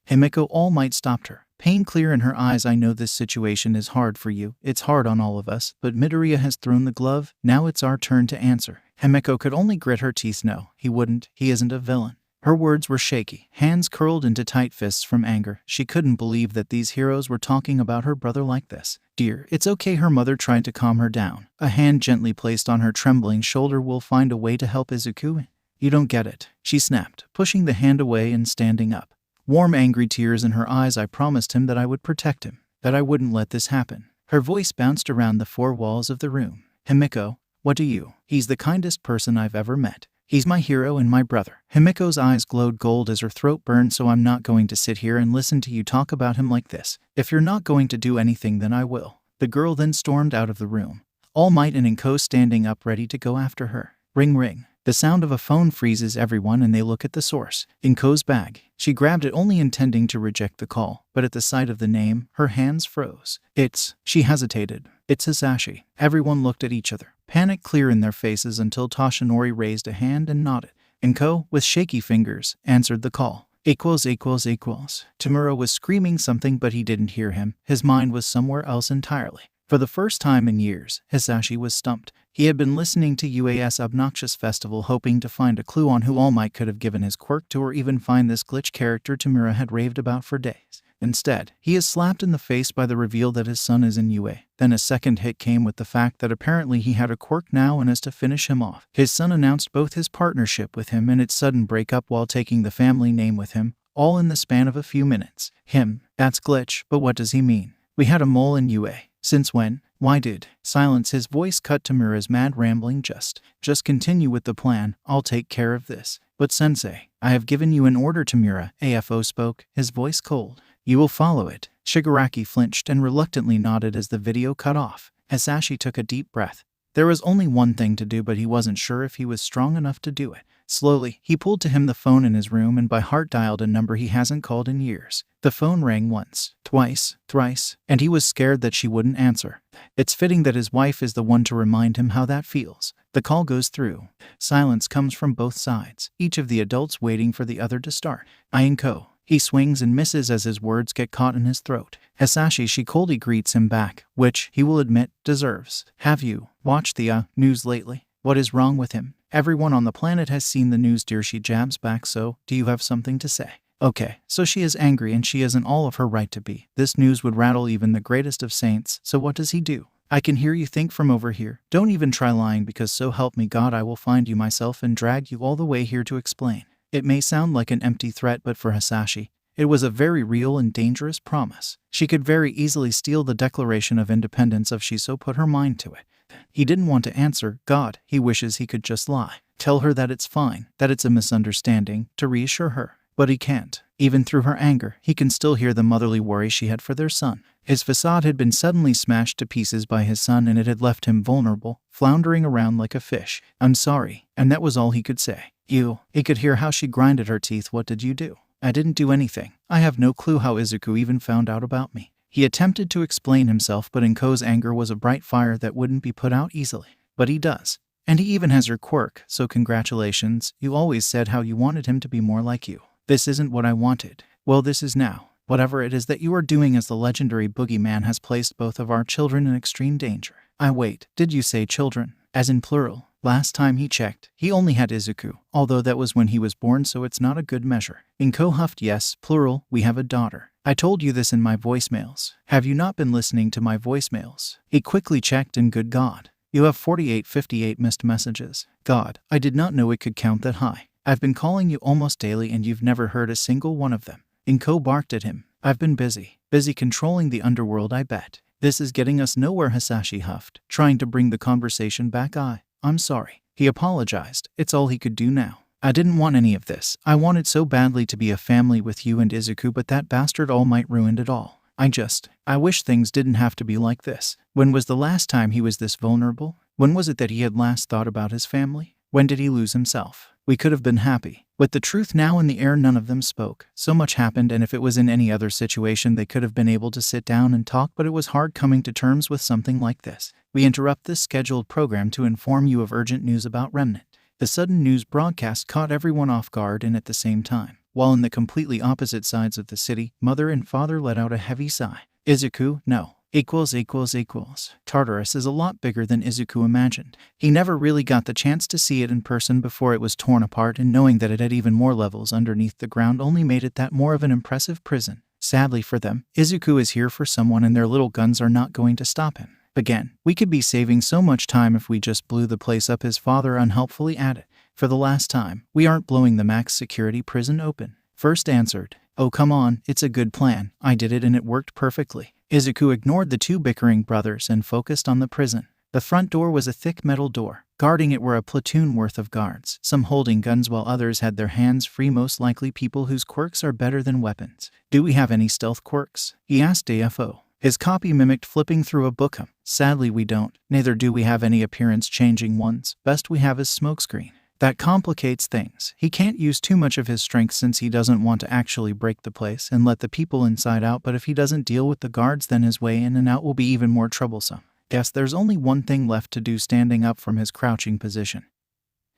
Himiko. All Might stopped her, pain clear in her eyes. I know this situation is hard for you. It's hard on all of us, but Midoriya has thrown the glove. Now it's our turn to answer. Himiko could only grit her teeth. No, he wouldn't. He isn't a villain. Her words were shaky, hands curled into tight fists from anger. She couldn't believe that these heroes were talking about her brother like this. Dear, it's okay, her mother tried to calm her down. A hand gently placed on her trembling shoulder. We'll find a way to help Izuku. You don't get it, she snapped, pushing the hand away and standing up. Warm, angry tears in her eyes. I promised him that I would protect him, that I wouldn't let this happen. Her voice bounced around the four walls of the room. Himiko, what do you? He's the kindest person I've ever met. He's my hero and my brother. Himiko's eyes glowed gold as her throat burned. So I'm not going to sit here and listen to you talk about him like this. If you're not going to do anything, then I will. The girl then stormed out of the room, All Might and Inko standing up ready to go after her. Ring ring. The sound of a phone freezes everyone and they look at the source. In Ko's bag. She grabbed it only intending to reject the call, but at the sight of the name, her hands froze. She hesitated. It's Hisashi. Everyone looked at each other, panic clear in their faces until Toshinori raised a hand and nodded. And Ko, with shaky fingers, answered the call. Equals. Tamura was screaming something but he didn't hear him. His mind was somewhere else entirely. For the first time in years, Hisashi was stumped. He had been listening to UA's obnoxious festival hoping to find a clue on who All Might could have given his quirk to or even find this glitch character Tamura had raved about for days. Instead, he is slapped in the face by the reveal that his son is in UA. Then a second hit came with the fact that apparently he had a quirk now, and as to finish him off, his son announced both his partnership with him and its sudden breakup while taking the family name with him, all in the span of a few minutes. That's glitch, but what does he mean? We had a mole in UA. Since when? Why did? Silence. His voice cut Tamura's mad rambling. Just continue with the plan. I'll take care of this. But sensei, I have given you an order. Tamura, AFO spoke, his voice cold. You will follow it. Shigaraki flinched and reluctantly nodded as the video cut off. Hisashi took a deep breath. There was only one thing to do, but he wasn't sure if he was strong enough to do it. Slowly, he pulled to him the phone in his room and by heart dialed a number he hasn't called in years. The phone rang once, twice, thrice, and he was scared that she wouldn't answer. It's fitting that his wife is the one to remind him how that feels. The call goes through. Silence comes from both sides, each of the adults waiting for the other to start. Ko. He swings and misses as his words get caught in his throat. Hisashi, she coldly greets him back, which, he will admit, deserves. Have you watched the news lately? What is wrong with him? Everyone on the planet has seen the news, dear. She jabs back. So, do you have something to say? Okay, so she is angry and she is in all of her right to be. This news would rattle even the greatest of saints, so what does he do? I can hear you think from over here. Don't even try lying, because so help me God I will find you myself and drag you all the way here to explain. It may sound like an empty threat, but for Hisashi, it was a very real and dangerous promise. She could very easily steal the Declaration of Independence if she so put her mind to it. He didn't want to answer. God, he wishes he could just lie. Tell her that it's fine, that it's a misunderstanding, to reassure her. But he can't. Even through her anger, he can still hear the motherly worry she had for their son. His facade had been suddenly smashed to pieces by his son, and it had left him vulnerable, floundering around like a fish. I'm sorry. And that was all he could say. He could hear how she grinded her teeth. What did you do? I didn't do anything. I have no clue how Izuku even found out about me. He attempted to explain himself, but Inko's anger was a bright fire that wouldn't be put out easily. But he does. And he even has your quirk, so congratulations. You always said how you wanted him to be more like you. This isn't what I wanted. Well, this is now. Whatever it is that you are doing as the legendary boogeyman has placed both of our children in extreme danger. Wait, did you say children? As in plural? Last time he checked, he only had Izuku, although that was when he was born, so it's not a good measure. Inko huffed. Yes, plural, we have a daughter. I told you this in my voicemails. Have you not been listening to my voicemails? He quickly checked, and good God. You have 58 missed messages. God, I did not know it could count that high. I've been calling you almost daily and you've never heard a single one of them. Inko barked at him. I've been busy controlling the underworld, I bet. This is getting us nowhere, Hisashi huffed, trying to bring the conversation back. I'm sorry. He apologized. It's all he could do now. I didn't want any of this. I wanted so badly to be a family with you and Izuku, but that bastard All Might ruined it all. I wish things didn't have to be like this. When was the last time he was this vulnerable? When was it that he had last thought about his family? When did he lose himself? We could have been happy. With the truth now in the air, none of them spoke. So much happened, and if it was in any other situation, they could have been able to sit down and talk, but it was hard coming to terms with something like this. We interrupt this scheduled program to inform you of urgent news about Remnant. The sudden news broadcast caught everyone off guard, and at the same time, while on the completely opposite sides of the city, mother and father let out a heavy sigh. Izuku, no. Tartarus is a lot bigger than Izuku imagined. He never really got the chance to see it in person before it was torn apart, and knowing that it had even more levels underneath the ground only made it that more of an impressive prison. Sadly for them, Izuku is here for someone, and their little guns are not going to stop him. Again, we could be saving so much time if we just blew the place up, his father unhelpfully added. For the last time, we aren't blowing the max security prison open. First answered. Oh come on, it's a good plan. I did it and it worked perfectly. Izuku ignored the two bickering brothers and focused on the prison. The front door was a thick metal door. Guarding it were a platoon worth of guards, some holding guns while others had their hands free, most likely people whose quirks are better than weapons. Do we have any stealth quirks? He asked AFO. His copy mimicked flipping through a bookham. Sadly we don't. Neither do we have any appearance-changing ones. Best we have is smokescreen. That complicates things. He can't use too much of his strength since he doesn't want to actually break the place and let the people inside out, but if he doesn't deal with the guards, then his way in and out will be even more troublesome. Yes, there's only one thing left to do, standing up from his crouching position.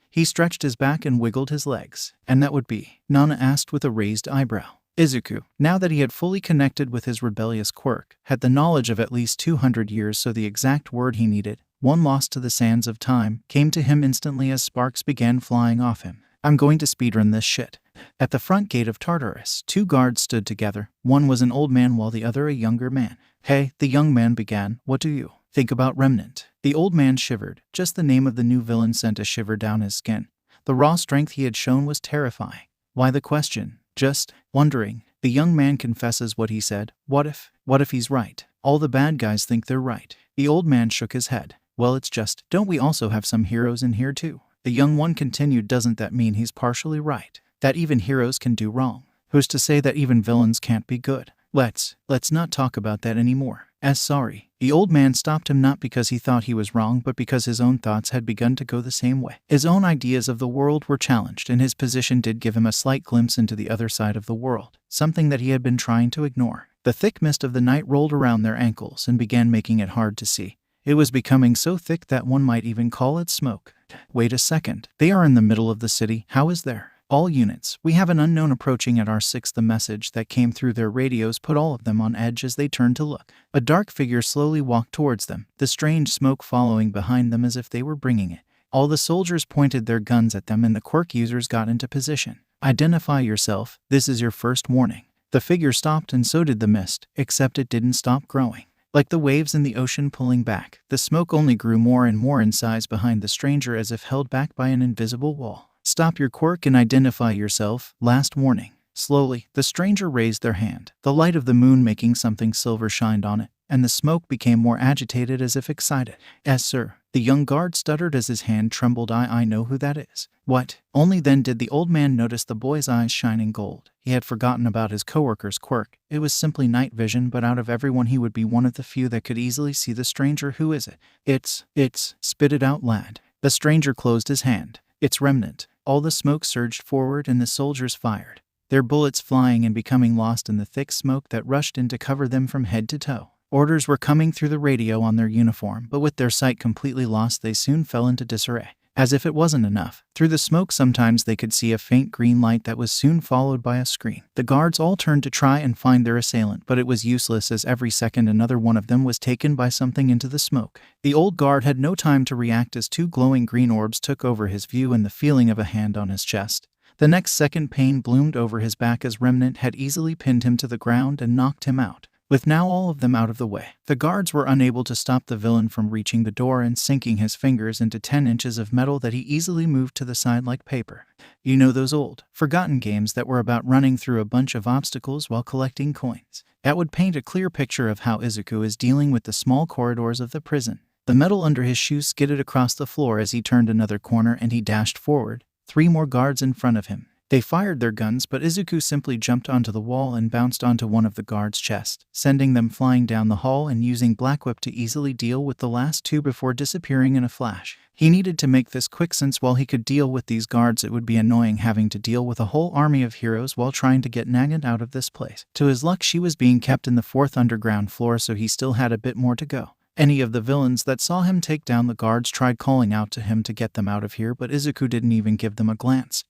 He stretched his back and wiggled his legs. And that would be? Nana asked with a raised eyebrow. Izuku, now that he had fully connected with his rebellious quirk, had the knowledge of at least 200 years, so the exact word he needed, one lost to the sands of time, came to him instantly as sparks began flying off him. I'm going to speedrun this shit. At the front gate of Tartarus, 2 guards stood together. One was an old man while the other a younger man. Hey, the young man began, what do you think about Remnant? The old man shivered. Just the name of the new villain sent a shiver down his skin. The raw strength he had shown was terrifying. Why the question? Just wondering. The young man confesses what he said. What if he's right? All the bad guys think they're right. The old man shook his head. Well, it's just, don't we also have some heroes in here too? The young one continued, doesn't that mean he's partially right? That even heroes can do wrong? Who's to say that even villains can't be good? Let's not talk about that anymore. Sorry. The old man stopped him, not because he thought he was wrong, but because his own thoughts had begun to go the same way. His own ideas of the world were challenged, and his position did give him a slight glimpse into the other side of the world, something that he had been trying to ignore. The thick mist of the night rolled around their ankles and began making it hard to see. It was becoming so thick that one might even call it smoke. Wait a second. They are in the middle of the city. How is there? All units, we have an unknown approaching at our 6. The message that came through their radios put all of them on edge as they turned to look. A dark figure slowly walked towards them, the strange smoke following behind them as if they were bringing it. All the soldiers pointed their guns at them and the quirk users got into position. Identify yourself, this is your first warning. The figure stopped and so did the mist, except it didn't stop growing. Like the waves in the ocean pulling back, the smoke only grew more and more in size behind the stranger as if held back by an invisible wall. Stop your quirk and identify yourself, last warning. Slowly, the stranger raised their hand, the light of the moon making something silver shined on it, and the smoke became more agitated as if excited. Yes, sir. The young guard stuttered as his hand trembled. I know who that is. What? Only then did the old man notice the boy's eyes shining gold. He had forgotten about his coworker's quirk. It was simply night vision, but out of everyone he would be one of the few that could easily see the stranger. Who is it? It's, spit it out, lad. The stranger closed his hand. It's Remnant. All the smoke surged forward and the soldiers fired, their bullets flying and becoming lost in the thick smoke that rushed in to cover them from head to toe. Orders were coming through the radio on their uniform, but with their sight completely lost, they soon fell into disarray. As if it wasn't enough, through the smoke sometimes they could see a faint green light that was soon followed by a scream. The guards all turned to try and find their assailant, but it was useless as every second another one of them was taken by something into the smoke. The old guard had no time to react as 2 glowing green orbs took over his view and the feeling of a hand on his chest. The next second pain bloomed over his back as Remnant had easily pinned him to the ground and knocked him out. With now all of them out of the way, the guards were unable to stop the villain from reaching the door and sinking his fingers into 10 inches of metal that he easily moved to the side like paper. You know those old, forgotten games that were about running through a bunch of obstacles while collecting coins? That would paint a clear picture of how Izuku is dealing with the small corridors of the prison. The metal under his shoes skidded across the floor as he turned another corner and he dashed forward, 3 more guards in front of him. They fired their guns, but Izuku simply jumped onto the wall and bounced onto one of the guards' chests, sending them flying down the hall and using Black Whip to easily deal with the last 2 before disappearing in a flash. He needed to make this quick since while he could deal with these guards, it would be annoying having to deal with a whole army of heroes while trying to get Nagant out of this place. To his luck, she was being kept in the 4th underground floor, so he still had a bit more to go. Any of the villains that saw him take down the guards tried calling out to him to get them out of here, but Izuku didn't even give them a glance.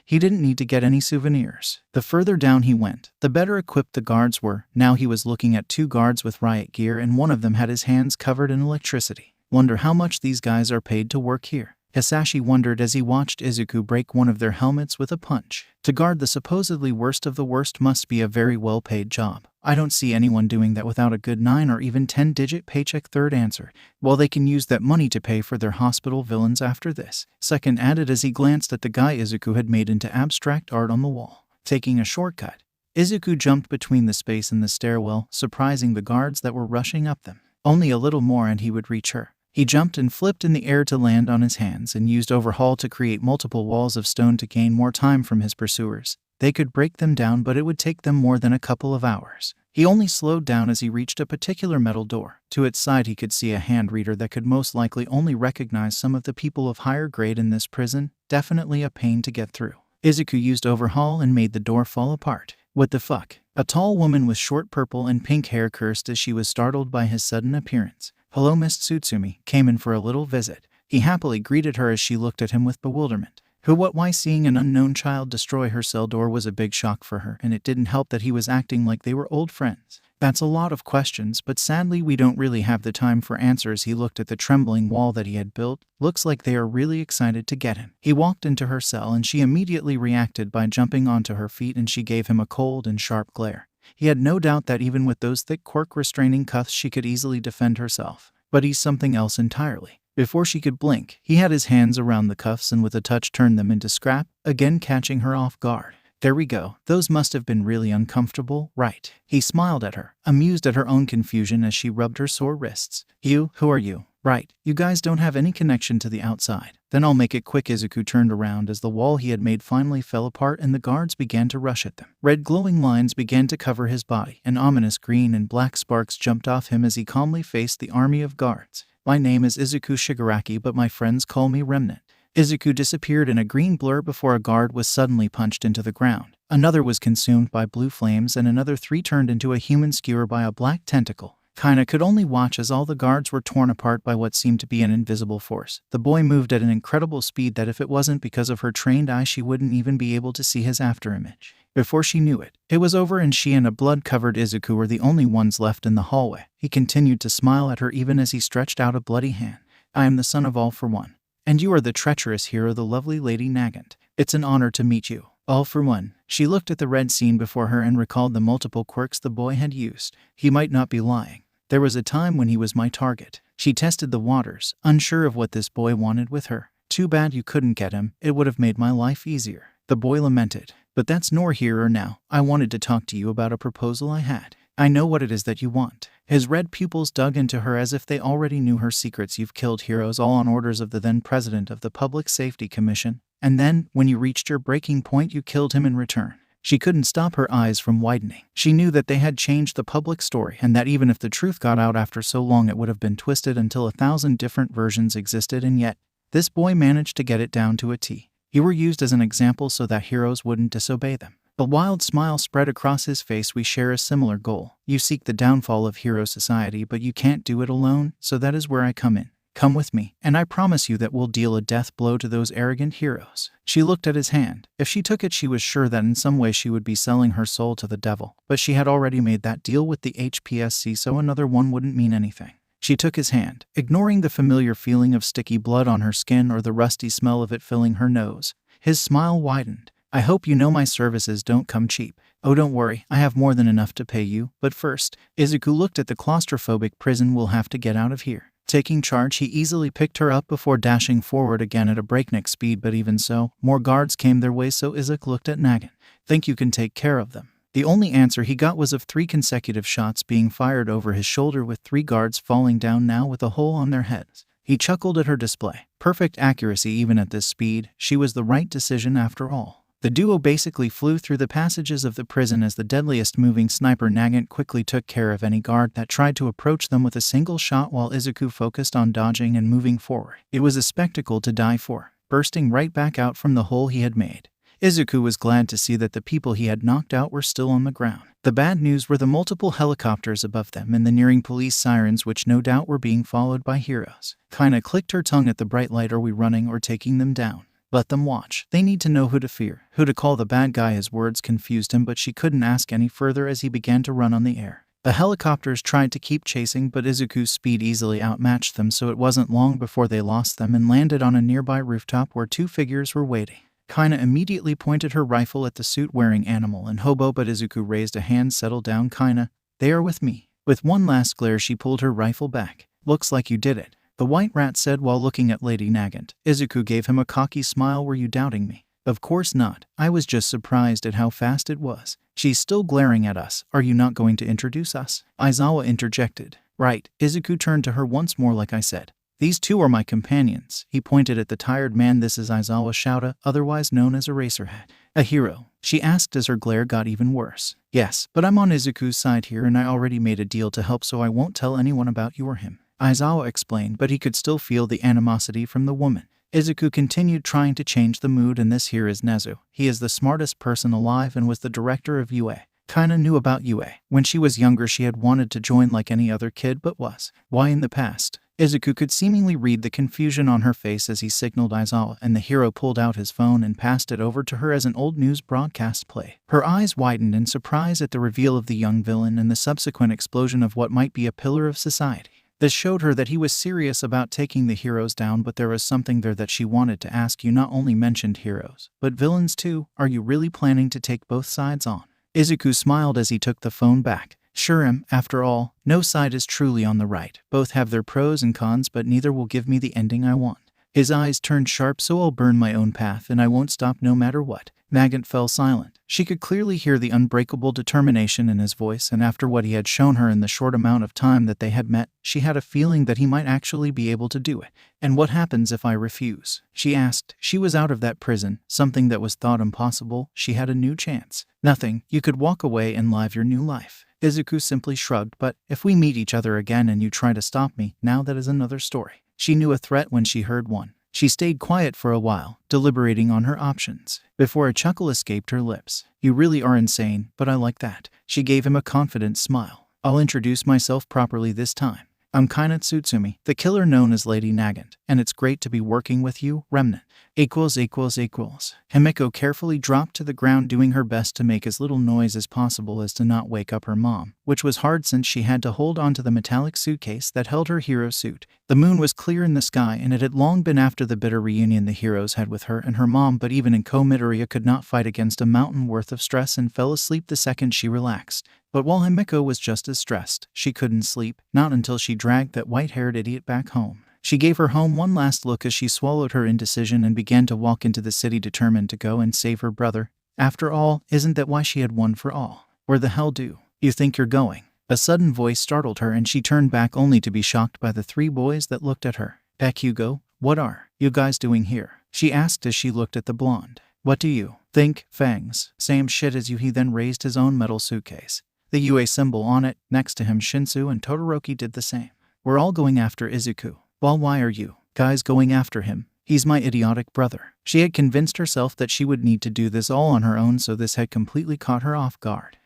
He didn't need to get any souvenirs. The further down he went, the better equipped the guards were. Now he was looking at 2 guards with riot gear and one of them had his hands covered in electricity. Wonder how much these guys are paid to work here. Hisashi wondered as he watched Izuku break one of their helmets with a punch. To guard the supposedly worst of the worst must be a very well-paid job. I don't see anyone doing that without a good 9 or even 10-digit paycheck. Third answered. Well, they can use that money to pay for their hospital villains after this. Second added as he glanced at the guy Izuku had made into abstract art on the wall. Taking a shortcut, Izuku jumped between the space and the stairwell, surprising the guards that were rushing up them. Only a little more and he would reach her. He jumped and flipped in the air to land on his hands and used Overhaul to create multiple walls of stone to gain more time from his pursuers. They could break them down, but it would take them more than a couple of hours. He only slowed down as he reached a particular metal door. To its side he could see a hand reader that could most likely only recognize some of the people of higher grade in this prison. definitely a pain to get through. Izuku used Overhaul and made the door fall apart. What the fuck? A tall woman with short purple and pink hair cursed as she was startled by his sudden appearance. Hello, Miss Tsutsumi, came in for a little visit. He happily greeted her as she looked at him with bewilderment. Why seeing an unknown child destroy her cell door was a big shock for her, and it didn't help that he was acting like they were old friends. That's a lot of questions, but sadly we don't really have the time for answers. He looked at the trembling wall that he had built. Looks like they are really excited to get him. He walked into her cell and she immediately reacted by jumping onto her feet, and she gave him a cold and sharp glare. He had no doubt that even with those thick quirk restraining cuffs she could easily defend herself. But he's something else entirely. Before she could blink, he had his hands around the cuffs and with a touch turned them into scrap, again catching her off guard. There we go. Those must have been really uncomfortable, right? He smiled at her, amused at her own confusion as she rubbed her sore wrists. You, who are you? Right, you guys don't have any connection to the outside. Then I'll make it quick. Izuku turned around as the wall he had made finally fell apart and the guards began to rush at them. Red glowing lines began to cover his body, and ominous green and black sparks jumped off him as he calmly faced the army of guards. My name is Izuku Shigaraki, but my friends call me Remnant. Izuku disappeared in a green blur before a guard was suddenly punched into the ground. Another was consumed by blue flames, and another 3 turned into a human skewer by a black tentacle. Kaina could only watch as all the guards were torn apart by what seemed to be an invisible force. The boy moved at an incredible speed that if it wasn't because of her trained eye she wouldn't even be able to see his afterimage. Before she knew it, it was over and she and a blood-covered Izuku were the only ones left in the hallway. He continued to smile at her even as he stretched out a bloody hand. I am the son of All for One. And you are the treacherous hero, the lovely Lady Nagant. It's an honor to meet you. All for One. She looked at the red scene before her and recalled the multiple quirks the boy had used. He might not be lying. There was a time when he was my target. She tested the waters, unsure of what this boy wanted with her. Too bad you couldn't get him. It would have made my life easier. The boy lamented. But that's nor here or now. I wanted to talk to you about a proposal I had. I know what it is that you want. His red pupils dug into her as if they already knew her secrets. You've killed heroes all on orders of the then president of the Public Safety Commission. And then, when you reached your breaking point, you killed him in return. She couldn't stop her eyes from widening. She knew that they had changed the public story, and that even if the truth got out after so long it would have been twisted until 1,000 different versions existed, and yet, this boy managed to get it down to a T. You were used as an example so that heroes wouldn't disobey them. A wild smile spread across his face. We share a similar goal. You seek the downfall of hero society, but you can't do it alone, so that is where I come in. Come with me, and I promise you that we'll deal a death blow to those arrogant heroes. She looked at his hand. If she took it, she was sure that in some way she would be selling her soul to the devil, but she had already made that deal with the HPSC, so another one wouldn't mean anything. She took his hand, ignoring the familiar feeling of sticky blood on her skin or the rusty smell of it filling her nose. His smile widened. I hope you know my services don't come cheap. Oh, don't worry, I have more than enough to pay you. But first, Izuku looked at the claustrophobic prison. We'll have to get out of here. Taking charge, he easily picked her up before dashing forward again at a breakneck speed, but even so, more guards came their way, so Izuku looked at Nagant. Think you can take care of them? The only answer he got was of 3 consecutive shots being fired over his shoulder, with 3 guards falling down now with a hole on their heads. He chuckled at her display. Perfect accuracy even at this speed. She was the right decision after all. The duo basically flew through the passages of the prison as the deadliest moving sniper. Nagant quickly took care of any guard that tried to approach them with a single shot, while Izuku focused on dodging and moving forward. It was a spectacle to die for, bursting right back out from the hole he had made. Izuku was glad to see that the people he had knocked out were still on the ground. The bad news were the multiple helicopters above them and the nearing police sirens, which no doubt were being followed by heroes. Kaina clicked her tongue at the bright light. Are we running or taking them down? Let them watch. They need to know who to fear, who to call the bad guy. His words confused him, but she couldn't ask any further as he began to run on the air. The helicopters tried to keep chasing, but Izuku's speed easily outmatched them, so it wasn't long before they lost them and landed on a nearby rooftop where 2 figures were waiting. Kaina immediately pointed her rifle at the suit-wearing animal and hobo, but Izuku raised a hand. Settle down, Kaina. They are with me. With one last glare, she pulled her rifle back. Looks like you did it, the white rat said while looking at Lady Nagant. Izuku gave him a cocky smile. Were you doubting me? Of course not. I was just surprised at how fast it was. She's still glaring at us. Are you not going to introduce us? Aizawa interjected. Right. Izuku turned to her once more. Like I said, these 2 are my companions. He pointed at the tired man. This is Aizawa Shouta, otherwise known as Eraserhead. A hero? She asked as her glare got even worse. Yes, but I'm on Izuku's side here and I already made a deal to help, so I won't tell anyone about you or him, Aizawa explained, but he could still feel the animosity from the woman. Izuku continued trying to change the mood, and this here is Nezu. He is the smartest person alive and was the director of UA. Kinda knew about UA. When she was younger she had wanted to join like any other kid but was. Why in the past? Izuku could seemingly read the confusion on her face as he signaled Aizawa, and the hero pulled out his phone and passed it over to her as an old news broadcast play. Her eyes widened in surprise at the reveal of the young villain and the subsequent explosion of what might be a pillar of society. This showed her that he was serious about taking the heroes down, but there was something there that she wanted to ask. You not only mentioned heroes, but villains too. Are you really planning to take both sides on? Izuku smiled as he took the phone back. Sure, after all, no side is truly on the right. Both have their pros and cons, but neither will give me the ending I want. His eyes turned sharp. So I'll burn my own path and I won't stop no matter what. Nagant fell silent. She could clearly hear the unbreakable determination in his voice, and after what he had shown her in the short amount of time that they had met, she had a feeling that he might actually be able to do it. And what happens if I refuse? She asked. She was out of that prison, something that was thought impossible. She had a new chance. Nothing. You could walk away and live your new life. Izuku simply shrugged. But if we meet each other again and you try to stop me, now that is another story. She knew a threat when she heard one. She stayed quiet for a while, deliberating on her options, before a chuckle escaped her lips. You really are insane, but I like that. She gave him a confident smile. I'll introduce myself properly this time. I'm Kaina Tsutsumi, the killer known as Lady Nagant, and it's great to be working with you, Remnant. Himeko carefully dropped to the ground, doing her best to make as little noise as possible as to not wake up her mom, which was hard since she had to hold onto the metallic suitcase that held her hero suit. The moon was clear in the sky, and it had long been after the bitter reunion the heroes had with her and her mom, but even Midoriya could not fight against a mountain worth of stress and fell asleep the second she relaxed. But while Himeko was just as stressed, she couldn't sleep, not until she dragged that white-haired idiot back home. She gave her home one last look as she swallowed her indecision and began to walk into the city, determined to go and save her brother. After all, isn't that why she had won for all? Where the hell do you think you're going? A sudden voice startled her and she turned back only to be shocked by the three boys that looked at her. Hugo, what are you guys doing here? She asked as she looked at the blonde. What do you think, Fangs? Same shit as you. He then raised his own metal suitcase. The UA symbol on it. Next to him, Shinsou and Todoroki did the same. We're all going after Izuku. Well, why are you guys going after him? He's my idiotic brother. She had convinced herself that she would need to do this all on her own, so this had completely caught her off guard.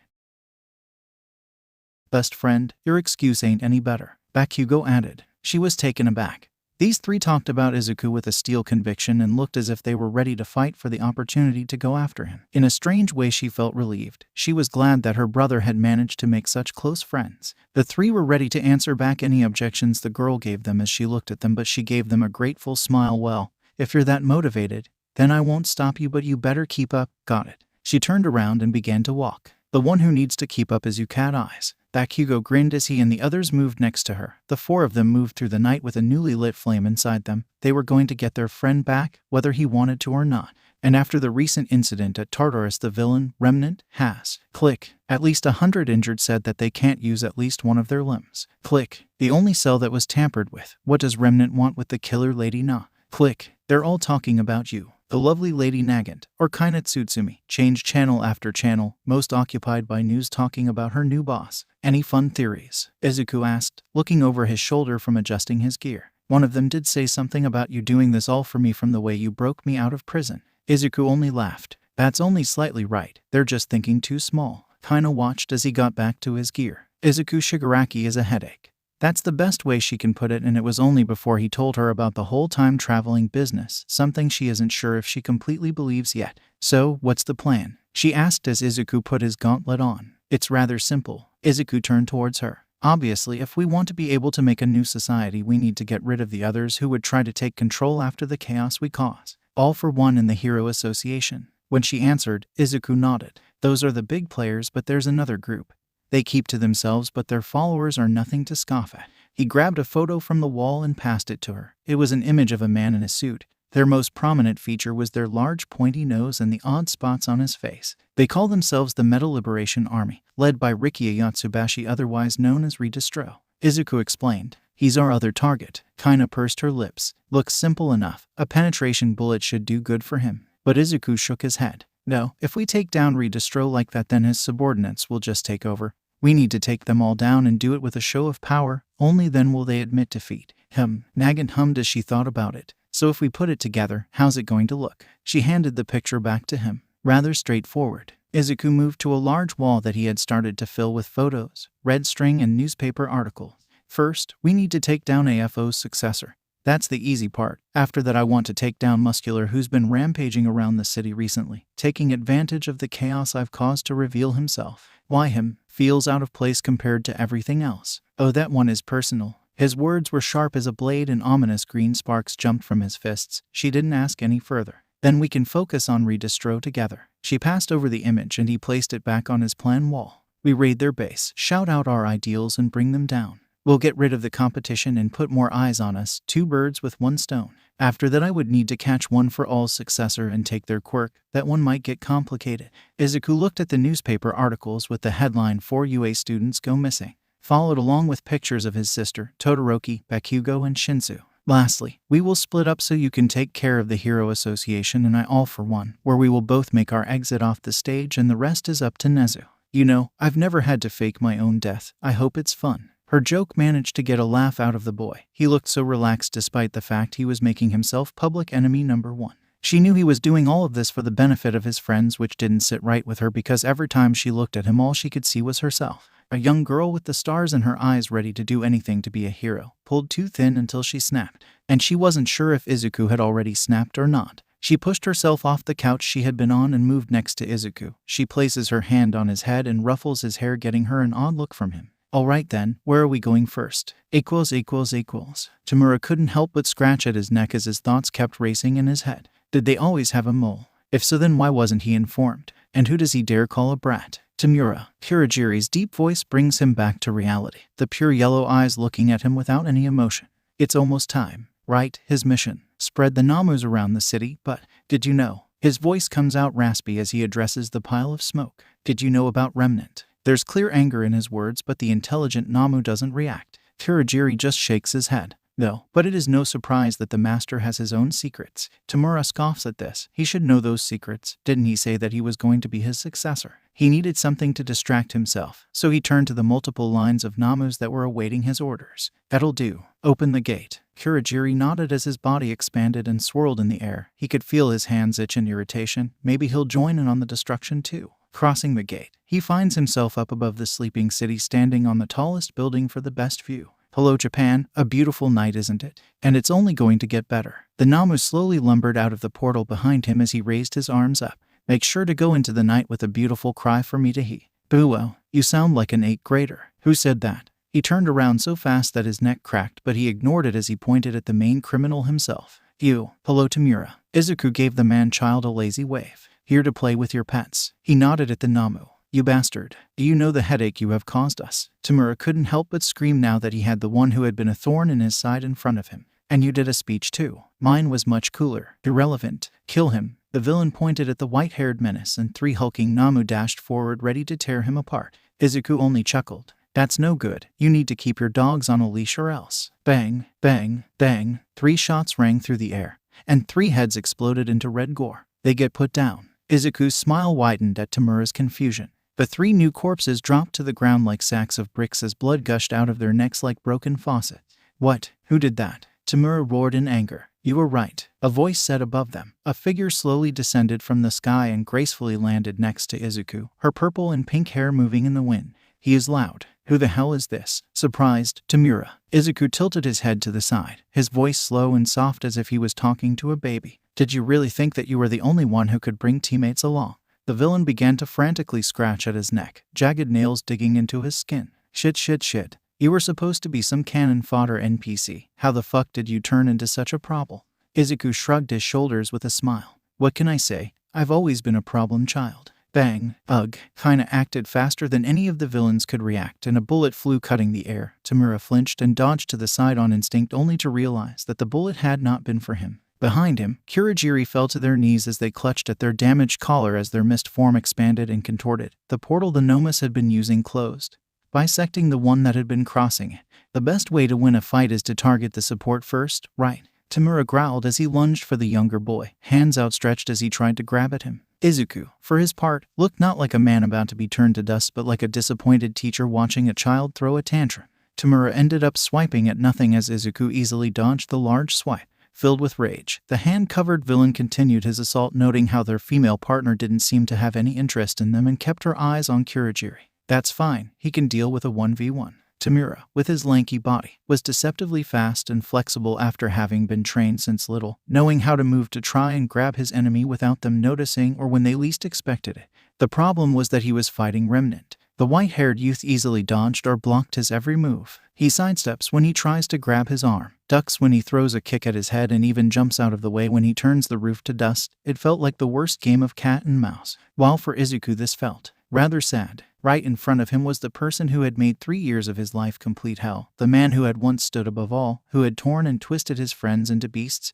Best friend, your excuse ain't any better, Hugo added. She was taken aback. These three talked about Izuku with a steel conviction and looked as if they were ready to fight for the opportunity to go after him. In a strange way she felt relieved. She was glad that her brother had managed to make such close friends. The three were ready to answer back any objections the girl gave them as she looked at them, but she gave them a grateful smile. Well, if you're that motivated, then I won't stop you, but you better keep up, got it? She turned around and began to walk. The one who needs to keep up is you, cat eyes. Hugo grinned as he and the others moved next to her. The four of them moved through the night with a newly lit flame inside them. They were going to get their friend back, whether he wanted to or not. And after the recent incident at Tartarus, the villain, Remnant, has, click, at least 100 injured, said that they can't use at least one of their limbs. Click, the only cell that was tampered with. What does Remnant want with the killer Lady Na? Click, they're all talking about you. The lovely Lady Nagant, or Kaina Tsutsumi, changed channel after channel, most occupied by news talking about her new boss. Any fun theories? Izuku asked, looking over his shoulder from adjusting his gear. One of them did say something about you doing this all for me from the way you broke me out of prison. Izuku only laughed. That's only slightly right. They're just thinking too small. Kaina watched as he got back to his gear. Izuku Shigaraki is a headache. That's the best way she can put it, and it was only before he told her about the whole time-traveling business, something she isn't sure if she completely believes yet. So, what's the plan? She asked as Izuku put his gauntlet on. It's rather simple. Izuku turned towards her. Obviously, if we want to be able to make a new society, we need to get rid of the others who would try to take control after the chaos we cause. All for one in the Hero Association. When she answered, Izuku nodded. Those are the big players, but there's another group. They keep to themselves, but their followers are nothing to scoff at. He grabbed a photo from the wall and passed it to her. It was an image of a man in a suit. Their most prominent feature was their large pointy nose and the odd spots on his face. They call themselves the Metal Liberation Army, led by Rikiya Yatsubashi, otherwise known as Redestro. Izuku explained. He's our other target. Kaina pursed her lips. Looks simple enough. A penetration bullet should do good for him. But Izuku shook his head. No, if we take down Redestro like that, then his subordinates will just take over. We need to take them all down and do it with a show of power. Only then will they admit defeat. Nagant hummed as she thought about it. So if we put it together, how's it going to look? She handed the picture back to him. Rather straightforward. Izuku moved to a large wall that he had started to fill with photos, red string, and newspaper articles. First, we need to take down AFO's successor. That's the easy part. After that, I want to take down Muscular, who's been rampaging around the city recently, taking advantage of the chaos I've caused to reveal himself. Why him? Feels out of place compared to everything else. Oh, that one is personal. His words were sharp as a blade and ominous green sparks jumped from his fists. She didn't ask any further. Then we can focus on redistro together. She passed over the image and he placed it back on his plan wall. We raid their base, shout out our ideals and bring them down. We'll get rid of the competition and put more eyes on us, 2 birds with 1 stone. After that, I would need to catch One for All's successor and take their quirk. That one might get complicated. Izuku looked at the newspaper articles with the headline 4 UA students go missing, followed along with pictures of his sister, Todoroki, Bakugo, and Shinsou. Lastly, we will split up so you can take care of the Hero Association and I All for One, where we will both make our exit off the stage and the rest is up to Nezu. You know, I've never had to fake my own death. I hope it's fun. Her joke managed to get a laugh out of the boy. He looked so relaxed despite the fact he was making himself public enemy number 1. She knew he was doing all of this for the benefit of his friends, which didn't sit right with her because every time she looked at him all she could see was herself. A young girl with the stars in her eyes ready to do anything to be a hero, pulled too thin until she snapped. And she wasn't sure if Izuku had already snapped or not. She pushed herself off the couch she had been on and moved next to Izuku. She places her hand on his head and ruffles his hair, getting her an odd look from him. Alright then, where are we going first? Tamura couldn't help but scratch at his neck as his thoughts kept racing in his head. Did they always have a mole? If so, then why wasn't he informed? And who does he dare call a brat? Tamura. Kurogiri's deep voice brings him back to reality, the pure yellow eyes looking at him without any emotion. It's almost time, right? His mission. Spread the Nomus around the city, but did you know? His voice comes out raspy as he addresses the pile of smoke. Did you know about Remnant? There's clear anger in his words, but the intelligent Nomu doesn't react. Kurogiri just shakes his head. No, but it is no surprise that the master has his own secrets. Tamura scoffs at this. He should know those secrets. Didn't he say that he was going to be his successor? He needed something to distract himself, so he turned to the multiple lines of Namus that were awaiting his orders. That'll do. Open the gate. Kurogiri nodded as his body expanded and swirled in the air. He could feel his hands itch in irritation. Maybe he'll join in on the destruction too. Crossing the gate, he finds himself up above the sleeping city, standing on the tallest building for the best view. Hello Japan, a beautiful night, isn't it? And it's only going to get better. The Namu slowly lumbered out of the portal behind him as he raised his arms up. Make sure to go into the night with a beautiful cry for me to hear. Boo, you sound like an 8th grader. Who said that? He turned around so fast that his neck cracked, but he ignored it as he pointed at the main criminal himself. You. Hello Tamura. Izuku gave the man-child a lazy wave. Here to play with your pets. He nodded at the Nomu. You bastard. Do you know the headache you have caused us? Tamura couldn't help but scream now that he had the one who had been a thorn in his side in front of him. And you did a speech too. Mine was much cooler. Irrelevant. Kill him. The villain pointed at the white-haired menace and 3 hulking Nomu dashed forward ready to tear him apart. Izuku only chuckled. That's no good. You need to keep your dogs on a leash or else. Bang, bang, bang. 3 shots rang through the air, and 3 heads exploded into red gore. They get put down. Izuku's smile widened at Tamura's confusion. The 3 new corpses dropped to the ground like sacks of bricks as blood gushed out of their necks like broken faucets. What? Who did that? Tamura roared in anger. You were right, a voice said above them. A figure slowly descended from the sky and gracefully landed next to Izuku, her purple and pink hair moving in the wind. He is loud. Who the hell is this? Surprised, Tamura. Izuku tilted his head to the side, his voice slow and soft as if he was talking to a baby. Did you really think that you were the only one who could bring teammates along? The villain began to frantically scratch at his neck, jagged nails digging into his skin. Shit. You were supposed to be some cannon fodder NPC. How the fuck did you turn into such a problem? Izuku shrugged his shoulders with a smile. What can I say? I've always been a problem child. Bang. Ugh. Kinda acted faster than any of the villains could react, and a bullet flew cutting the air. Tamura flinched and dodged to the side on instinct, only to realize that the bullet had not been for him. Behind him, Kurogiri fell to their knees as they clutched at their damaged collar as their mist form expanded and contorted. The portal the Nomus had been using closed, bisecting the one that had been crossing it. The best way to win a fight is to target the support first, right? Tamura growled as he lunged for the younger boy, hands outstretched as he tried to grab at him. Izuku, for his part, looked not like a man about to be turned to dust but like a disappointed teacher watching a child throw a tantrum. Tamura ended up swiping at nothing as Izuku easily dodged the large swipe. Filled with rage, the hand-covered villain continued his assault, noting how their female partner didn't seem to have any interest in them and kept her eyes on Kurogiri. That's fine, he can deal with a 1v1. Tamura, with his lanky body, was deceptively fast and flexible after having been trained since little, knowing how to move to try and grab his enemy without them noticing or when they least expected it. The problem was that he was fighting Remnant. The white-haired youth easily dodged or blocked his every move. He sidesteps when he tries to grab his arm, ducks when he throws a kick at his head, and even jumps out of the way when he turns the roof to dust. It felt like the worst game of cat and mouse. While for Izuku this felt rather sad. Right in front of him was the person who had made 3 years of his life complete hell, the man who had once stood above all, who had torn and twisted his friends into beasts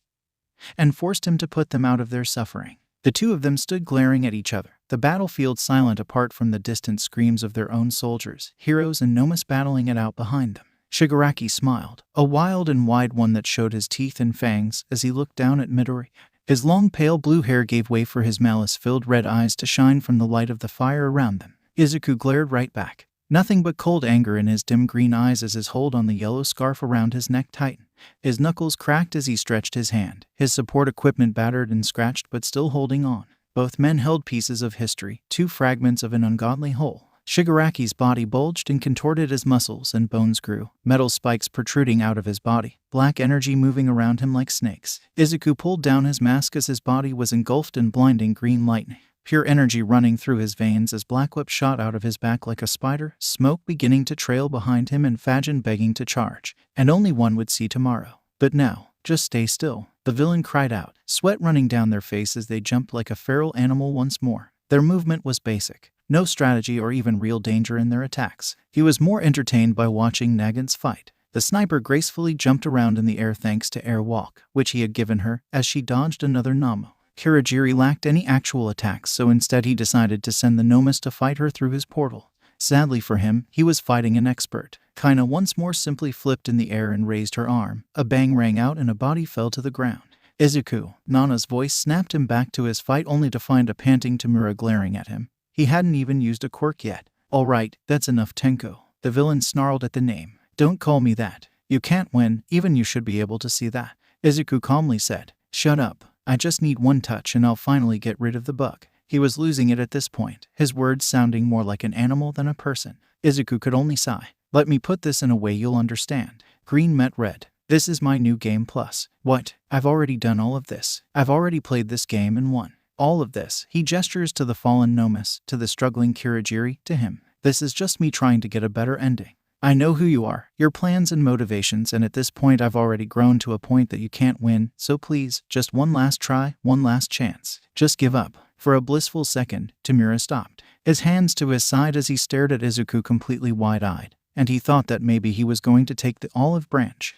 and forced him to put them out of their suffering. The two of them stood glaring at each other, the battlefield silent apart from the distant screams of their own soldiers, heroes and Nomus battling it out behind them. Shigaraki smiled, a wild and wide one that showed his teeth and fangs as he looked down at Midoriya. His long pale blue hair gave way for his malice-filled red eyes to shine from the light of the fire around them. Izuku glared right back, nothing but cold anger in his dim green eyes as his hold on the yellow scarf around his neck tightened. His knuckles cracked as he stretched his hand, his support equipment battered and scratched but still holding on. Both men held pieces of history, 2 fragments of an ungodly whole. Shigaraki's body bulged and contorted as muscles and bones grew, metal spikes protruding out of his body, black energy moving around him like snakes. Izuku pulled down his mask as his body was engulfed in blinding green lightning. Pure energy running through his veins as Black Whip shot out of his back like a spider, smoke beginning to trail behind him and Fajin begging to charge. And only one would see tomorrow. But now, just stay still, the villain cried out, sweat running down their face as they jumped like a feral animal once more. Their movement was basic. No strategy or even real danger in their attacks. He was more entertained by watching Nagant's fight. The sniper gracefully jumped around in the air thanks to air walk, which he had given her, as she dodged another Nomu. Kurogiri lacked any actual attacks, so instead he decided to send the Nomus to fight her through his portal. Sadly for him, he was fighting an expert. Kaina once more simply flipped in the air and raised her arm. A bang rang out and a body fell to the ground. Izuku, Nana's voice snapped him back to his fight only to find a panting Tamura glaring at him. He hadn't even used a quirk yet. All right, that's enough, Tenko. The villain snarled at the name. Don't call me that. You can't win, even you should be able to see that. Izuku calmly said, shut up. I just need one touch and I'll finally get rid of the bug. He was losing it at this point, his words sounding more like an animal than a person. Izuku could only sigh. Let me put this in a way you'll understand. Green met red. This is my new game plus. What? I've already done all of this. I've already played this game and won. All of this. He gestures to the fallen Nomus, to the struggling Kurogiri, to him. This is just me trying to get a better ending. I know who you are, your plans and motivations, and at this point I've already grown to a point that you can't win, so please, just one last try, one last chance. Just give up. For a blissful second, Tamura stopped, his hands to his side as he stared at Izuku completely wide-eyed, and he thought that maybe he was going to take the olive branch.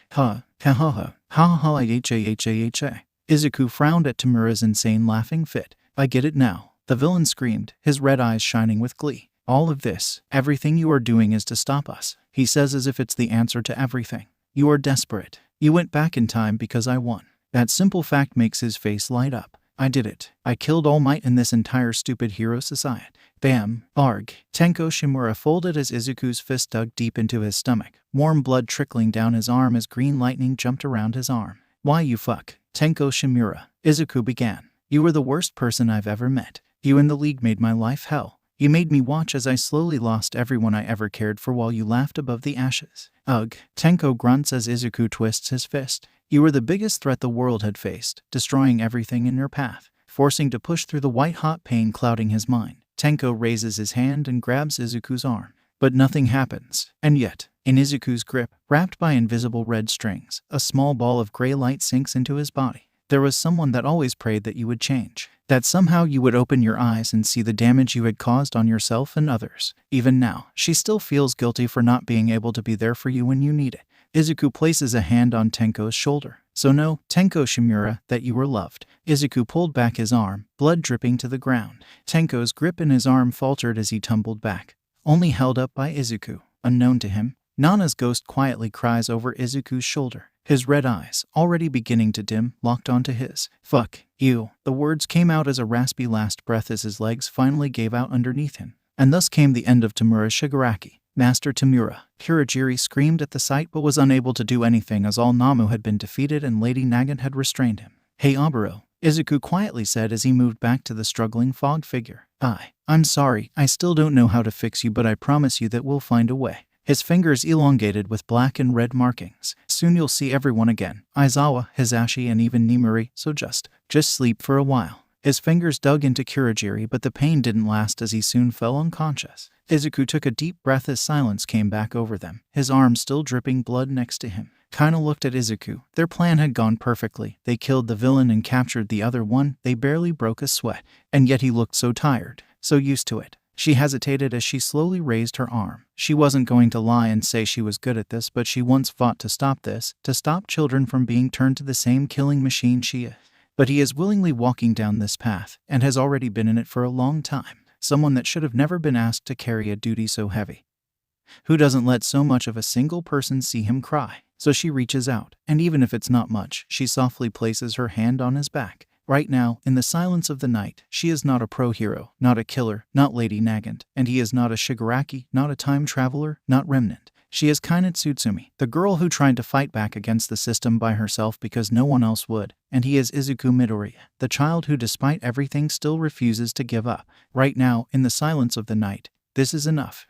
Izuku frowned at Tamura's insane laughing fit. I get it now, the villain screamed, his red eyes shining with glee. All of this, everything you are doing is to stop us, he says as if it's the answer to everything. You are desperate. You went back in time because I won. That simple fact makes his face light up. I did it. I killed All Might in this entire stupid hero society. Bam. Arg. Tenko Shimura folded as Izuku's fist dug deep into his stomach, warm blood trickling down his arm as green lightning jumped around his arm. Why you fuck? Tenko Shimura. Izuku began. You were the worst person I've ever met. You and the League made my life hell. You made me watch as I slowly lost everyone I ever cared for while you laughed above the ashes. Ugh. Tenko grunts as Izuku twists his fist. You were the biggest threat the world had faced, destroying everything in your path, forcing to push through the white-hot pain clouding his mind. Tenko raises his hand and grabs Izuku's arm. But nothing happens. And yet, in Izuku's grip, wrapped by invisible red strings, a small ball of gray light sinks into his body. There was someone that always prayed that you would change, that somehow you would open your eyes and see the damage you had caused on yourself and others. Even now, she still feels guilty for not being able to be there for you when you need it. Izuku places a hand on Tenko's shoulder. So know, Tenko Shimura, that you were loved. Izuku pulled back his arm, blood dripping to the ground. Tenko's grip in his arm faltered as he tumbled back, only held up by Izuku. Unknown to him, Nana's ghost quietly cries over Izuku's shoulder. His red eyes, already beginning to dim, locked onto his. Fuck you. The words came out as a raspy last breath as his legs finally gave out underneath him. And thus came the end of Tamura Shigaraki. Master Tamura. Kurogiri screamed at the sight but was unable to do anything as all Nomu had been defeated and Lady Nagant had restrained him. Hey Oboro, Izuku quietly said as he moved back to the struggling fog figure. I'm sorry, I still don't know how to fix you, but I promise you that we'll find a way. His fingers elongated with black and red markings. Soon you'll see everyone again. Aizawa, Hisashi, and even Nimuri, so just sleep for a while. His fingers dug into Kurogiri, but the pain didn't last as he soon fell unconscious. Izuku took a deep breath as silence came back over them, his arm still dripping blood next to him. Kaino looked at Izuku. Their plan had gone perfectly. They killed the villain and captured the other one. They barely broke a sweat. And yet he looked so tired, so used to it. She hesitated as she slowly raised her arm. She wasn't going to lie and say she was good at this, but she once fought to stop this, to stop children from being turned to the same killing machine she is. But he is willingly walking down this path, and has already been in it for a long time. Someone that should have never been asked to carry a duty so heavy. Who doesn't let so much of a single person see him cry? So she reaches out, and even if it's not much, she softly places her hand on his back. Right now, in the silence of the night, she is not a pro-hero, not a killer, not Lady Nagant, and he is not a Shigaraki, not a time traveler, not Remnant. She is Kaine Tsutsumi, the girl who tried to fight back against the system by herself because no one else would, and he is Izuku Midoriya, the child who despite everything still refuses to give up. Right now, in the silence of the night, this is enough.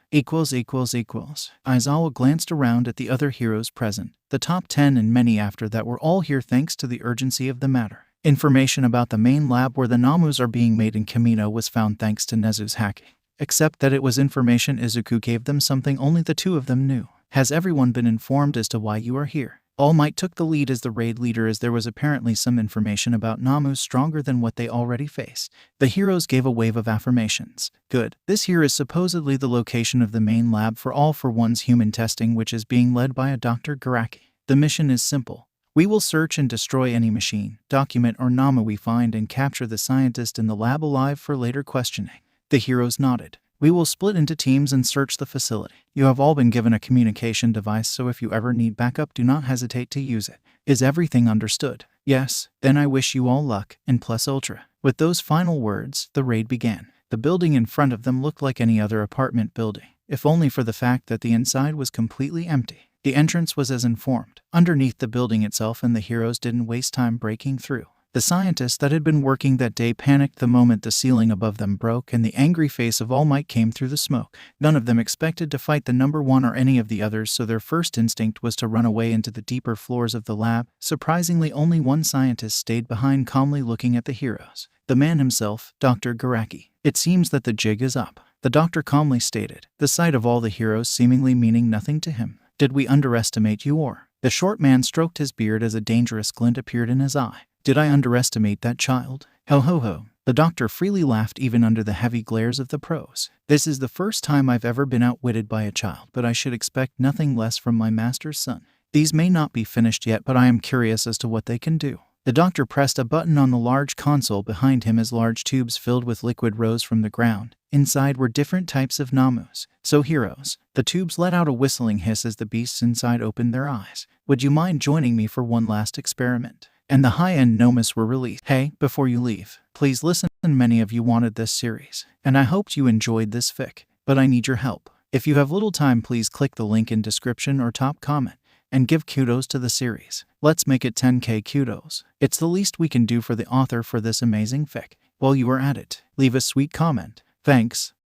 Aizawa glanced around at the other heroes present, the top 10 and many after that were all here thanks to the urgency of the matter. Information about the main lab where the Namus are being made in Kamino was found thanks to Nezu's hacking. Except that it was information Izuku gave them, something only the two of them knew. Has everyone been informed as to why you are here? All Might took the lead as the raid leader, as there was apparently some information about Namus stronger than what they already faced. The heroes gave a wave of affirmations. Good. This here is supposedly the location of the main lab for All for One's human testing, which is being led by a Dr. Shigaraki. The mission is simple. We will search and destroy any machine, document, or Namu we find and capture the scientist in the lab alive for later questioning. The heroes nodded. We will split into teams and search the facility. You have all been given a communication device, so if you ever need backup, do not hesitate to use it. Is everything understood? Yes. Then I wish you all luck, and plus ultra. With those final words, the raid began. The building in front of them looked like any other apartment building, if only for the fact that the inside was completely empty. The entrance was as informed, underneath the building itself, and the heroes didn't waste time breaking through. The scientists that had been working that day panicked the moment the ceiling above them broke and the angry face of All Might came through the smoke. None of them expected to fight the number one or any of the others, so their first instinct was to run away into the deeper floors of the lab. Surprisingly, only one scientist stayed behind, calmly looking at the heroes. The man himself, Dr. Shigaraki. It seems that the jig is up, the doctor calmly stated, the sight of all the heroes seemingly meaning nothing to him. Did we underestimate you, or? The short man stroked his beard as a dangerous glint appeared in his eye. Did I underestimate that child? Ho ho ho. The doctor freely laughed even under the heavy glares of the pros. This is the first time I've ever been outwitted by a child, but I should expect nothing less from my master's son. These may not be finished yet, but I am curious as to what they can do. The doctor pressed a button on the large console behind him as large tubes filled with liquid rose from the ground. Inside were different types of Namus. So heroes. The tubes let out a whistling hiss as the beasts inside opened their eyes. Would you mind joining me for one last experiment? And the high-end Nomus were released. Hey, before you leave, please listen. Many of you wanted this series, and I hoped you enjoyed this fic, but I need your help. If you have little time, please click the link in description or top comment, and give kudos to the series. Let's make it 10k kudos. It's the least we can do for the author for this amazing fic. While you are at it, leave a sweet comment. Thanks.